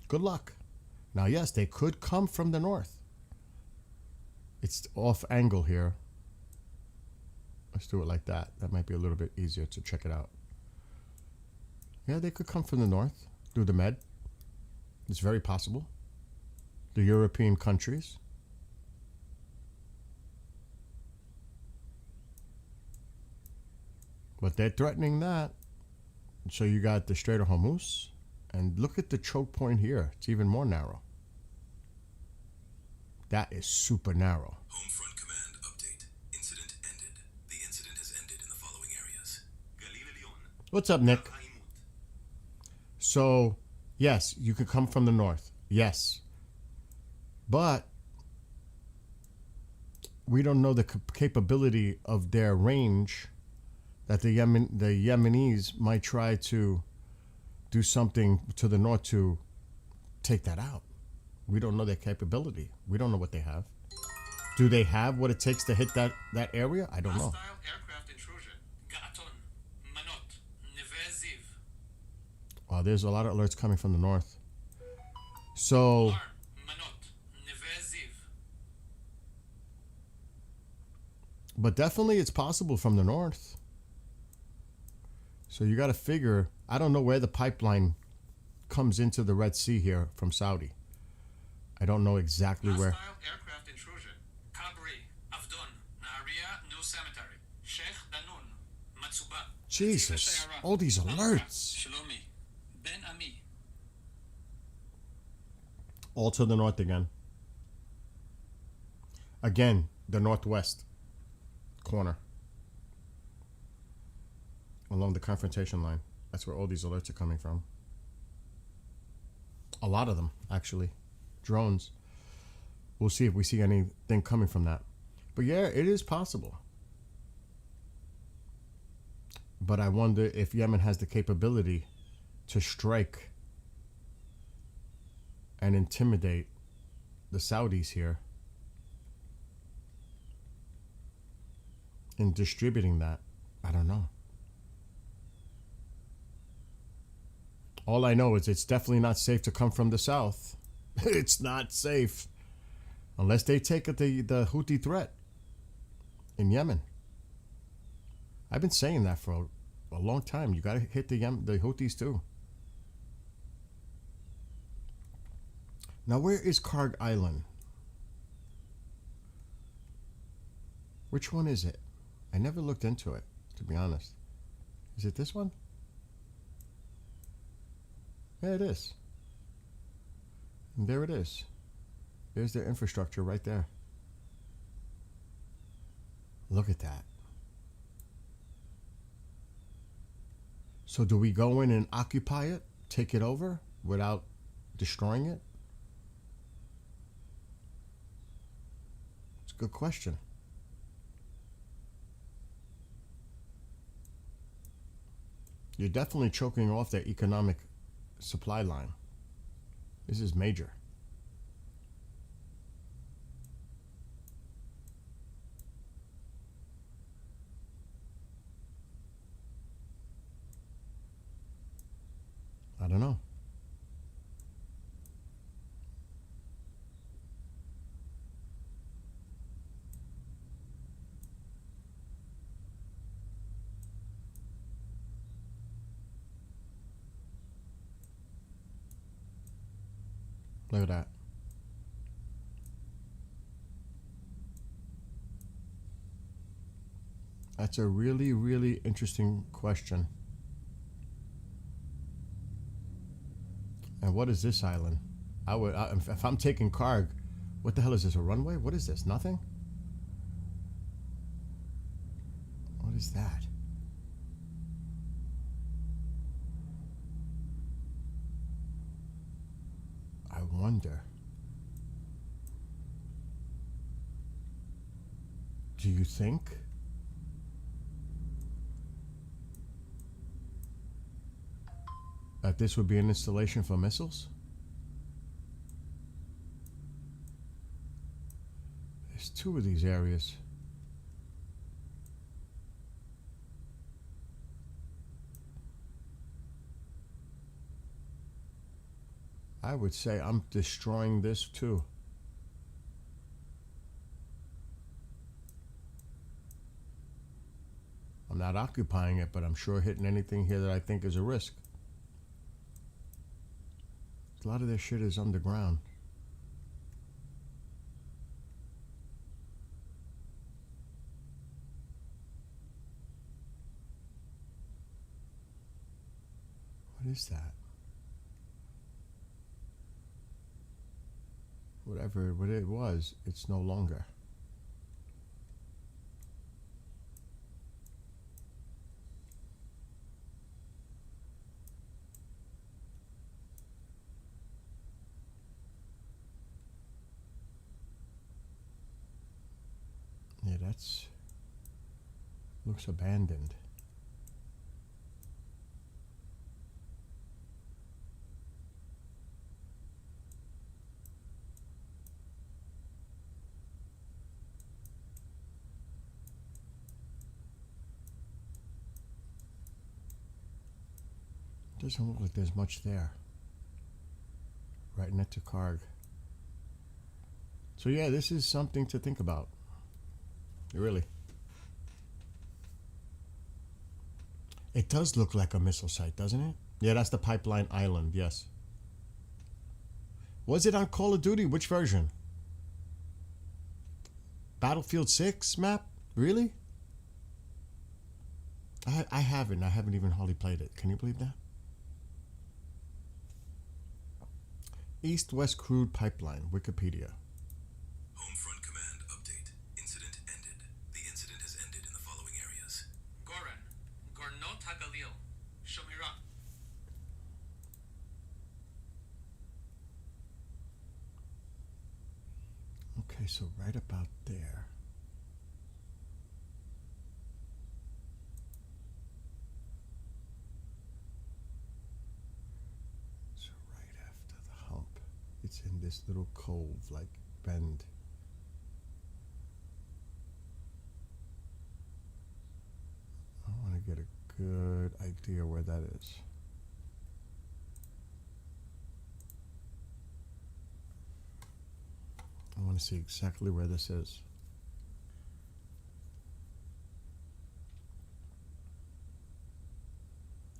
Good luck. Now, yes, they could come from the north. It's off angle here. Let's do it like that. That might be a little bit easier to check it out. Yeah, they could come from the north through the Med. It's very possible. The European countries. But they're threatening that. So you got the Strait of Hormuz. And look at the choke point here. It's even more narrow. That is super narrow. Home front command update. Incident ended. The incident has ended in the following areas. What's up, Nick? So, yes, you can come from the north. Yes. But we don't know the capability of their range that the Yemenis might try to do something to the north to take that out. We don't know their capability. We don't know what they have. Do they have what it takes to hit that area? I don't know. Hostile aircraft intrusion. Ga'aton, Manot, Neve Ziv. Oh, there's a lot of alerts coming from the north. So, Manot, Neve Ziv. but definitely it's possible from the north. So you got to figure, I don't know where the pipeline comes into the Red Sea here from Saudi. I don't know exactly where. Hostile aircraft intrusion. Kabri, Avdon, Nahariya, New Cemetery, Sheikh Danun, Matsuba. Jesus, all these alerts. Shlomi, Ben Ami. All to the north again. Again, the northwest corner. Along the confrontation line. That's where all these alerts are coming from. A lot of them, actually. Drones. We'll see if we see anything coming from that. But yeah, it is possible. But I wonder if Yemen has the capability to strike and intimidate the Saudis here in distributing that. I don't know. All I know is it's definitely not safe to come from the south. It's not safe. Unless they take the Houthi threat in Yemen. I've been saying that for a long time. You got to hit the Houthis too. Now, where is Karg Island? Which one is it? I never looked into it, to be honest. Is it this one? Yeah, it is. And there it is. There's their infrastructure right there. Look at that. So do we go in and occupy it? Take it over without destroying it? It's a good question. You're definitely choking off their economic supply line. This is major. I don't know. Look at that. That's a really, really interesting question. And what is this island? If I'm taking Karg, what the hell is this, a runway? What is this, nothing? What is that? I wonder. Do you think that this would be an installation for missiles? There's two of these areas. I would say I'm destroying this too. I'm not occupying it, but I'm sure hitting anything here that I think is a risk. A lot of this shit is underground. What is that? Whatever it was, it's no longer. Yeah, that's looks abandoned. Doesn't look like there's much there. Right next to Karg. So yeah, this is something to think about. Really. It does look like a missile site, doesn't it? Yeah, that's the pipeline island, yes. Was it on Call of Duty? Which version? Battlefield 6 map? Really? I haven't. I haven't even hardly played it. Can you believe that? East-West Crude Pipeline, Wikipedia. Homefront Command update. Incident ended. The incident has ended in the following areas. Goran, Gornot HaGalil, Shomiran. Okay, so right about there. So right after the hump, it's in this little cove, like bend. I want to get a good idea where that is. I want to see exactly where this is.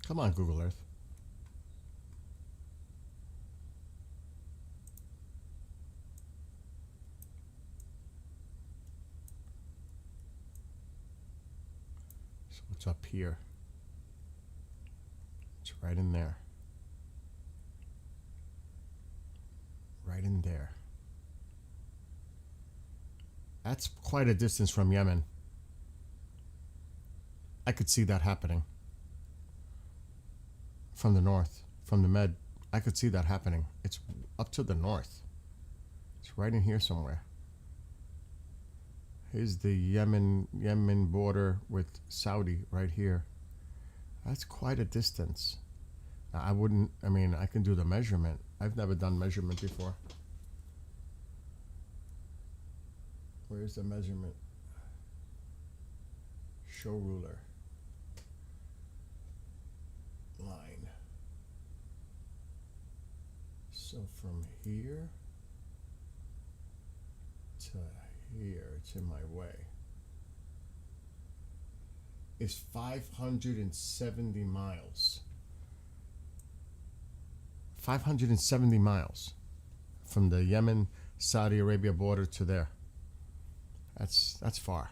Come on, Google Earth. So what's up here? It's right in there. Right in there. That's quite a distance from Yemen. I could see that happening. From the north, from the Med, I could see that happening. It's up to the north. It's right in here somewhere. Here's the Yemen border with Saudi right here. That's quite a distance. Now, I can do the measurement. I've never done measurement before. Where's the measurement? Show ruler. Line. So from here to here, it's in my way. It's 570 miles. 570 miles from the Yemen, Saudi Arabia border to there. That's far.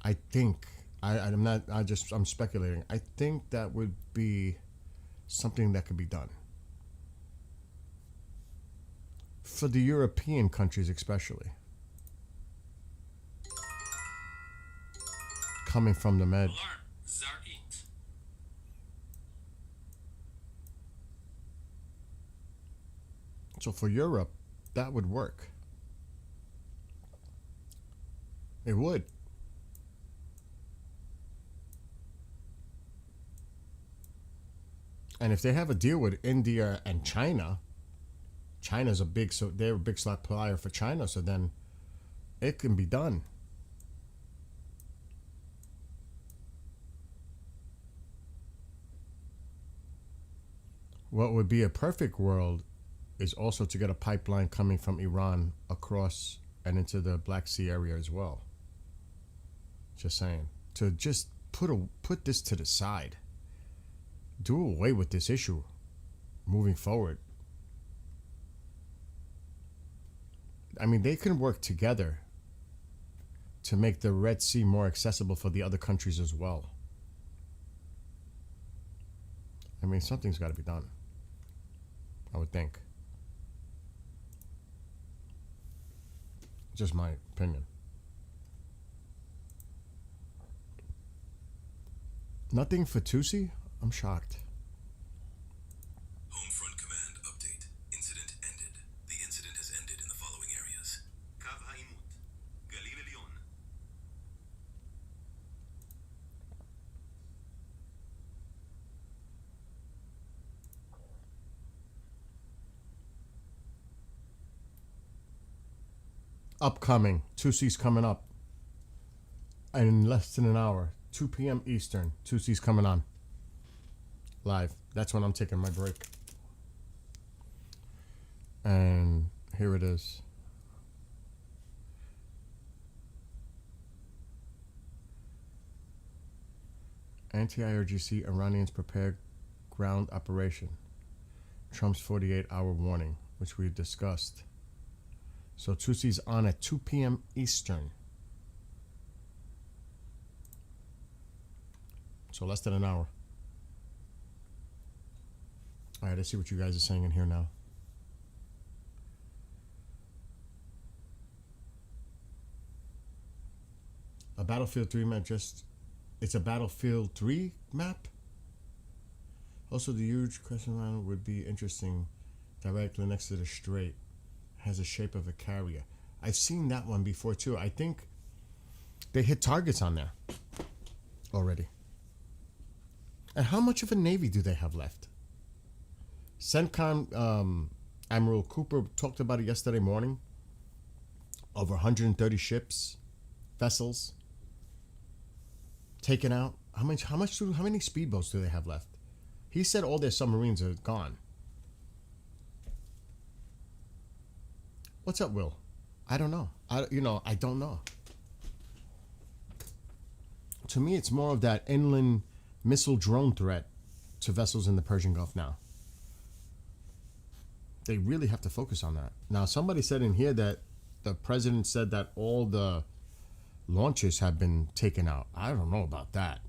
I think I'm not. I'm speculating. I think that would be something that could be done for the European countries, especially coming from the Med. So for Europe, that would work. It would. And if they have a deal with India and China, China's they're a big supplier for China, so then it can be done. What would be a perfect world is also to get a pipeline coming from Iran across and into the Black Sea area as well. Just saying. To just put this to the side. Do away with this issue moving forward. I mean, they can work together to make the Red Sea more accessible for the other countries as well. I mean, something's got to be done, I would think. Just my opinion. Nothing for Tusi? I'm shocked. Home Front Command update. Incident ended. The incident has ended in the following areas. Kav Ha'imut. Galil Elyon. Upcoming. Tusi's coming up. In less than an hour. 2 p.m. Eastern. Tusi's coming on. Live. That's when I'm taking my break. And here it is. Anti-IRGC Iranians prepare ground operation. Trump's 48-hour warning, which we discussed. So Tusi's on at 2 p.m. Eastern. So less than an hour. All right, let's see what you guys are saying in here now. A Battlefield 3 map it's a Battlefield 3 map? Also, the huge crescent island would be interesting directly next to the strait. Has the shape of a carrier. I've seen that one before too. I think they hit targets on there already. And how much of a navy do they have left? CENTCOM Admiral Cooper talked about it yesterday morning. Over 130 ships, vessels taken out. How many speedboats do they have left? He said all their submarines are gone. What's up, Will? I don't know. I don't know. To me, it's more of that inland missile drone threat to vessels in the Persian Gulf now. They really have to focus on that. Now, somebody said in here that the president said that all the launches have been taken out. I don't know about that.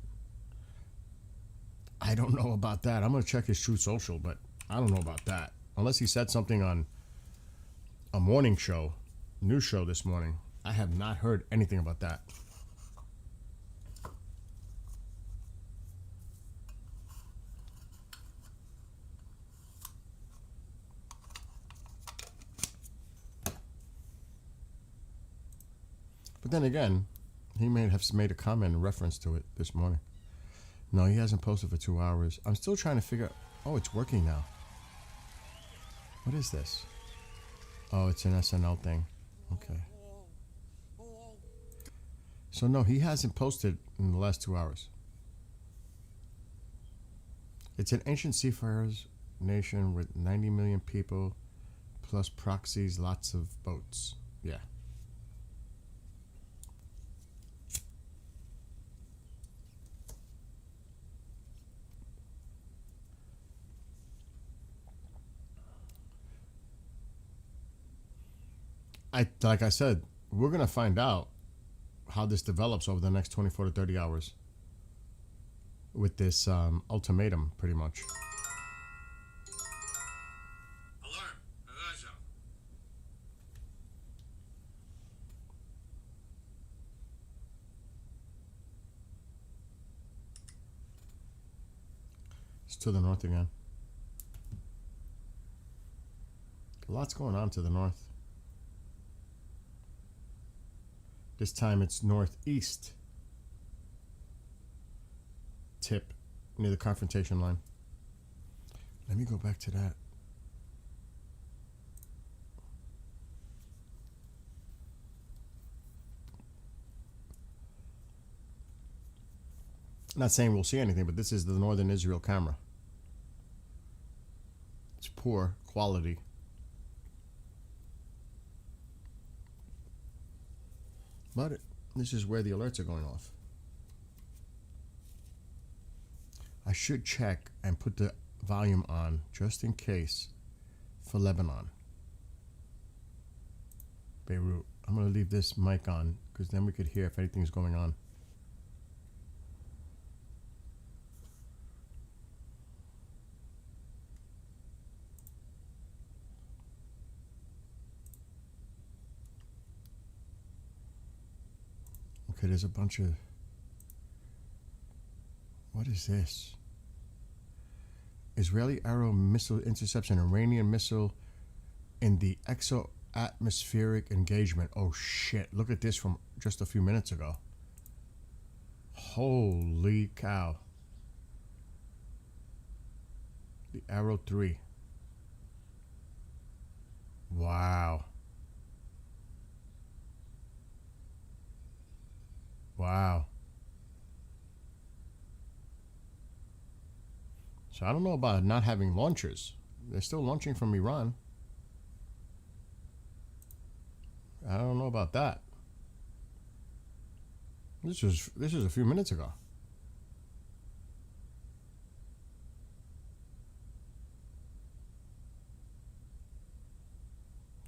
I'm going to check his Truth Social, but I don't know about that. Unless he said something on a morning show, news show this morning. I have not heard anything about that. But then again, he may have made a comment in reference to it this morning. No, he hasn't posted for 2 hours. I'm still trying to figure out. Oh, it's working now. What is this? Oh, it's an SNL thing. Okay. So no, he hasn't posted in the last 2 hours. It's an ancient seafarers nation with 90 million people, plus proxies, lots of boats. Yeah. Like I said, we're gonna find out how this develops over the next 24 to 30 hours with this ultimatum, pretty much. Alarm. Raja. It's to the north again. A lot's going on to the north. This time it's northeast tip near the confrontation line. Let me go back to that. Not saying we'll see anything, but this is the northern Israel camera. It's poor quality. But this is where the alerts are going off. I should check and put the volume on just in case for Lebanon. Beirut. I'm going to leave this mic on because then we could hear if anything's going on. Okay, there's a bunch of... What is this? Israeli Arrow missile intercepts an Iranian missile in the exo-atmospheric engagement. Oh shit, look at this from just a few minutes ago. Holy cow. The Arrow 3. Wow. Wow. So I don't know about not having launchers. They're still launching from Iran. I don't know about that. This was a few minutes ago.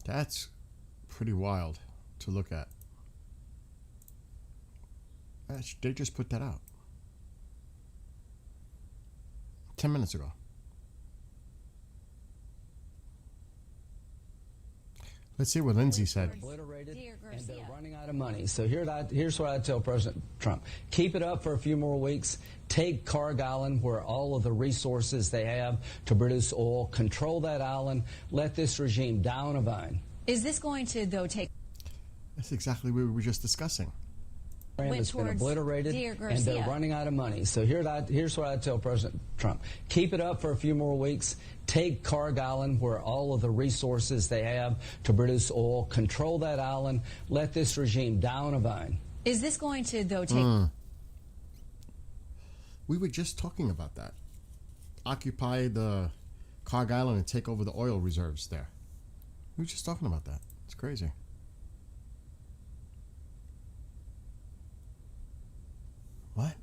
That's pretty wild to look at. They just put that out 10 minutes ago. Let's see what Lindsay said. Obliterated, and they're running out of money. So here's what I tell President Trump. Keep it up for a few more weeks. Take Carg Island, where all of the resources they have to produce oil. Control that island. Let this regime die on a vine. Is this going to, though, take... That's exactly what we were just discussing. It's been obliterated, and they're running out of money. So here's what I tell President Trump. Keep it up for a few more weeks. Take Carg Island, where all of the resources they have to produce oil. Control that island. Let this regime die on a vine. Is this going to, though, take... We were just talking about that. Occupy the Carg Island and take over the oil reserves there. We were just talking about that. It's crazy. What?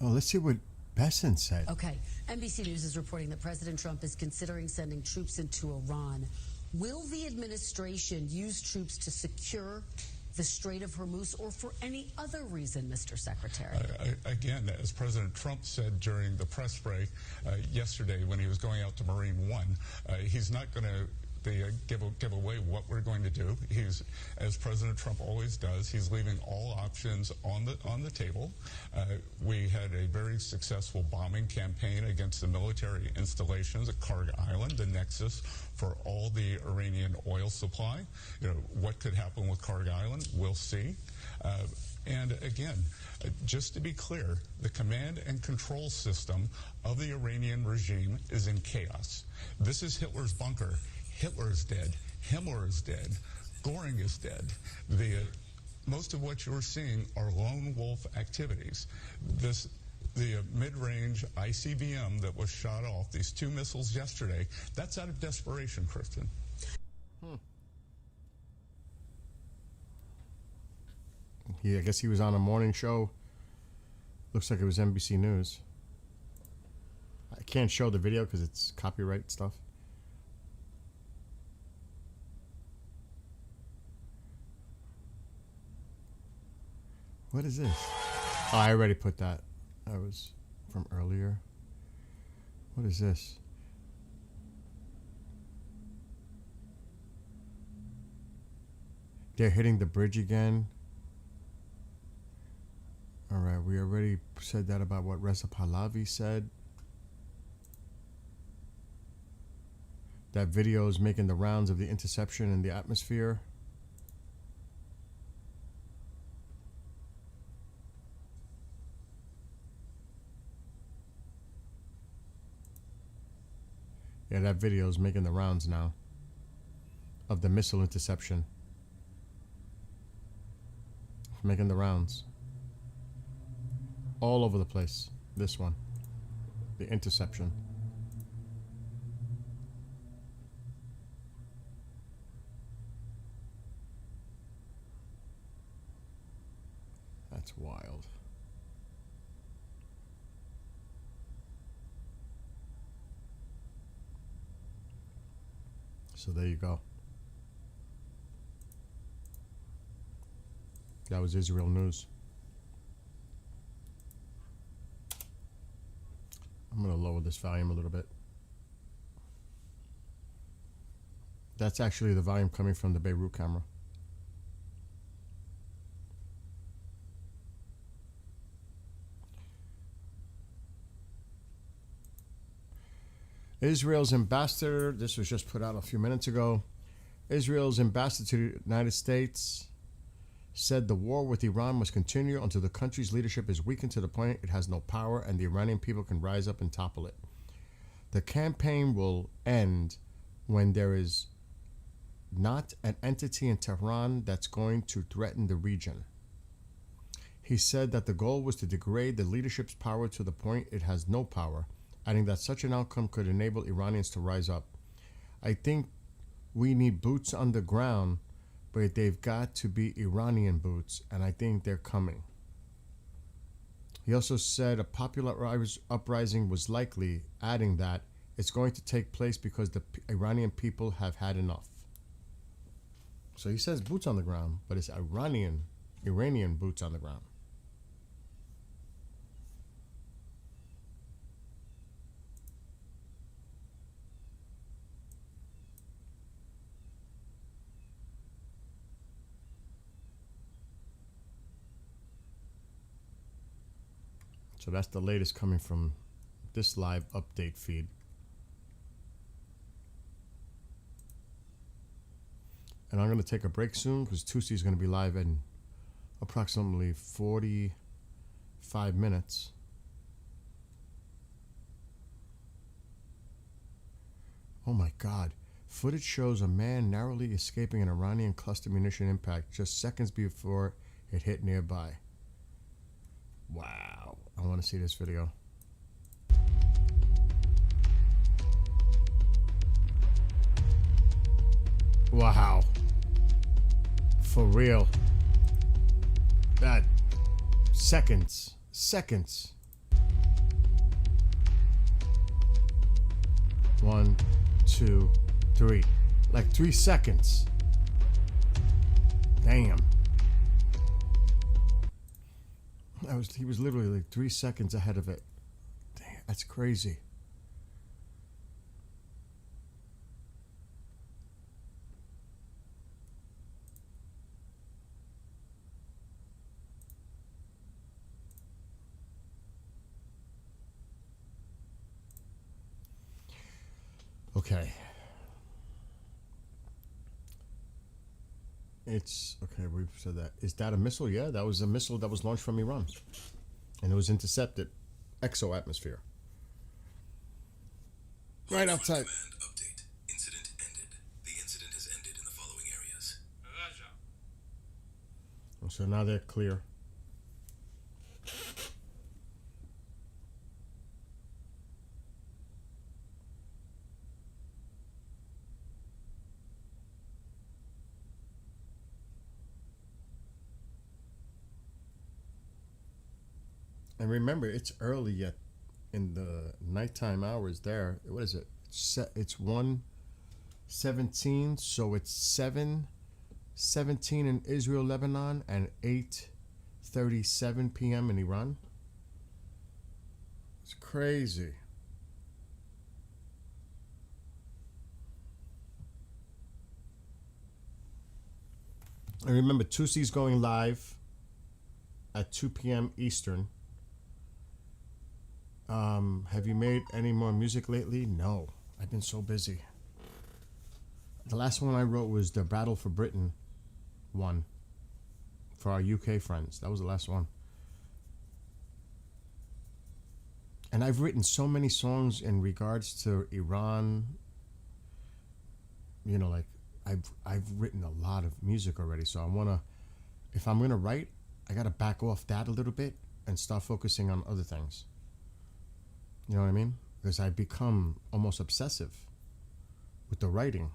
Oh, let's see what Besson said. Okay. NBC News is reporting that President Trump is considering sending troops into Iran. Will the administration use troops to secure the Strait of Hormuz or for any other reason, Mr. Secretary? Again, as President Trump said during the press break yesterday when he was going out to Marine One, he's not going to give away what we're going to do. He's, as President Trump always does, he's leaving all options on the table. We had a very successful bombing campaign against the military installations at Carg Island, the nexus for all the Iranian oil supply. You know, what could happen with Carg Island, we'll see. And again, just to be clear, the command and control system of the Iranian regime is in chaos. This is Hitler's bunker. Hitler is dead. Himmler is dead. Goring is dead. Most of what you're seeing are lone wolf activities. The mid-range ICBM that was shot off, these 2 missiles yesterday, that's out of desperation, Kristen. I guess he was on a morning show. Looks like it was NBC News. I can't show the video because it's copyright stuff. What is this? Oh, I already put that. That was from earlier. What is this? They're hitting the bridge again. All right, we already said that about what Reza Pahlavi said. That video is making the rounds of the interception in the atmosphere. Yeah, that video is making the rounds now of the missile interception. Making the rounds all over the place. This one, the interception. That's wild. So there you go. That was Israel news. I'm going to lower this volume a little bit. That's actually the volume coming from the Beirut camera. Israel's ambassador, this was just put out a few minutes ago. Israel's ambassador to the United States said the war with Iran must continue until the country's leadership is weakened to the point it has no power and the Iranian people can rise up and topple it. The campaign will end when there is not an entity in Tehran that's going to threaten the region. He said that the goal was to degrade the leadership's power to the point it has no power, adding that such an outcome could enable Iranians to rise up. I think we need boots on the ground, but they've got to be Iranian boots, and I think they're coming. He also said a popular uprising was likely, adding that it's going to take place because the Iranian people have had enough. So he says boots on the ground, but it's Iranian boots on the ground. So that's the latest coming from this live update feed. And I'm going to take a break soon because Tusi is going to be live in approximately 45 minutes. Oh my God. Footage shows a man narrowly escaping an Iranian cluster munition impact just seconds before it hit nearby. Wow. I want to see this video. Wow. For real. That seconds. 1, 2, 3. Like 3 seconds. Damn. He was literally like 3 seconds ahead of it. Damn, that's crazy. Okay. It's okay. We've said that. Is that a missile? Yeah, that was a missile that was launched from Iran, and it was intercepted, exo-atmosphere, right outside. Update. Incident ended. The incident has ended in the following areas. So now they're clear. And remember, it's early yet in the nighttime hours there. What is it? It's 1:17, so it's 7:17 in Israel, Lebanon, and 8:37 p.m. in Iran. It's crazy. And remember, Tusi's going live at 2 p.m. Eastern. Have you made any more music lately? No, I've been so busy. The last one I wrote was the Battle for Britain one for our UK friends. That was the last one. And I've written so many songs in regards to Iran. You know, like I've written a lot of music already. So if I'm gonna write, I gotta back off that a little bit and start focusing on other things. You know what I mean? Because I've become almost obsessive with the writing.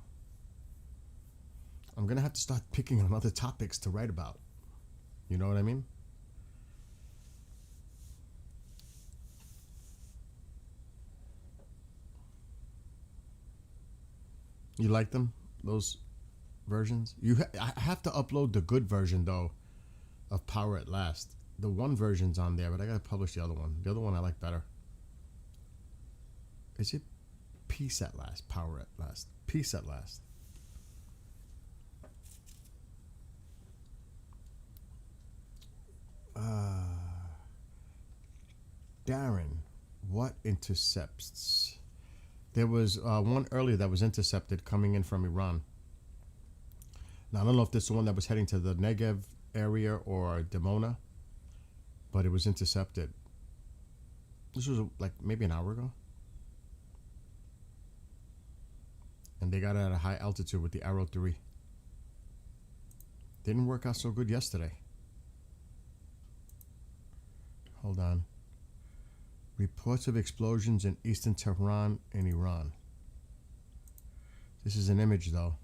I'm gonna have to start picking on other topics to write about. You know what I mean? You like them? Those versions? I have to upload the good version though of Power at Last. The one version's on there, but I gotta publish the other one. The other one I like better. Is it Peace at Last? Power at Last. Peace at Last. Darren, what intercepts? There was one earlier that was intercepted coming in from Iran. Now, I don't know if this is the one that was heading to the Negev area or Dimona, but it was intercepted. This was like maybe an hour ago. And they got it at a high altitude with the Arrow 3. Didn't work out so good yesterday. Hold on. Reports of explosions in eastern Tehran in Iran. This is an image though.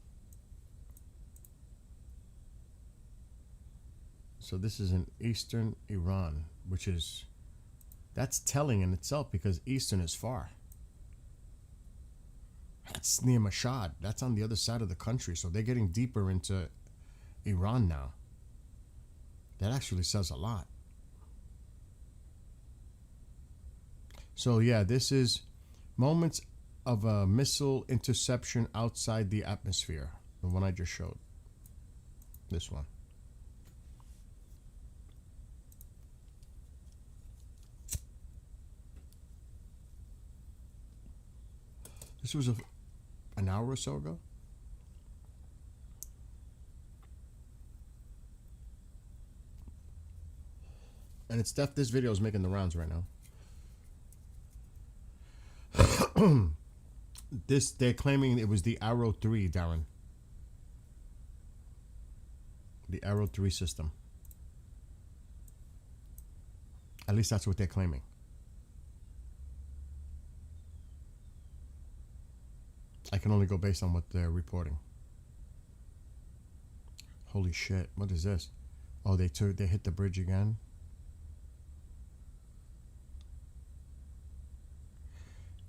So this is in eastern Iran, that's telling in itself because eastern is far. That's near Mashhad. That's on the other side of the country. So they're getting deeper into Iran now. That actually says a lot. So yeah, this is moments of a missile interception outside the atmosphere. The one I just showed. This one. This was an hour or so ago. And this video is making the rounds right now. They're claiming it was the Arrow 3, Darren. The Arrow 3 system. At least that's what they're claiming. I can only go based on what they're reporting. Holy shit, what is this? Oh, they hit the bridge again.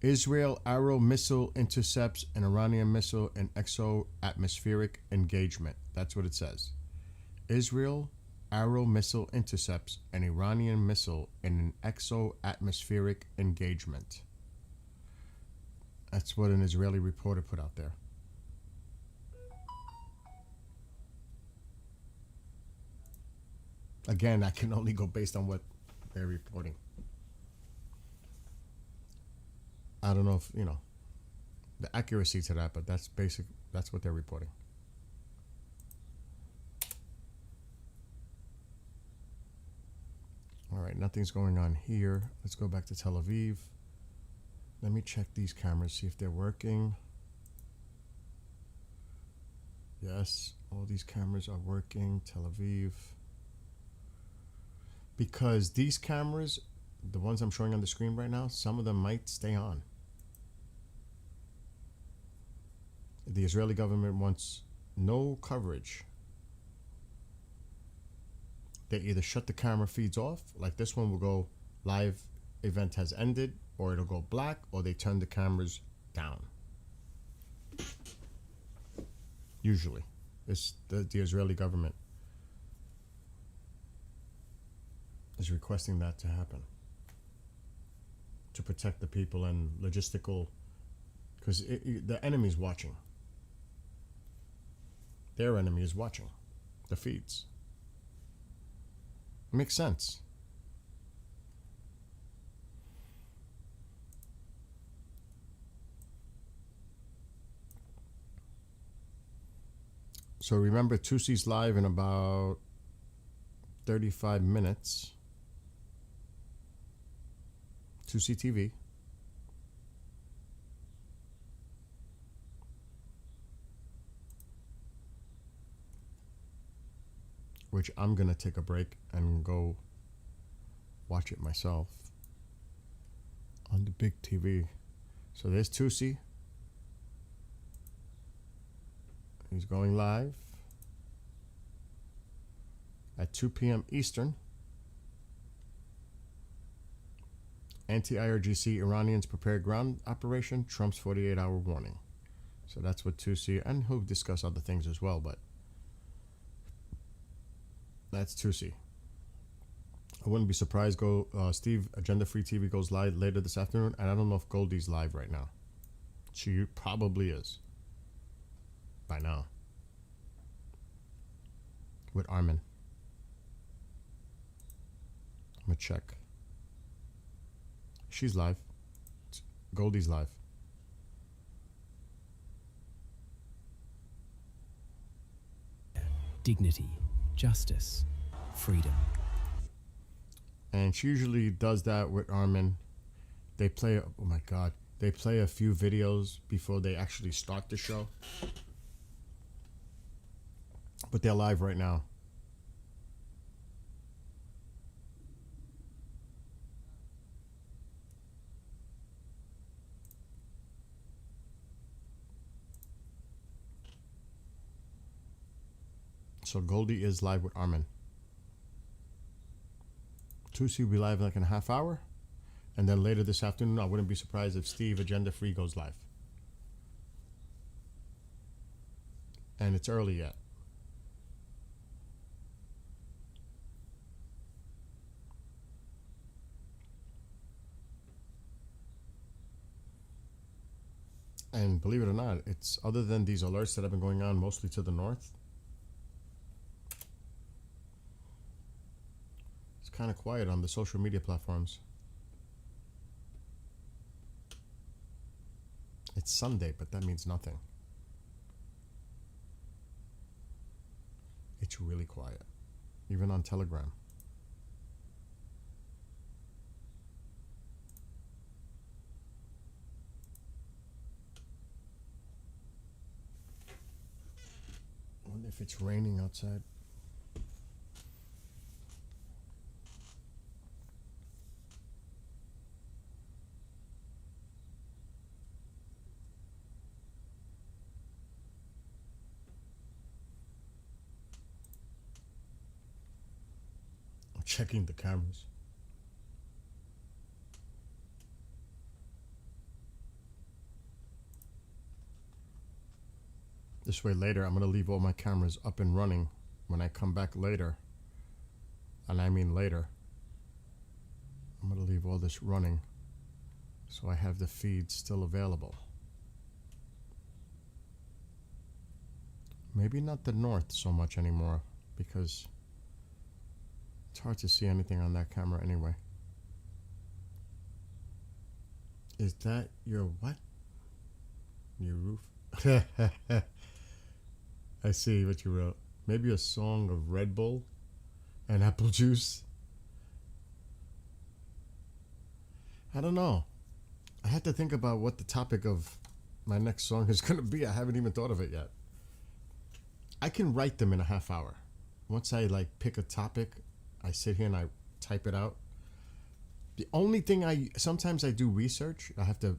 Israel Arrow missile intercepts an Iranian missile in exo-atmospheric engagement. That's what it says. Israel Arrow missile intercepts an Iranian missile in an exo-atmospheric engagement. That's what an Israeli reporter put out there. Again, I can only go based on what they're reporting. I don't know if, the accuracy to that, but that's basic. That's what they're reporting. All right, nothing's going on here. Let's go back to Tel Aviv. Let me check these cameras, see if they're working. Yes, all these cameras are working. Tel Aviv. Because these cameras, the ones I'm showing on the screen right now, some of them might stay on. The Israeli government wants no coverage. They either shut the camera feeds off, like this one will go live event has ended, or it'll go black, or they turn the cameras down. Usually, it's the Israeli government is requesting that to happen to protect the people and logistical, because the enemy's watching. Their enemy is watching the feeds. Makes sense. So remember, Tusi's live in about 35 minutes. Tusi TV. Which I'm going to take a break and go watch it myself on the big TV. So there's Tusi. He's going live at 2 p.m. Eastern. Anti-IRGC Iranians prepare ground operation, Trump's 48-hour warning. So that's what Tusi, and he'll discuss other things as well, but that's Tusi. I wouldn't be surprised. Steve, Agenda Free TV goes live later this afternoon, and I don't know if Goldie's live right now. She probably is by now with Armin. I'm gonna check. She's live. Goldie's live. Dignity, justice, freedom. And she usually does that with Armin. They play, oh my God, they play a few videos before they actually start the show. But they're live right now. So Goldie is live with Armin. Tusi will be live in like in a half hour. And then later this afternoon, I wouldn't be surprised if Steve, Agenda Free, goes live. And it's early yet. And believe it or not, it's other than these alerts that have been going on mostly to the north, it's kind of quiet on the social media platforms. It's Sunday, but that means nothing. It's really quiet, even on Telegram. I wonder if it's raining outside. I'm checking the cameras. This way later, I'm going to leave all my cameras up and running when I come back later. And I mean later. I'm going to leave all this running so I have the feed still available. Maybe not the north so much anymore because it's hard to see anything on that camera anyway. Is that your what? Your roof? I see what you wrote. Maybe a song of Red Bull and apple juice. I don't know. I had to think about what the topic of my next song is going to be. I haven't even thought of it yet. I can write them in a half hour. Once I like pick a topic, I sit here and I type it out. The only thing sometimes I do research. I have to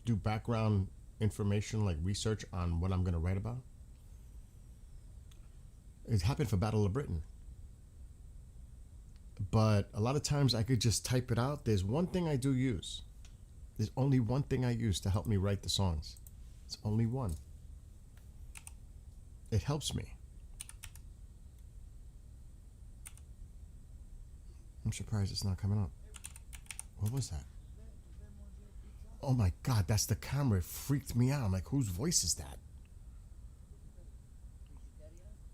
do background information, like research on what I'm going to write about. It happened for Battle of Britain. But a lot of times I could just type it out. There's one thing I do use. There's only one thing I use to help me write the songs. It's only one. It helps me. I'm surprised it's not coming up. What was that? Oh my God, that's the camera. It freaked me out. I'm like, whose voice is that?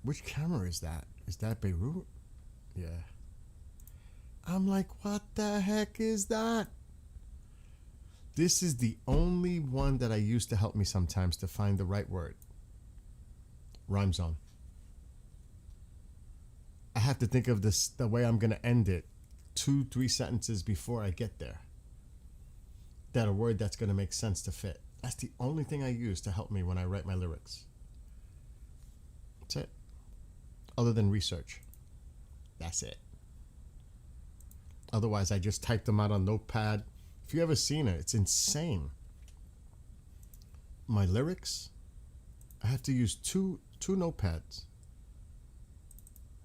Which camera is that? Is that Beirut? Yeah. I'm like, what the heck is that? This is the only one that I use to help me sometimes to find the right word. Rhyme zone. I have to think of this, the way I'm going to end it 2-3 sentences before I get there. That a word that's going to make sense to fit. That's the only thing I use to help me when I write my lyrics. That's it. Other than research. That's it. Otherwise, I just type them out on Notepad. If you ever seen it, it's insane. My lyrics, I have to use two notepads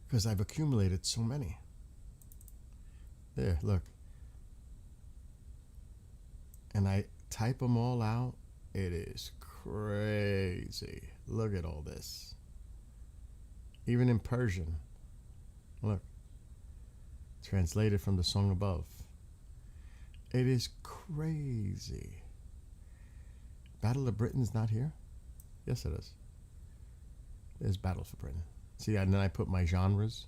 because I've accumulated so many. There, look. And I type them all out. It is crazy. Look at all this. Even in Persian. Look. Translated from the song above. It is crazy. Battle of Britain's not here? Yes, it is. There's Battle for Britain. See, and then I put my genres.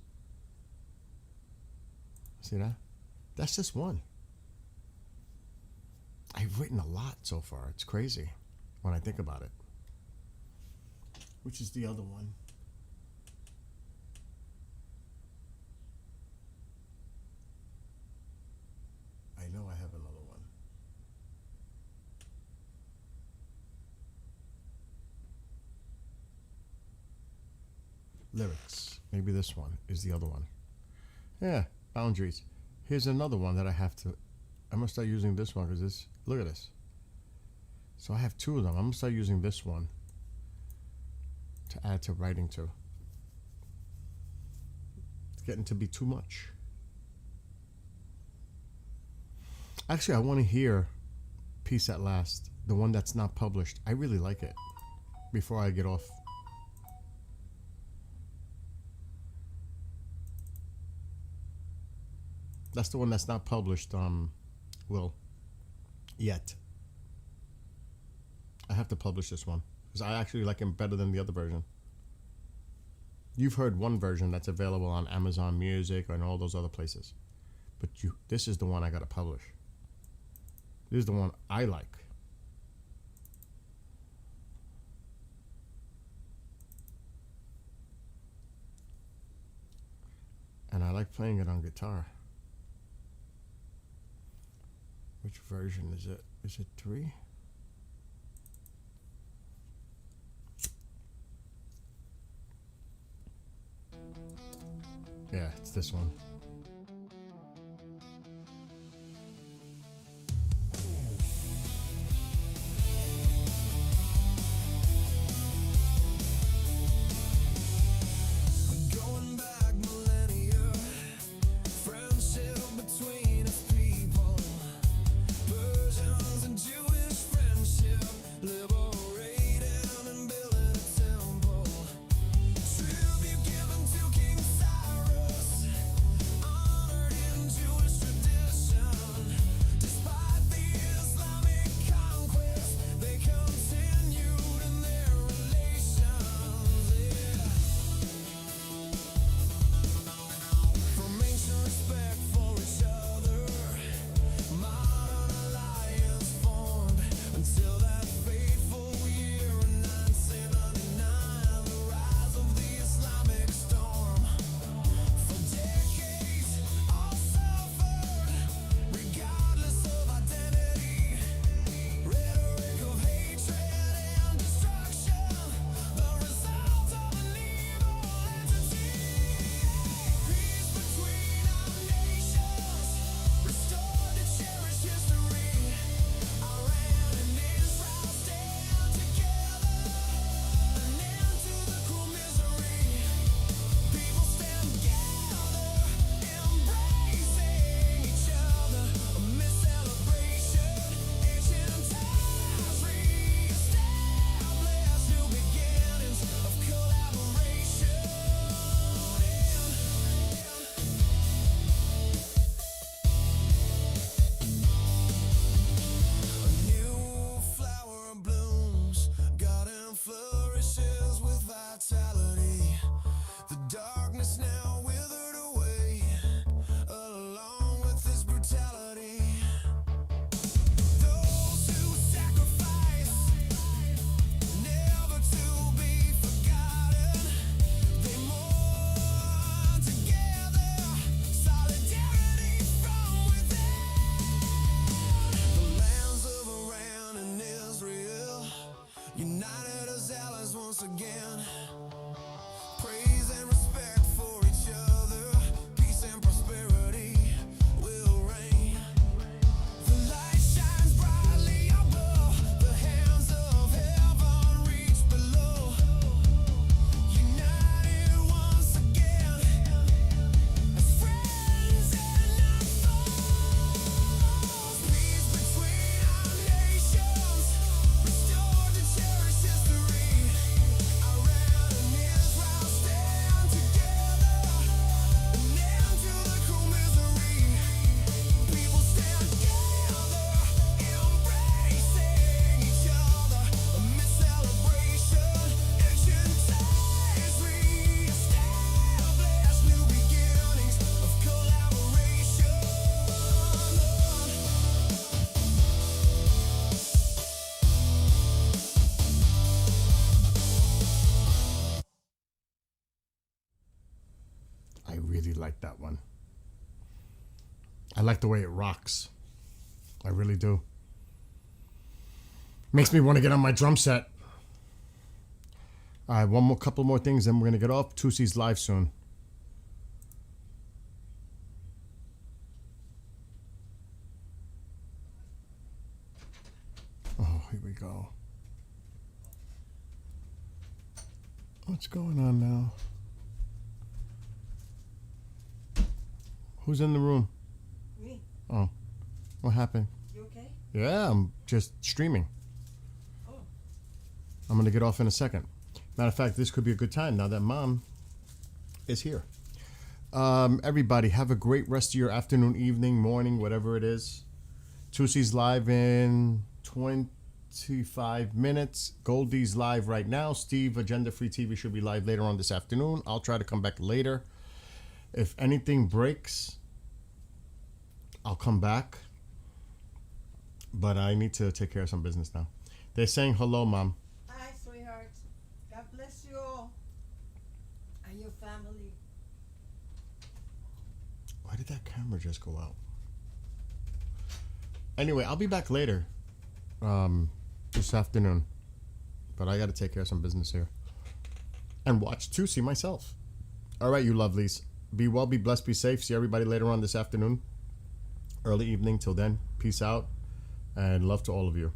See that? That's just one. I've written a lot so far. It's crazy when I think about it. Which is the other one? I know I have another one. Lyrics. Maybe this one is the other one. Yeah, boundaries. Here's another one that I have to... I'm going to start using this one because this... Look at this. So I have two of them. I'm going to start using this one to add to writing to. It's getting to be too much. Actually, I want to hear Peace at Last, the one that's not published. I really like it. Before I get off. That's the one that's not published, Will. Yet. I have to publish this one. Because I actually like him better than the other version. You've heard one version that's available on Amazon Music and all those other places. But this is the one I got to publish. This is the one I like. And I like playing it on guitar. Which version is it? Is it 3? Yeah, it's this one. really like that one. I like the way it rocks. I really do. Makes me want to get on my drum set. All right, couple more things, then we're gonna get off. Tusi's live soon. Oh, here we go. What's going on now? Who's in the room? Me. Oh, what happened? You okay? Yeah, I'm just streaming. Oh. I'm gonna get off in a second. Matter of fact, this could be a good time now that Mom is here. Everybody, have a great rest of your afternoon, evening, morning, whatever it is. Tusi's live in 25 minutes. Goldie's live right now. Steve, Agenda Free TV, should be live later on this afternoon. I'll try to come back later. If anything breaks, I'll come back. But I need to take care of some business now. They're saying hello, Mom. Hi, sweetheart. God bless you all and your family. Why did that camera just go out? Anyway, I'll be back later. This afternoon. But I got to take care of some business here. And watch Tusi myself. All right, you lovelies. Be well, be blessed, be safe. See everybody later on this afternoon. Early evening. Till then, peace out. And love to all of you.